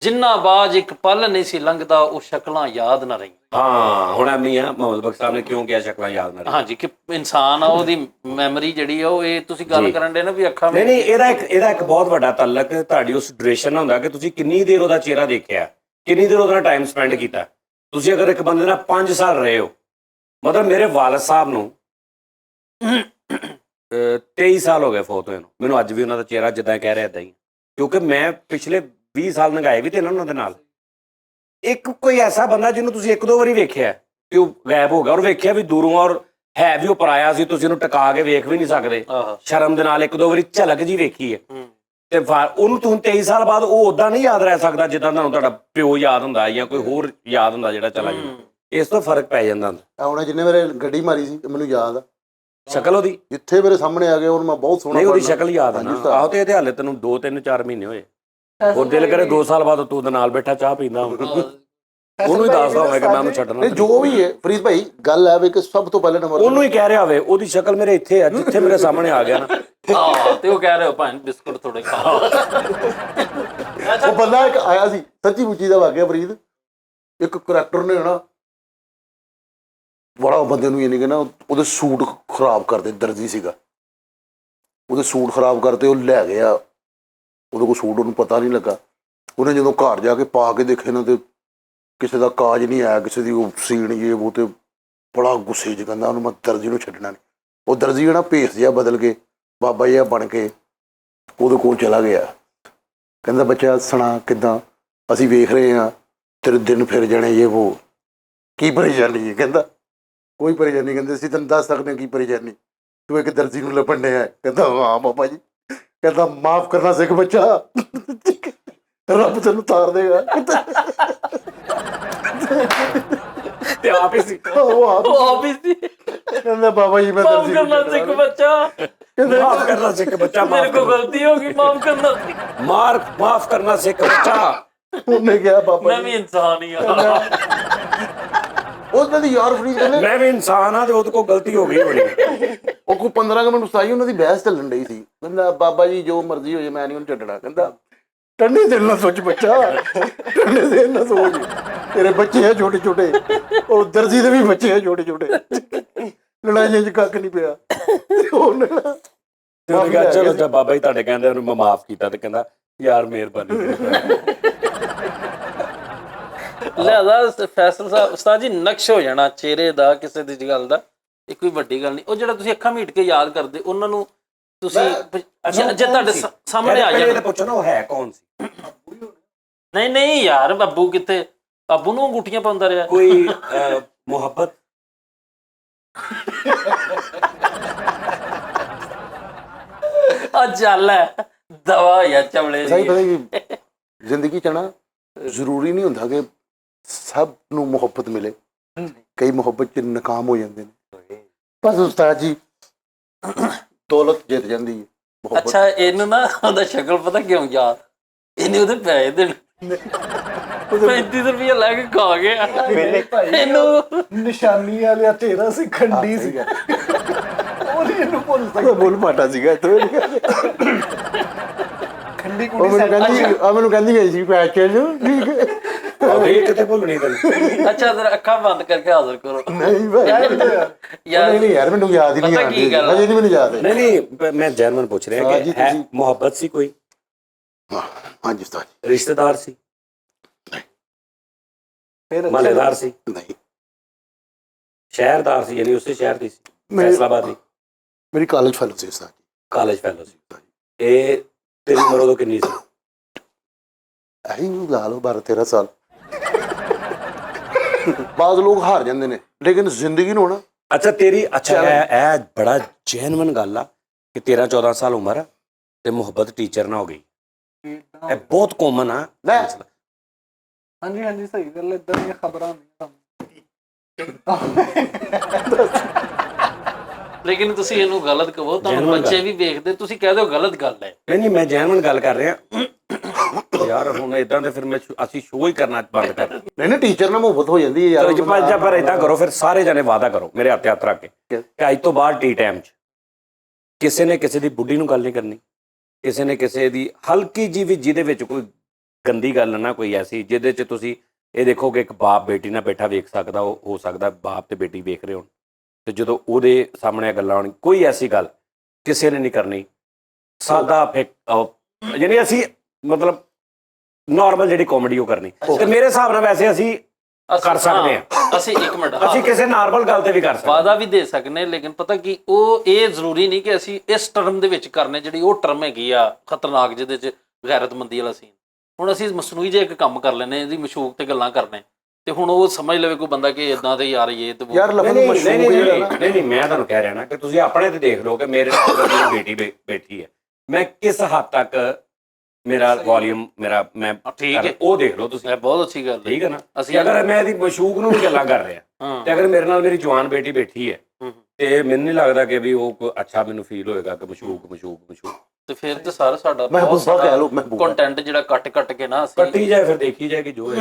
ਜਿੰਨਾ ਬਾਜ ਇੱਕ ਪਲ ਨਹੀਂ ਸੀ ਲੰਘਦਾ ਉਹ ਸ਼ਕਲਾਂ ਯਾਦ ਨਾ ਰਹੀਆਂ ਹਾਂ ਹੁਣ ਮੀਆਂ ਮੁਹੰਮਦ ਬਖਸ਼ ਸਾਹਿਬ ਨੇ ਕਿਉਂ ਕਿਹਾ ਸ਼ਕਲਾਂ ਯਾਦ ਨਾ ਹਾਂਜੀ ਕਿ ਇਨਸਾਨ ਆ ਉਹਦੀ ਮੈਮਰੀ ਜਿਹੜੀ ਆ ਉਹ ਇਹ ਤੁਸੀਂ ਗੱਲ ਕਰਨ ਦੇ ਨਾ ਵੀ ਅੱਖਾਂ ਨਹੀਂ ਨਹੀਂ ਇਹਦਾ ਇੱਕ ਬਹੁਤ ਵੱਡਾ ਤਾਲਕ ਤੁਹਾਡੀ ਉਸ ਡਿਊਰੇਸ਼ਨ ਹੁੰਦਾ ਕਿ ਤੁਸੀਂ ਕਿੰਨੀ ਦੇਰ ਉਹਦਾ ਚਿਹਰਾ ਦੇਖਿਆ ਕਿੰਨੀ ਦੇਰ ਉਹਦੇ ਨਾਲ ਟਾਈਮ ਸਪੈਂਡ ਕੀਤਾ ਤੁਸੀਂ ਅਗਰ ਇੱਕ ਬੰਦੇ ਨਾਲ 5 ਸਾਲ ਰਹੇ ਹੋ ਮਤਲਬ ਮੇਰੇ ਵਾਲਦ ਸਾਹਿਬ ਨੂੰ 23 ਸਾਲ ਹੋ ਗਏ ਫੌਤ ਹੋਏ ਨੂੰ ਮੈਨੂੰ ਅੱਜ ਵੀ ਉਹਨਾਂ ਦਾ ਚਿਹਰਾ ਜਿੱਦਾਂ ਕਹਿ ਰਿਹਾ ਏਦਾਂ ਹੀ ਕਿਉਂਕਿ ਮੈਂ ਪਿਛਲੇ 20 ਸਾਲ ਲੰਘਾਏ ਵੀ ਤੇ ਉਹਨਾਂ ਦੇ ਨਾਲ ਇੱਕ ਕੋਈ ਐਸਾ ਬੰਦਾ ਜਿਹਨੂੰ ਤੁਸੀਂ ਇੱਕ ਦੋ ਵਾਰੀ ਵੇਖਿਆ ਕਿ ਉਹ ਗਾਇਬ ਹੋ ਗਿਆ ਔਰ ਵੇਖਿਆ ਵੀ ਦੂਰੋਂ ਔਰ ਹੈ ਵੀ ਉਹ ਪਰਾਇਆ ਸੀ ਤੁਸੀਂ ਉਹਨੂੰ ਟਿਕਾ ਕੇ ਵੇਖ ਵੀ ਨਹੀਂ ਸਕਦੇ ਸ਼ਰਮ ਦੇ ਨਾਲ ਇੱਕ ਦੋ ਵਾਰੀ ਝਲਕ ਜੀ ਵੇਖੀ ਹੈ ਤੇ ਉਹਨੂੰ ਤੁਸੀਂ 23 ਸਾਲ ਬਾਅਦ ਉਹ ਉਦਾਂ ਨਹੀਂ ਯਾਦ ਰਹਿ ਸਕਦਾ ਜਿੱਦਾਂ ਤੁਹਾਨੂੰ ਤੁਹਾਡਾ ਪਿਓ ਯਾਦ ਹੁੰਦਾ ਜਾਂ ਕੋਈ ਹੋਰ ਯਾਦ ਹੁੰਦਾ ਜਿਹੜਾ ਚਲਾ ਗਿਆ ਇਸ ਤੋਂ ਫਰਕ ਪੈ ਜਾਂਦਾ ਹੁਣ ਜਿਹਨੇ ਮੇਰੇ ਗੱਡੀ ਮਾਰੀ ਸੀ ਮੈਨੂੰ ਯਾਦ ਆ ਸ਼ਕਲ ਉਹਦੀ ਜਿੱਥੇ ਮੇਰੇ ਸਾਹਮਣੇ ਆ ਗਏ ਉਹਨੂੰ ਮੈਂ ਬਹੁਤ ਸੋਹਣਾ ਨਹੀਂ ਉਹਦੀ ਸ਼ਕਲ ਯਾਦ ਆ ਨਾ ਆਹੋ ਤੇ ਇਹਦੇ ਹਾਲੇ ਤੈਨੂੰ 2-3-4 ਮਹੀਨੇ ਹੋਏ ਉਹ ਦਿਲ ਕਰੇ 2 ਸਾਲ ਬਾਅਦ ਤੂੰ ਉਹਦੇ ਨਾਲ ਬੈਠਾ ਚਾਹ ਪੀਂਦਾ ਉਹਨੂੰ ਹੀ ਦੱਸਦਾ ਹੋਵੇ ਕਿ ਮੈਂ ਉਹਨੂੰ ਛੱਡਣਾ ਨਹੀਂ ਜੋ ਵੀ ਹੈ ਫਰੀਦ ਭਾਈ ਗੱਲ ਹੈ ਵੀ ਕਿ ਸਭ ਤੋਂ ਪਹਿਲੇ ਨੰਬਰ ਉਹਨੂੰ ਹੀ ਕਹਿ ਰਿਹਾ ਹੋਵੇ ਉਹਦੀ ਸ਼ਕਲ ਮੇਰੇ ਇੱਥੇ ਆ ਜਿੱਥੇ ਮੇਰੇ ਸਾਹਮਣੇ ਆ ਗਿਆ ਨਾ ਤੇ ਉਹ ਕਹਿ ਰਹੇ ਹੋ ਭਾਵੇਂ ਬਿਸਕੁਟ ਥੋੜੇ ਖਾ ਉਹ ਬੰਦਾ ਇੱਕ ਆਇਆ ਸੀ ਸੱਚੀ ਮੁੱਚੀ ਦਾ ਵਾਕਿਆ ਫਰੀਦ ਇੱਕ ਕਰੈਕਟਰ ਨੇ ਨਾ ਬੜਾ ਬੰਦੇ ਨੂੰ ਇਹ ਨਹੀਂ ਕਹਿੰਦਾ ਉਹਦੇ ਸੂਟ ਖਰਾਬ ਕਰਦੇ ਦਰਜੀ ਸੀਗਾ ਉਹਦੇ ਸੂਟ ਖਰਾਬ ਕਰਦੇ ਉਹ ਲੈ ਗਿਆ ਉਹਦੇ ਕੋਲ ਸੂਟ ਉਹਨੂੰ ਪਤਾ ਨਹੀਂ ਲੱਗਾ ਉਹਨੇ ਜਦੋਂ ਘਰ ਜਾ ਕੇ ਪਾ ਕੇ ਦੇਖੇ ਨਾ ਤੇ ਕਿਸੇ ਦਾ ਕਾਜ ਨਹੀਂ ਆਇਆ ਕਿਸੇ ਦੀ ਉਹ ਸੀਣ ਇਹ ਉਹ ਤੇ ਬੜਾ ਗੁੱਸੇ 'ਚ ਕਹਿੰਦਾ ਉਹਨੂੰ ਮੈਂ ਦਰਜੀ ਨੂੰ ਛੱਡਣਾ ਨਹੀਂ ਉਹ ਦਰਜੀ ਜਿਹੜਾ ਭੇਸ ਜਿਹਾ ਬਦਲ ਕੇ ਬਾਬਾ ਜਿਹਾ ਬਣ ਕੇ ਉਹਦੇ ਕੋਲ ਚਲਾ ਗਿਆ ਕਹਿੰਦਾ ਬੱਚਾ ਸੁਣਾ ਕਿੱਦਾਂ ਅਸੀਂ ਵੇਖ ਰਹੇ ਹਾਂ ਤੇਰੇ ਦਿਨ ਫਿਰ ਜਾਣੇ ਇਹ ਉਹ ਕੀ ਪਰੇਸ਼ਾਨੀ ਹੈ ਕਹਿੰਦਾ ਕੋਈ ਪਰੇਸ਼ਾਨੀ ਕਹਿੰਦੇ ਅਸੀਂ ਤੈਨੂੰ ਦੱਸ ਸਕਦੇ ਹਾਂ ਕੀ ਪਰੇਸ਼ਾਨੀ ਤੂੰ ਇੱਕ ਦਰਜੀ ਨੂੰ ਲੱਭਣ ਡਿਆ ਕਹਿੰਦਾ ਹਾਂ ਬਾਬਾ ਜੀ ਕਹਿੰਦਾ ਮਾਫ ਕਰਨਾ ਸਿੱਖ ਬੱਚਾ ਰੱਬ ਤੈਨੂੰ ਤਾਰ ਦੇਗਾ ਤੇ ਆਪ ਹੀ ਸੀ ਉਹ ਆਪ ਆਬਵੀਅਸਲੀ ਕਹਿੰਦਾ ਬਾਬਾ ਜੀ ਮੈਂ ਮਾਫ ਦਰਜੀ ਕਰਨਾ ਸਿੱਖ ਬੱਚਾ ਮਾਫ ਕਰਨਾ ਸਿੱਖ ਬੱਚਾ ਮੇਰੇ ਕੋਲ ਗਲਤੀ ਹੋ ਗਈ ਮਾਫ ਕਰਨਾ ਸਿੱਖ ਮਾਫ ਕਰਨਾ ਸਿੱਖ ਬੱਚਾ ਉਹਨੇ ਕਿਹਾ ਬਾਬਾ ਮੈਂ ਵੀ ਇਨਸਾਨ ਹੀ ਆ ਉਹਨਾਂ ਦੀ ਯਾਰ ਫਰੀਦ ਕਹਿੰਦੇ ਮੈਂ ਵੀ ਇਨਸਾਨ ਆ ਤੇ ਉਹਦੇ ਕੋਲ ਗਲਤੀ ਹੋ ਗਈ ਹੋਣੀ ਉਹ ਕੋਈ 15 ਮਿੰਟ ਉਸਾਈ ਉਹਨਾਂ ਦੀ ਬਹਿਸ ਚੱਲਣ ਡਈ ਸੀ ਕਹਿੰਦਾ ਬਾਬਾ ਜੀ ਜੋ ਮਰਜ਼ੀ ਹੋ ਜਾਏ ਮੈਂ ਨਹੀਂ ਉਹਨੂੰ ਛੱਡਣਾ ਕਹਿੰਦਾ ਠੰਡੇ ਦਿਲ ਨਾਲ ਸੋਚ ਬੱਚਾ ਠੰਡੇ ਦਿਲ ਨਾਲ ਸੋਚ ਤੇਰੇ ਬੱਚੇ ਆ ਛੋਟੇ ਛੋਟੇ ਉਹ ਦਰਜੀ ਦੇ ਵੀ ਬੱਚੇ ਆ ਛੋਟੇ ਛੋਟੇ ਲੜਾਈਆਂ 'ਚ ਕੱਖ ਨਹੀਂ ਪਿਆ ਉਹਨੇ ਤੇ ਉਹਨੇ ਕਿਹਾ ਚਲੋ ਜਦ ਬਾਬਾ ਜੀ ਤੁਹਾਡੇ ਕਹਿੰਦੇ ਉਹਨੂੰ ਮੈਂ ਮਾਫ ਕੀਤਾ ਤੇ ਕਹਿੰਦਾ ਯਾਰ ਮਿਹਰਬਾਨੀ। ਲਿਆਦਾ ਫੈਸਲ ਸਾਹਿਬ ਉਸਤਾਦ ਜੀ ਨਕਸ਼ ਹੋ ਜਾਣਾ ਚਿਹਰੇ ਦਾ ਕਿਸੇ ਦੀ ਗੱਲ ਦਾ, ਇਹ ਕੋਈ ਵੱਡੀ ਗੱਲ ਨਹੀਂ। ਉਹ ਜਿਹੜਾ ਤੁਸੀਂ ਅੱਖਾਂ ਮੀਟ ਕੇ ਯਾਦ ਕਰਦੇ ਉਹਨਾਂ ਨੂੰ ਤੁਸੀਂ ਜੇ ਤੁਹਾਡੇ ਸਾਹਮਣੇ ਆ ਜਾਣ, ਪੁੱਛੋ ਨਾ ਉਹ ਹੈ ਕੌਣ ਸੀ। ਨਹੀਂ ਨਹੀਂ ਯਾਰ ਅੱਬੂ ਕਿੱਥੇ, ਅੱਬੂ ਨੂੰ ਅੰਗੂਠੀਆਂ ਪਾਉਂਦਾ ਰਿਹਾ ਕੋਈ ਮੁਹੱਬਤ ਆ ਚੱਲ ਹੈ ਦਵਾ ਯਾ ਚਵਲੇ ਸਹੀ ਦੀ। ਪਤਾ ਕਿ ਜ਼ਿੰਦਗੀ ਚ ਨਾ ਜ਼ਰੂਰੀ ਨਹੀਂ ਹੁੰਦਾ ਕਿ ਸਭ ਨੂੰ ਮੁਹੱਬਤ ਮਿਲੇ, ਕਈ ਮੁਹੱਬਤ ਚ ਨਾਕਾਮ ਹੋ ਜਾਂਦੇ ਨੇ। ਬਸ ਉਸਤਾਦ ਜੀ ਦੌਲਤ ਜਿੱਤ ਜਾਂਦੀ ਹੈ ਮੁਹੱਬਤ। ਅੱਛਾ ਇਹਨੂੰ ਨਾ ਉਹਦਾ ਸ਼ਕਲ ਪਤਾ ਕਿਉਂ ਯਾਦ, ਇਹਨੇ ਉਹਦੇ ਪੈਸੇ ਦੇਣ 35 ਰੁਪਏ ਲੈ ਕੇ ਖਾ ਗਿਆ ਇਹਨੂੰ। ਨਿਸ਼ਾਨੀ ਵਾਲਿਆ ਚਿਹਰਾ ਸੀ, ਖੰਡੀ ਸੀ, ਉਹ ਨਹੀਂ ਇਹਨੂੰ ਭੁੱਲ ਸਕਦਾ। ਬੋਲ ਪਾਟਾ ਸੀਗਾ ਇੱਥੇ। ਖੰਡੀ ਉਹ ਕੁੜੀ ਮੈਨੂੰ ਕਹਿੰਦੀ ਗਈ ਸੀ ਪੈਸੇ ਨੂੰ, ਠੀਕ ਹੈ। ਇਹ ਕਿਤੇ ਭੁੱਲਣੀ ਤੈਨੂੰ। ਅੱਛਾ ਜਰਾ ਅੱਖਾਂ ਬੰਦ ਕਰਕੇ ਹਾਜ਼ਰ ਕਰੋ ਨਹੀਂ ਭਾਈ ਯਾਰ। ਨਹੀਂ ਯਾਰ ਮੈਨੂੰ ਯਾਦ ਹੀ ਨਹੀਂ ਪਤਾ ਕੀ ਆਉਂਦੀ, ਗੱਲ ਆ? ਅਜੇ ਨਹੀਂ ਮੈਨੂੰ ਯਾਦ ਹੈ। ਨਹੀਂ ਨਹੀਂ ਮੈਂ ਜੈਨੂਅਨ ਪੁੱਛ ਰਿਹਾ ਹਾਂ ਕਿ ਜੀ, ਹੈ ਤੁਸੀਂ- ਮੁਹੱਬਤ ਸੀ ਕੋਈ, ਹਾਂਜੀ ਉਸਤਾਦ ਜੀ। ਰਿਸ਼ਤੇਦਾਰ ਸੀ, ਫਿਰ ਮਹੱਲੇਦਾਰ ਸੀ, ਨਹੀਂ ਸ਼ਹਿਰਦਾਰ ਸੀ, ਯਾਨੀ ਉਸੇ ਸ਼ਹਿਰ ਦੀ ਸੀ, ਮੇਰੇ- ਫੈਸਲਾਬਾਦ ਦੀ, ਮੇਰੀ ਕਾਲਜ ਫੈਲੋ ਸੀ ਉਸਤਾਦ ਜੀ। ਕਾਲਜ ਫੈਲੋ ਸੀ। ਇਹ ਤੇਰੀ ਉਮਰ ਉਦੋਂ ਕਿੰਨੀ ਸੀ? ਇਹੀ ਲਾ ਲਓ 12-13 ਸਾਲ। ਬਾਜ਼ ਲੋਕ ਹਾਰ ਜਾਂਦੇ ਨੇ ਲੇਕਿਨ ਜ਼ਿੰਦਗੀ ਨੂੰ ਨਾ ਅੱਛਾ ਤੇਰੀ ਅੱਛਾ ਇਹ ਬੜਾ ਜੈਨੂਅਨ ਗੱਲ ਆ ਕਿ 13-14 ਸਾਲ ਉਮਰ ਆ ਤੇ ਮੁਹੱਬਤ ਟੀਚਰ ਨਾਲ ਹੋ ਗਈ। ਇਹ ਬਹੁਤ ਕਾਮਨ ਆ। ਲੈ। ਹਾਂਜੀ ਹਾਂਜੀ ਸਹੀ ਗੱਲ, ਇਦਾਂ ਦੀਆਂ ਖਬਰਾਂ ਆਉਂਦੀਆਂ ਲੇਕਿਨ ਤੁਸੀਂ ਇਹਨੂੰ ਗਲਤ ਕਹੋ, ਤੁਹਾਨੂੰ Genuine ਬੱਚੇ ਗੱਲ। ਵੀ ਵੇਖਦੇ, ਤੁਸੀਂ ਕਹਿ ਦਿਓ ਗਲਤ ਗੱਲ ਹੈ। ਨਹੀਂ ਨਹੀਂ ਮੈਂ ਜੈਨੂਅਨ ਗੱਲ ਕਰ ਰਿਹਾ ਯਾਰ। ਹੁਣ ਇਦਾਂ ਤੇ ਫਿਰ ਅਸੀਂ ਸ਼ੋਅ ਹੀ ਕਰਨਾ ਬੰਦ ਕਰ ਦਿੰਦੇ। ਨਹੀਂ ਟੀਚਰ ਨਾਲ ਮੁਹੱਬਤ ਹੋ ਜਾਂਦੀ ਹੈ ਯਾਰ। ਚਲੋ ਪਰ ਇਦਾਂ ਕਰੋ ਫਿਰ ਸਾਰੇ ਜਣੇ ਵਾਅਦਾ ਕਰੋ ਮੇਰੇ ਹੱਥ ਹੱਥ ਰੱਖ ਕੇ ਕਿ ਅੱਜ ਤੋਂ ਬਾਅਦ ਟੀ ਟਾਈਮ 'ਚ ਕਿਸੇ ਨੇ ਕਿਸੇ ਦੀ ਬੁੱਢੀ ਨੂੰ ਗੱਲ ਨਹੀਂ ਕਰਨੀ, ਕਿਸੇ ਨੇ ਕਿਸੇ ਦੀ ਹਲਕੀ ਜੀ ਵੀ ਜਿਹਦੇ ਵਿੱਚ ਕੋਈ ਗੰਦੀ ਗੱਲ ਨਾ ਕੋਈ ਐਸੀ ਜਿਹਦੇ 'ਚ ਤੁਸੀਂ ਇਹ ਦੇਖੋ ਕਿ ਇੱਕ ਬਾਪ ਬੇਟੀ ਨਾਲ ਬੈਠਾ ਵੇਖ ਸਕਦਾ, ਉਹ ਹੋ ਸਕਦਾ ਬਾਪ ਤੇ ਬੇਟੀ ਵੇਖ ਰਹੇ ਹੋਣ ਤੇ ਜਦੋਂ ਉਹਦੇ ਸਾਹਮਣੇ ਗੱਲਾਂ ਆਉਣ, ਕੋਈ ਐਸੀ ਗੱਲ ਕਿਸੇ ਨੇ ਨਹੀਂ ਕਰਨੀ। ਸਾਦਾ ਯਾਨੀ ਅਸੀਂ ਮਤਲਬ ਨਾਰਮਲ ਜਿਹੜੀ ਕਾਮੇਡੀ ਉਹ ਕਰਨੀ ਤੇ ਮੇਰੇ ਹਿਸਾਬ ਨਾਲ ਵੈਸੇ ਅਸੀਂ ਕਰ ਸਕਦੇ ਹਾਂ। ਅਸੀਂ ਇੱਕ ਮਿੰਟ ਅਸੀਂ ਕਿਸੇ ਨਾਰਮਲ ਗੱਲ ਤੇ ਵੀ ਕਰ ਸਕਦੇ ਵਾਦਾ ਵੀ ਦੇ ਸਕਨੇ, ਲੇਕਿਨ ਪਤਾ ਕੀ ਉਹ ਇਹ ਜ਼ਰੂਰੀ ਨਹੀਂ ਕਿ ਅਸੀਂ ਇਸ ਟਰਮ ਦੇ ਵਿੱਚ ਕਰਨੇ, ਜਿਹੜੀ ਉਹ ਟਰਮ ਹੈਗੀ ਆ ਖਤਰਨਾਕ ਜਿਹਦੇ 'ਚ ਗੈਰਤਮੰਦੀ ਵਾਲਾ ਸੀਨ। ਹੁਣ ਅਸੀਂ ਮਸਨੂਈ ਜਿਹਾ ਇੱਕ ਕੰਮ ਕਰ ਲੈਨੇ, ਇਹਦੀ ਮਸ਼ੂਕ ਤੇ ਗੱਲਾਂ ਕਰਨੇ ਤੇ ਹੁਣ ਉਹ ਸਮਝ ਲਵੇ ਕੋਈ ਬੰਦਾ ਕਿ ਇਦਾਂ ਤੇ ਯਾਰ ਇਹ ਤੇ ਯਾਰ ਲਫ਼ਜ਼ ਮਸ਼ਹੂਰ ਜਿਹੜਾ ਨਾ ਨਹੀਂ ਮੈਂ ਤੁਹਾਨੂੰ ਕਹਿ ਰਿਹਾ ਨਾ ਕਿ ਤੁਸੀਂ ਆਪਣੇ ਤੇ ਦੇਖ ਲਓ ਕਿ ਮੇਰੇ ਨਾਲ ਮੇਰੀ ਬੇਟੀ ਬੈਠੀ ਹੈ, ਮੈਂ ਕਿਸ ਹੱਦ ਤੱਕ ਮੇਰਾ ਵੋਲਿਊਮ ਮੇਰਾ ਮੈਂ ਠੀਕ ਹੈ, ਉਹ ਦੇਖ ਲਓ ਤੁਸੀਂ। ਇਹ ਬਹੁਤ ਅੱਛੀ ਗੱਲ ਹੈ। ਠੀਕ ਹੈ ਨਾ। ਅਸੀਂ ਅਗਰ ਮੈਂ ਇਹਦੀ ਮਸ਼ੂਕ ਨੂੰ ਵੀ ਗੱਲਾਂ ਕਰ ਰਿਹਾ ਤੇ ਅਗਰ ਮੇਰੇ ਨਾਲ ਮੇਰੀ ਜਵਾਨ ਬੇਟੀ ਬੈਠੀ ਹੈ ਤੇ ਮੈਨੂੰ ਨਹੀਂ ਲੱਗਦਾ ਕਿ ਵੀ ਉਹ ਅੱਛਾ ਮੈਨੂੰ ਫੀਲ ਹੋਏਗਾ ਕਿ ਮਸ਼ੂਕ ਤੇ ਫਿਰ ਤੇ ਸਾਰਾ ਸਾਡਾ ਮਹਿਬੂਬਾ ਕਹਿ ਲਓ, ਮਹਿਬੂਬਾ ਕੰਟੈਂਟ ਜਿਹੜਾ ਕੱਟ ਕੇ ਨਾ ਅਸੀਂ ਕੱਟੀ ਜਾਏ ਫਿਰ ਦੇਖੀ ਜਾਏਗੀ ਜੋ ਹੈ।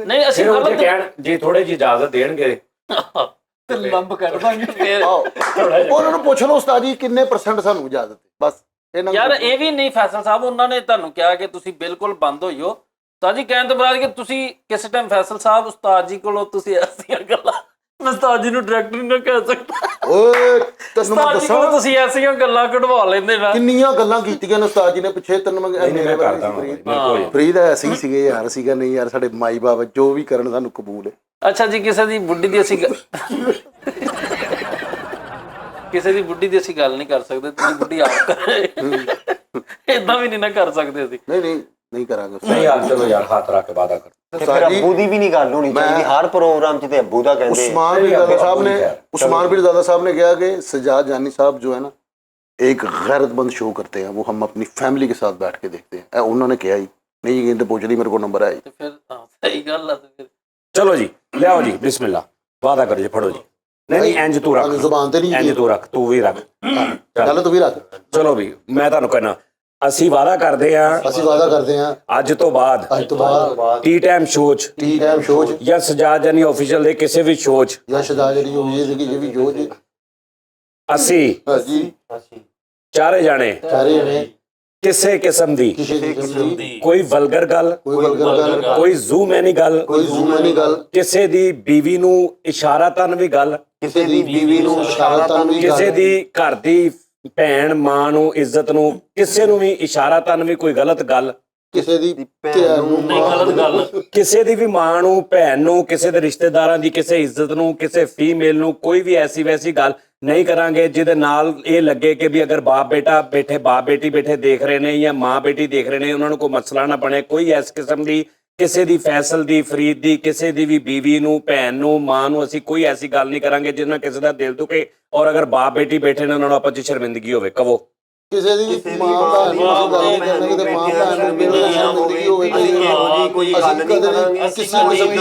ਨਹੀਂ ਅਸੀਂ ਫਿਰ ਉਹ ਜੇ ਗਲਤ ਕਹਿਣ ਜੇ ਥੋੜੇ ਜਿਹੀ ਇਜਾਜ਼ਤ ਦੇਣਗੇ ਤੇ ਲੰਬ ਕਰ ਦਾਂਗੇ। ਫਿਰ ਉਹਨਾਂ ਨੂੰ ਪੁੱਛ ਲਓ ਉਸਤਾਦ ਜੀ ਕਿੰਨੇ % ਸਾਨੂੰ ਇਜਾਜ਼ਤ ਹੈ, ਬਸ ਇਹਨਾਂ ਨੂੰ ਯਾਰ ਪੁੱਛ ਲਓ। ਇਹ ਵੀ ਨਹੀਂ ਫੈਸਲ ਸਾਹਿਬ ਉਹਨਾਂ ਨੇ ਤੁਹਾਨੂੰ ਕਿਹਾ ਕਿ ਤੁਸੀਂ ਬਿਲਕੁਲ ਬੰਦ ਹੋਈਓ। ਉਸਤਾਦ ਜੀ ਕਹਿਣ ਤੋਂ ਬਾਅਦ ਕਿ ਤੁਸੀਂ ਕਿਸੇ ਟਾਈਮ ਫੈਸਲ ਸਾਹਿਬ ਉਸਤਾਦ ਜੀ ਕੋਲੋਂ ਤੁਸੀਂ ਐਸੀਆਂ ਗੱਲਾਂ, ਮੈਂ ਉਸਤਾਦ ਜੀ ਨੂੰ ਡਾਇਰੈਕਟਰ ਨਹੀਂ ਕਹਿ ਸਕਦਾ, ਓਏ ਤੈਨੂੰ ਮੈਂ ਉਸਤਾਦ ਜੀ ਕੋਲੋਂ ਦੱਸਾਂ ਤੁਸੀਂ ਐਸੀਆਂ ਗੱਲਾਂ ਕਢਵਾ ਲੈਂਦੇ ਨਾ। ਕਿੰਨੀਆਂ ਗੱਲਾਂ ਕੀਤੀਆਂ ਨੇ ਉਸਤਾਦ ਜੀ ਨੇ ਪਿੱਛੇ। ਤੈਨੂੰ ਮੈਂ ਮੈਂ ਕਰਦਾ ਹਾਂ ਮੇਰੇ ਕੋਲ ਫਰੀਦ ਐਸੇ ਹੀ ਸੀਗੇ ਯਾਰ, ਸੀਗਾ ਨਹੀਂ ਯਾਰ ਸਾਡੇ ਮਾਈ ਬਾਪ ਜੋ ਵੀ ਕਰਨ ਸਾਨੂੰ ਕਬੂਲ ਹੈ। ਅੱਛਾ ਜੀ ਕਿਸੇ ਦੀ ਬੁੱਢੀ ਦੀ ਅਸੀਂ ਕਿਸੇ ਦੀ ਬੁੱਢੀ ਦੀ ਅਸੀਂ ਗੱਲ ਨਹੀਂ ਕਰ ਸਕਦੇ, ਤੁਸੀਂ ਬੁੱਢੀ ਆਪ ਕਰੇ ਇਦਾਂ ਵੀ ਨਹੀਂ ਨਾ ਕਰ ਸਕਦੇ ਅਸੀਂ। ਨਹੀਂ ਕਰਾਂਗੇ ਨਹੀਂ ਯਾਰ ਚਲੋ ਯਾਰ ਹੱਥ ਰੱਖ ਕੇ ਵਾਦਾ ਕਰ। ਤੇ ਫਿਰ ਅੱਬੂ ਦੀ ਵੀ ਨਹੀਂ ਗੱਲ ਹੋਣੀ ਚਾਹੀਦੀ ਹਰ ਪ੍ਰੋਗਰਾਮ 'ਚ ਤੇ ਅੱਬੂ ਦਾ ਕਹਿੰਦੇ। उस्मान बिन ज़ादा साहब ने कहा कि सजाद जानी साहब जो है ना एक गैरतमंद शो करते हैं, वो हम अपनी फैमिली के साथ बैठ के देखते हैं। उन्होंने कहा ही नहीं, ये तो पूछ रही मेरे को नंबर है ਤੇ ਫਿਰ ਸਹੀ ਗੱਲ ਆ। ਤੇ ਫਿਰ ਚਲੋ ਜੀ ਲਿਆਓ ਜੀ ਬਿਸਮਿਲ੍ਲਾ ਵਾਦਾ ਕਰੋ ਜੀ ਫੜੋ ਜੀ। ਨਹੀਂ ਇੰਜ ਤੂੰ ਰੱਖ ਜ਼ੁਬਾਨ ਤੇ ਨਹੀਂ ਇੰਜ ਤੂੰ ਰੱਖ ਤੂੰ ਵੀ ਰੱਖ ਚੱਲ ਤੂੰ ਵੀ ਰੱਖ। ਚਲੋ ਵੀ ਮੈਂ ਤੁਹਾਨੂੰ ਕਹਿਣਾ ਅਸੀਂ ਵਾਦਾ ਕਰਦੇ ਆ ਅਸੀਂ ਵਾਦਾ ਕਰਦੇ ਹਾਂ ਅੱਜ ਤੋਂ ਬਾਅਦ ਟੀ ਟਾਈਮ ਸ਼ੋਅ 'ਚ ਟੀ ਟਾਈਮ ਸ਼ੋਅ 'ਚ ਜਾਂ ਸਜਾਦ ਜਾਨੀ ਆਫੀਸ਼ੀਅਲ ਦੇ ਕਿਸੇ ਵੀ ਸ਼ੋਅ 'ਚ ਜਾਂ ਸ਼ਹਜ਼ਾਦ ਜਿਹੜੀ ਹੋਈ ਹੈ ਕਿ ਵੀ ਜੋ ਜੀ ਅਸੀਂ ਅਸੀਂ ਚਾਰੇ ਜਾਣੇ ਚਾਰੇ ਜਣੇ ਕਿਸੇ ਕਿਸਮ ਦੀ ਕਿਸੇ ਦੀ ਕਿਸਮ ਦੀ ਕੋਈ ਵਲਗਰ ਗੱਲ ਕੋਈ ਵਲਗਰ ਗੱਲ, ਕੋਈ ਜ਼ੂਮ ਐਨੀ ਗੱਲ ਕੋਈ ਜ਼ੂਮਾਨੀ ਗੱਲ, ਕਿਸੇ ਦੀ ਬੀਵੀ ਨੂੰ ਇਸ਼ਾਰਾਤਨ ਵੀ ਗੱਲ ਕਿਸੇ ਦੀ ਬੀਵੀ ਨੂੰ ਇਸ਼ਾਰਾਤਾਂ ਵੀ ਕਿਸੇ ਦੀ ਘਰ ਦੀ ਭੈਣ ਮਾਂ ਨੂੰ ਇੱਜ਼ਤ ਨੂੰ, ਕਿਸੇ ਨੂੰ ਵੀ ਇਸ਼ਾਰਾ ਤਨ ਵੀ ਕੋਈ ਗਲਤ ਗੱਲ, ਕਿਸੇ ਦੀ ਭੈਣ ਨੂੰ ਨਹੀਂ ਗਲਤ ਗੱਲ। ਕਿਸੇ ਦੀ ਵੀ ਮਾਂ ਨੂੰ, ਭੈਣ ਨੂੰ, ਕਿਸੇ ਦੇ ਰਿਸ਼ਤੇਦਾਰਾਂ ਦੀ ਕਿਸੇ ਇੱਜ਼ਤ ਨੂੰ, ਕਿਸੇ ਫੀਮੇਲ ਨੂੰ ਕੋਈ ਵੀ ਐਸੀ ਵੈਸੀ ਗੱਲ ਨਹੀਂ ਕਰਾਂਗੇ ਜਿਹਦੇ ਨਾਲ ਇਹ ਲੱਗੇ ਕਿ ਵੀ ਅਗਰ ਬਾਪ ਬੇਟਾ ਬੈਠੇ, ਬਾਪ ਬੇਟੀ ਬੈਠੇ ਦੇਖ ਰਹੇ ਨੇ ਜਾਂ ਮਾਂ ਬੇਟੀ ਦੇਖ ਰਹੇ ਨੇ, ਉਹਨਾਂ ਨੂੰ ਕੋਈ ਮਸਲਾ ਨਾ ਬਣੇ। ਕੋਈ ਇਸ ਕਿਸਮ ਦੀ ਕਿਸੇ ਦੀ ਫੈਸਲ ਦੀ, ਫਰੀਦ ਦੀ, ਕਿਸੇ ਦੀ ਵੀ ਬੀਵੀ ਨੂੰ, ਭੈਣ ਨੂੰ, ਮਾਂ ਨੂੰ ਅਸੀਂ ਕੋਈ ਐਸੀ ਗੱਲ ਨਹੀਂ ਕਰਾਂਗੇ ਜਿਹਦੇ ਨਾਲ ਕਿਸੇ ਦਾ ਦਿਲ ਦੁਖੇ। ਔਰ ਅਗਰ ਬਾਪ ਬੇਟੀ ਬੈਠੇ ਨੇ ਉਹਨਾਂ ਨੂੰ ਆਪਸ ਚ ਸ਼ਰਮਿੰਦਗੀ ਹੋਵੇ। ਕਹੋ ਕਿਸੇ ਦੀ ਮਾਂ ਭੈਣ ਨੂੰ ਅਸੀਂ ਗੱਲ ਨਹੀਂ ਕਰਨੀ, ਕਿਤੇ ਮਾਂ ਭੈਣ ਨੂੰ ਬਿਲਕੁਲ ਸ਼ਰਮਿੰਦਗੀ ਹੋਵੇ ਅਸੀਂ ਇਹੋ ਜਿਹੀ ਕੋਈ ਗੱਲ ਨਹੀਂ ਕਰਾਂਗੇ। ਕਿਸੇ ਕਿਸਮ ਦੀ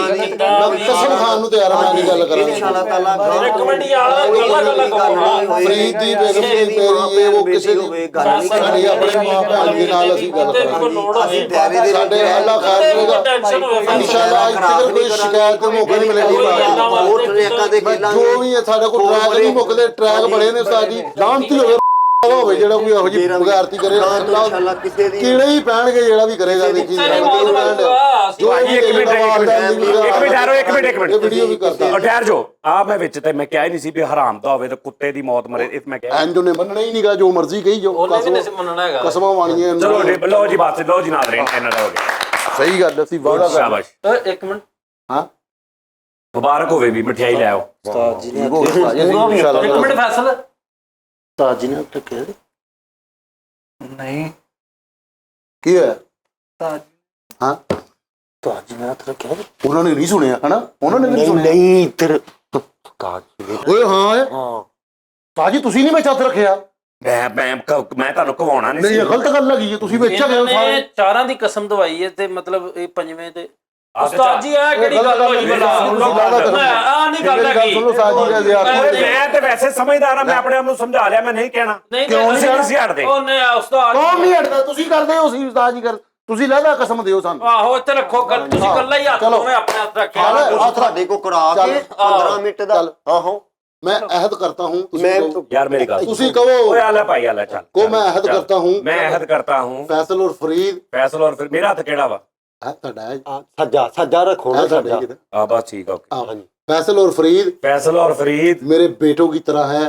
ਕਸਮ ਖਾਣ ਨੂੰ ਤਿਆਰ ਹਾਂ ਨਹੀਂ ਗੱਲ ਕਰਾਂਗੇ। ਇਨਸ਼ਾਅੱਲਾਹ ਤਾਲਾ ਇੱਕ ਮਿੰਟ ਯਾਰ, ਗੱਲਾਂ ਕਹੋ। ਫਰੀਦ ਦੀ ਬੇਗਮ ਦੀ ਮੇਰੀ ਇਹ ਉਹ ਕਿਸੇ ਦੀ ਸਾਡੀ ਆਪਣੇ ਮਾਂ ਭੈਣ ਦੇ ਨਾਲ ਅਸੀਂ ਗੱਲ ਕਰਾਂਗੇ। ਅਸੀਂ ਦਾਇਰੇ ਦੇ ਸਾਡੇ ਅੱਲਾਹ ਖੈਰ ਕਰੇਗਾ ਇਨਸ਼ਾਅੱਲਾਹ। ਅੱਜ ਤੱਕ ਕੋਈ ਸ਼ਿਕਾਇਤ ਦਾ ਮੌਕਾ ਨਹੀਂ ਮਿਲੇਗਾ। ਹੋਰ ਟਰੈਕਾਂ ਦੇ ਜੋ ਵੀ ਹੈ ਸਾਡੇ ਕੋਲ ਟਰੈਕ ਨਹੀਂ ਮੁੱਕਦੇ, ਟਰੈਕ ਬੜੇ ਨੇ ਉਸਤਾਦ ਜੀ। ਲਾਹਨਤੀ ਹੋਵੇ ਜਿਹੜਾ ਕੋਈ ਇਹੋ ਜਿਹੀ ਬਗੈਰਤੀ ਕਰੇ, ਇਨਸ਼ਾਅੱਲਾਹ ਕਿਸੇ ਦੀ ਕੀੜੇ ਹੀ ਪੈਣਗੇ ਜਿਹੜਾ ਵੀ ਕਰੇਗਾ। ਦੇਖੀ ਜੋ ਵੀ ਇੱਕ ਮਿੰਟ ਠਹਿਰੋ, ਇੱਕ ਮਿੰਟ ਇਹ ਵੀਡੀਓ ਵੀ ਕਰਦਾ। ਠਹਿਰ ਜੋ। ਆ ਮੈਂ ਵਿੱਚ ਤੇ ਮੈਂ ਕਿਹਾ ਹੀ ਨਹੀਂ ਸੀ ਵੀ ਹਰਾਮ ਦਾ ਹੋਵੇ ਤੇ ਕੁੱਤੇ ਦੀ ਮੌਤ ਮਰੇ। ਇਹ ਮੈਂ ਕਿਹਾ ਐਂਡ ਉਹਨੇ ਮੰਨਣਾ ਹੀ ਨਹੀਂਗਾ, ਜੋ ਮਰਜ਼ੀ ਕਹੀ ਜੋ ਉਹਨੇ ਵੀ ਨਹੀਂ ਮੰਨਣਾ ਹੈਗਾ। ਕਸਮਾਂ ਵਾਣੀਆਂ। ਚਲੋ ਲਓ ਜੀ ਬਾਤ, ਲਓ ਜੀ ਨਾਜ਼ਰੀਨ, ਇਹਨਾਂ ਦਾ ਹੋ ਗਿਆ। ਸਹੀ ਗੱਲ, ਅਸੀਂ ਵਾਅਦਾ ਕਰ ਸ਼ਾਬਾਸ਼। ਇੱਕ ਮਿੰਟ, ਹਾਂ ਮੁਬਾਰਕ ਹੋਵੇ ਵੀ, ਮਠਿਆਈ ਲੈ ਆਓ। ਉਸਤਾਦ ਜੀ ਨੇ ਇੱਕ ਮਿੰਟ ਫੈਸਲ। ਉਸਤਾਦ ਜੀ ਨੇ ਉੱਤੇ ਕਿਹਾ ਨਹੀਂ ਕੀ ਹੋਇਆ? ਉਸਤਾਦ ਹਾਂ ਉਸਤਾਦ ਜੀ ਨੇ ਉੱਤੇ ਕਿਹਾ ਉਹਨਾਂ ਨੇ ਨਹੀਂ ਸੁਣਿਆ ਹਨਾ, ਉਹਨਾਂ ਨੇ ਨਹੀਂ ਸੁਣਿਆ। ਨਹੀਂ ਤੇਰੇ ਓਏ ਹਾਂ ਸਾਜੀ ਤੁਸੀਂ ਨਹੀਂ ਵਿੱਚ ਹੱਥ ਰੱਖਿਆ। ਮੈਂ ਤੁਹਾਨੂੰ ਕਵਾਉਣਾ ਨਹੀਂ ਨਹੀਂ ਸੀ। ਇਹ ਗਲਤ ਗੱਲ ਲੱਗੀ ਹੈ, ਤੁਸੀਂ ਵਿੱਚ ਗਏ ਇਹਨਾਂ ਸਾਰੇ। ਨੇ ਚਾਰਾਂ ਦੀ ਕਸਮ ਦਵਾਈ ਹੈ ਤੇ ਮਤਲਬ ਇਹ ਪੰਜਵੇਂ ਤੇ ਆਹ ਉਸਤਾਦ ਜੀ ਆ ਕਿਹੜੀ ਗੱਲ ਹੋਈ ਬਲਾ ਆ ਨਹੀਂ ਗੱਲ ਹੈਗੀ। ਸੁਣੋ ਸਾਜੀ ਦਾ ਜ਼ਿਆਦਾ ਮੈਂ ਤੇ ਵੈਸੇ ਸਮਝਦਾਰ ਆ, ਮੈਂ ਆਪਣੇ ਆਪ ਨੂੰ ਸਮਝਾ ਲਿਆ, ਮੈਂ ਨਹੀਂ ਕਹਿਣਾ। ਨਹੀਂ ਕਿਉਂ ਨਹੀਂ ਤੁਸੀਂ ਹਟਦੇ? ਉਹ ਨਹੀਂ ਉਸਤਾਦ ਕੌਣ ਨਹੀਂ ਹਟਦਾ? ਤੁਸੀਂ ਕਰਦੇ ਹੋ, ਸੀ ਉਸਤਾਦ ਜੀ ਕਰ, ਤੁਸੀਂ ਲੈਦਾ ਕਸਮ ਦਿਓ ਸਾਨੂੰ। ਆਹੋ ਇੱਥੇ ਰੱਖੋ ਗੱਲ, ਤੁਸੀਂ ਕੱਲਾ ਹੀ ਹੱਥ ਚਲੋ। ਦੋਵੇਂ ਆਪਣੇ ਹੱਥ ਰੱਖਿਆ। ਹਾਂ। ਤੁਹਾਡੇ ਕੋ ਕਰਾ ਚੱਲ। ਕੇ 15 ਮਿੰਟ ਦਾ ਚੱਲ। ਆਹੋ मैं अहद करता हूँ, यार मेरी गल तुसी कहो ओए आला भाई आला चल को मैं अहद चल। करता हूँ, मैं अहद करता हूँ फैसल और फरीद फैसल और फिर मेरा हथ केड़ा वा ਸੱਜਾ ਸੱਜਾ ਰੱਖੋ ਨਾ ਸੱਜਾ। हाँ बस ठीक है ओके। फैसल और फरीद फैसल और फरीद मेरे बेटों की तरह है।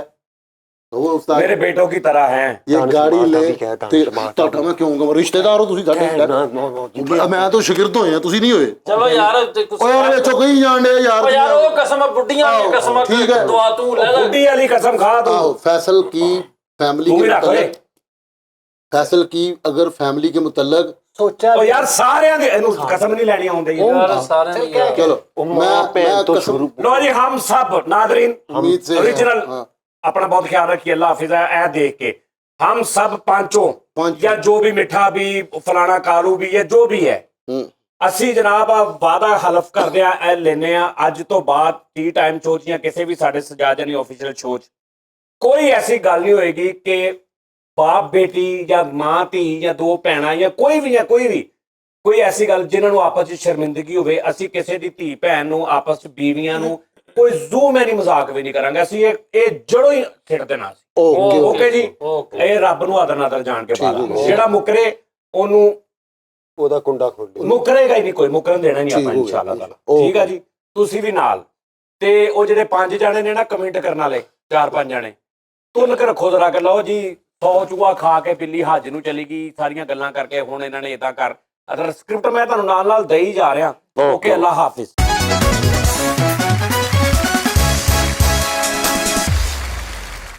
वो उस्ताद मेरे बेटों की तरह हैं। ये गाड़ी ले कहता ते ਤੁਹਾਡਾ ਮੈਂ ਕਿਉਂ ਕਹਾਂ ਰਿਸ਼ਤੇਦਾਰ ਹੋ ਤੁਸੀਂ ਸਾਡੇ। ਮੈਂ ਤਾਂ ਸ਼ਾਗਿਰਦ ਹੋਏ ਆ, ਤੁਸੀਂ ਨਹੀਂ ਹੋਏ। ਚਲੋ ਯਾਰ ਓਏ ਯਾਰ ਵਿੱਚੋਂ ਕਹੀ ਜਾਣਦੇ ਯਾਰ। ਉਹ ਯਾਰ ਉਹ ਕਸਮ बुड्ढियां की कसम ठीक है। दुआ तू ले ले। बुड्ढी वाली कसम खा तू। ਆਹੋ फैसल की फैमिली तू के भी रख ले। मुतल्लिक, फैसल की अगर फैमिली के मुतल्लिक ਸੋਚਿਆ ओ यार सारियां दी ਇਹਨੂੰ ਕਸਮ ਨਹੀਂ ਲੈਣੀ ਆਉਂਦੀ ਯਾਰ ਸਾਰਿਆਂ ਦੀ ਯਾਰ। चलो मैं तो कसम लो जी हम सब नादरीन उम्मीद से ओरिजिनल हाँ, अपना बहुत ख्याल रखिए, अल्लाह हाफिज है। ऐ देख के हम सब पांचों पांचों। या जो भी मिठा भी फलाना कालू भी है जो भी है ਅਸੀਂ ਜਨਾਬ ਵਾਦਾ ਹਲਫ ਕਰਦੇ ਆ, ਇਹ ਲੈਨੇ ਆ ਅੱਜ ਤੋਂ ਬਾਅਦ ਟੀ ਟਾਈਮ ਸ਼ੋਅ ਜਾਂ ਕਿਸੇ ਵੀ ਸਾਡੇ ਸਜਾਜਨੀ ਆਫੀਸ਼ੀਅਲ ਸ਼ੋਅ 'ਚ ਕੋਈ ਐਸੀ ਗੱਲ ਨਹੀਂ ਹੋਏਗੀ ਕਿ ਬਾਪ ਬੇਟੀ ਜਾਂ ਮਾਂ ਧੀ ਜਾਂ ਦੋ ਭੈਣਾਂ ਜਾਂ ਕੋਈ ਐਸੀ ਗੱਲ ਜਿਨ੍ਹਾਂ ਨੂੰ ਆਪਸ 'ਚ ਸ਼ਰਮਿੰਦਗੀ ਹੋਵੇ। ਅਸੀਂ ਕਿਸੇ ਦੀ ਧੀ ਭੈਣ ਨੂੰ ਆਪਸ 'ਚ ਬੀਵੀਆਂ ਨੂੰ ਕੋਈ ਜ਼ੂਮ ਨਹੀਂ ਮਜ਼ਾਕ ਵੀ ਨਹੀਂ ਕਰਾਂਗੇ। ਅਸੀਂ ਇਹ ਜੜੋਂ ਹੀ ਛਿੜ ਦੇਣਾ ਸੀ। ਓਕੇ ਜੀ, ਇਹ ਰੱਬ ਨੂੰ ਆਦਰ ਨਾਦਰ ਜਾਣ ਕੇ ਬਾਅਦ ਜਿਹੜਾ ਮੁਕਰੇ ਉਹਨੂੰ ਉਹਦਾ ਕੁੰਡਾ ਖੋਲ ਮੁਕਰੇਗਾ ਹੀ ਨਹੀਂ, ਕੋਈ ਮੁਕਰਨ ਦੇਣਾ ਨਹੀਂ ਆਪਾਂ ਇਨਸ਼ਾਅੱਲਾ ਤਾਲਾ। ਠੀਕ ਆ ਜੀ, ਤੁਸੀਂ ਵੀ ਨਾਲ। ਤੇ ਉਹ ਜਿਹੜੇ 5 ਜਾਣੇ ਨੇ ਨਾ ਕਮੈਂਟ ਕਰਨ ਵਾਲੇ, 4-5 ਜਾਣੇ ਤੁਲ ਕੇ ਰੱਖੋ ਜ਼ਰਾ ਕਿ ਲਓ ਜੀ 100 ਚੂਹਾ ਖਾ ਕੇ ਬਿੱਲੀ ਹੱਜ ਨੂੰ ਚਲੀ ਗਈ, ਸਾਰੀਆਂ ਗੱਲਾਂ ਕਰਕੇ ਹੁਣ ਇਹਨਾਂ ਨੇ ਇਦਾਂ ਕਰ। ਅਦਰ ਸਕ੍ਰਿਪਟ ਮੈਂ ਤੁਹਾਨੂੰ ਨਾਲ ਨਾਲ ਦੇਈ ਜਾ ਰਿਹਾ। ਓਕੇ, ਅੱਲਾ ਹਾਫਿਜ਼।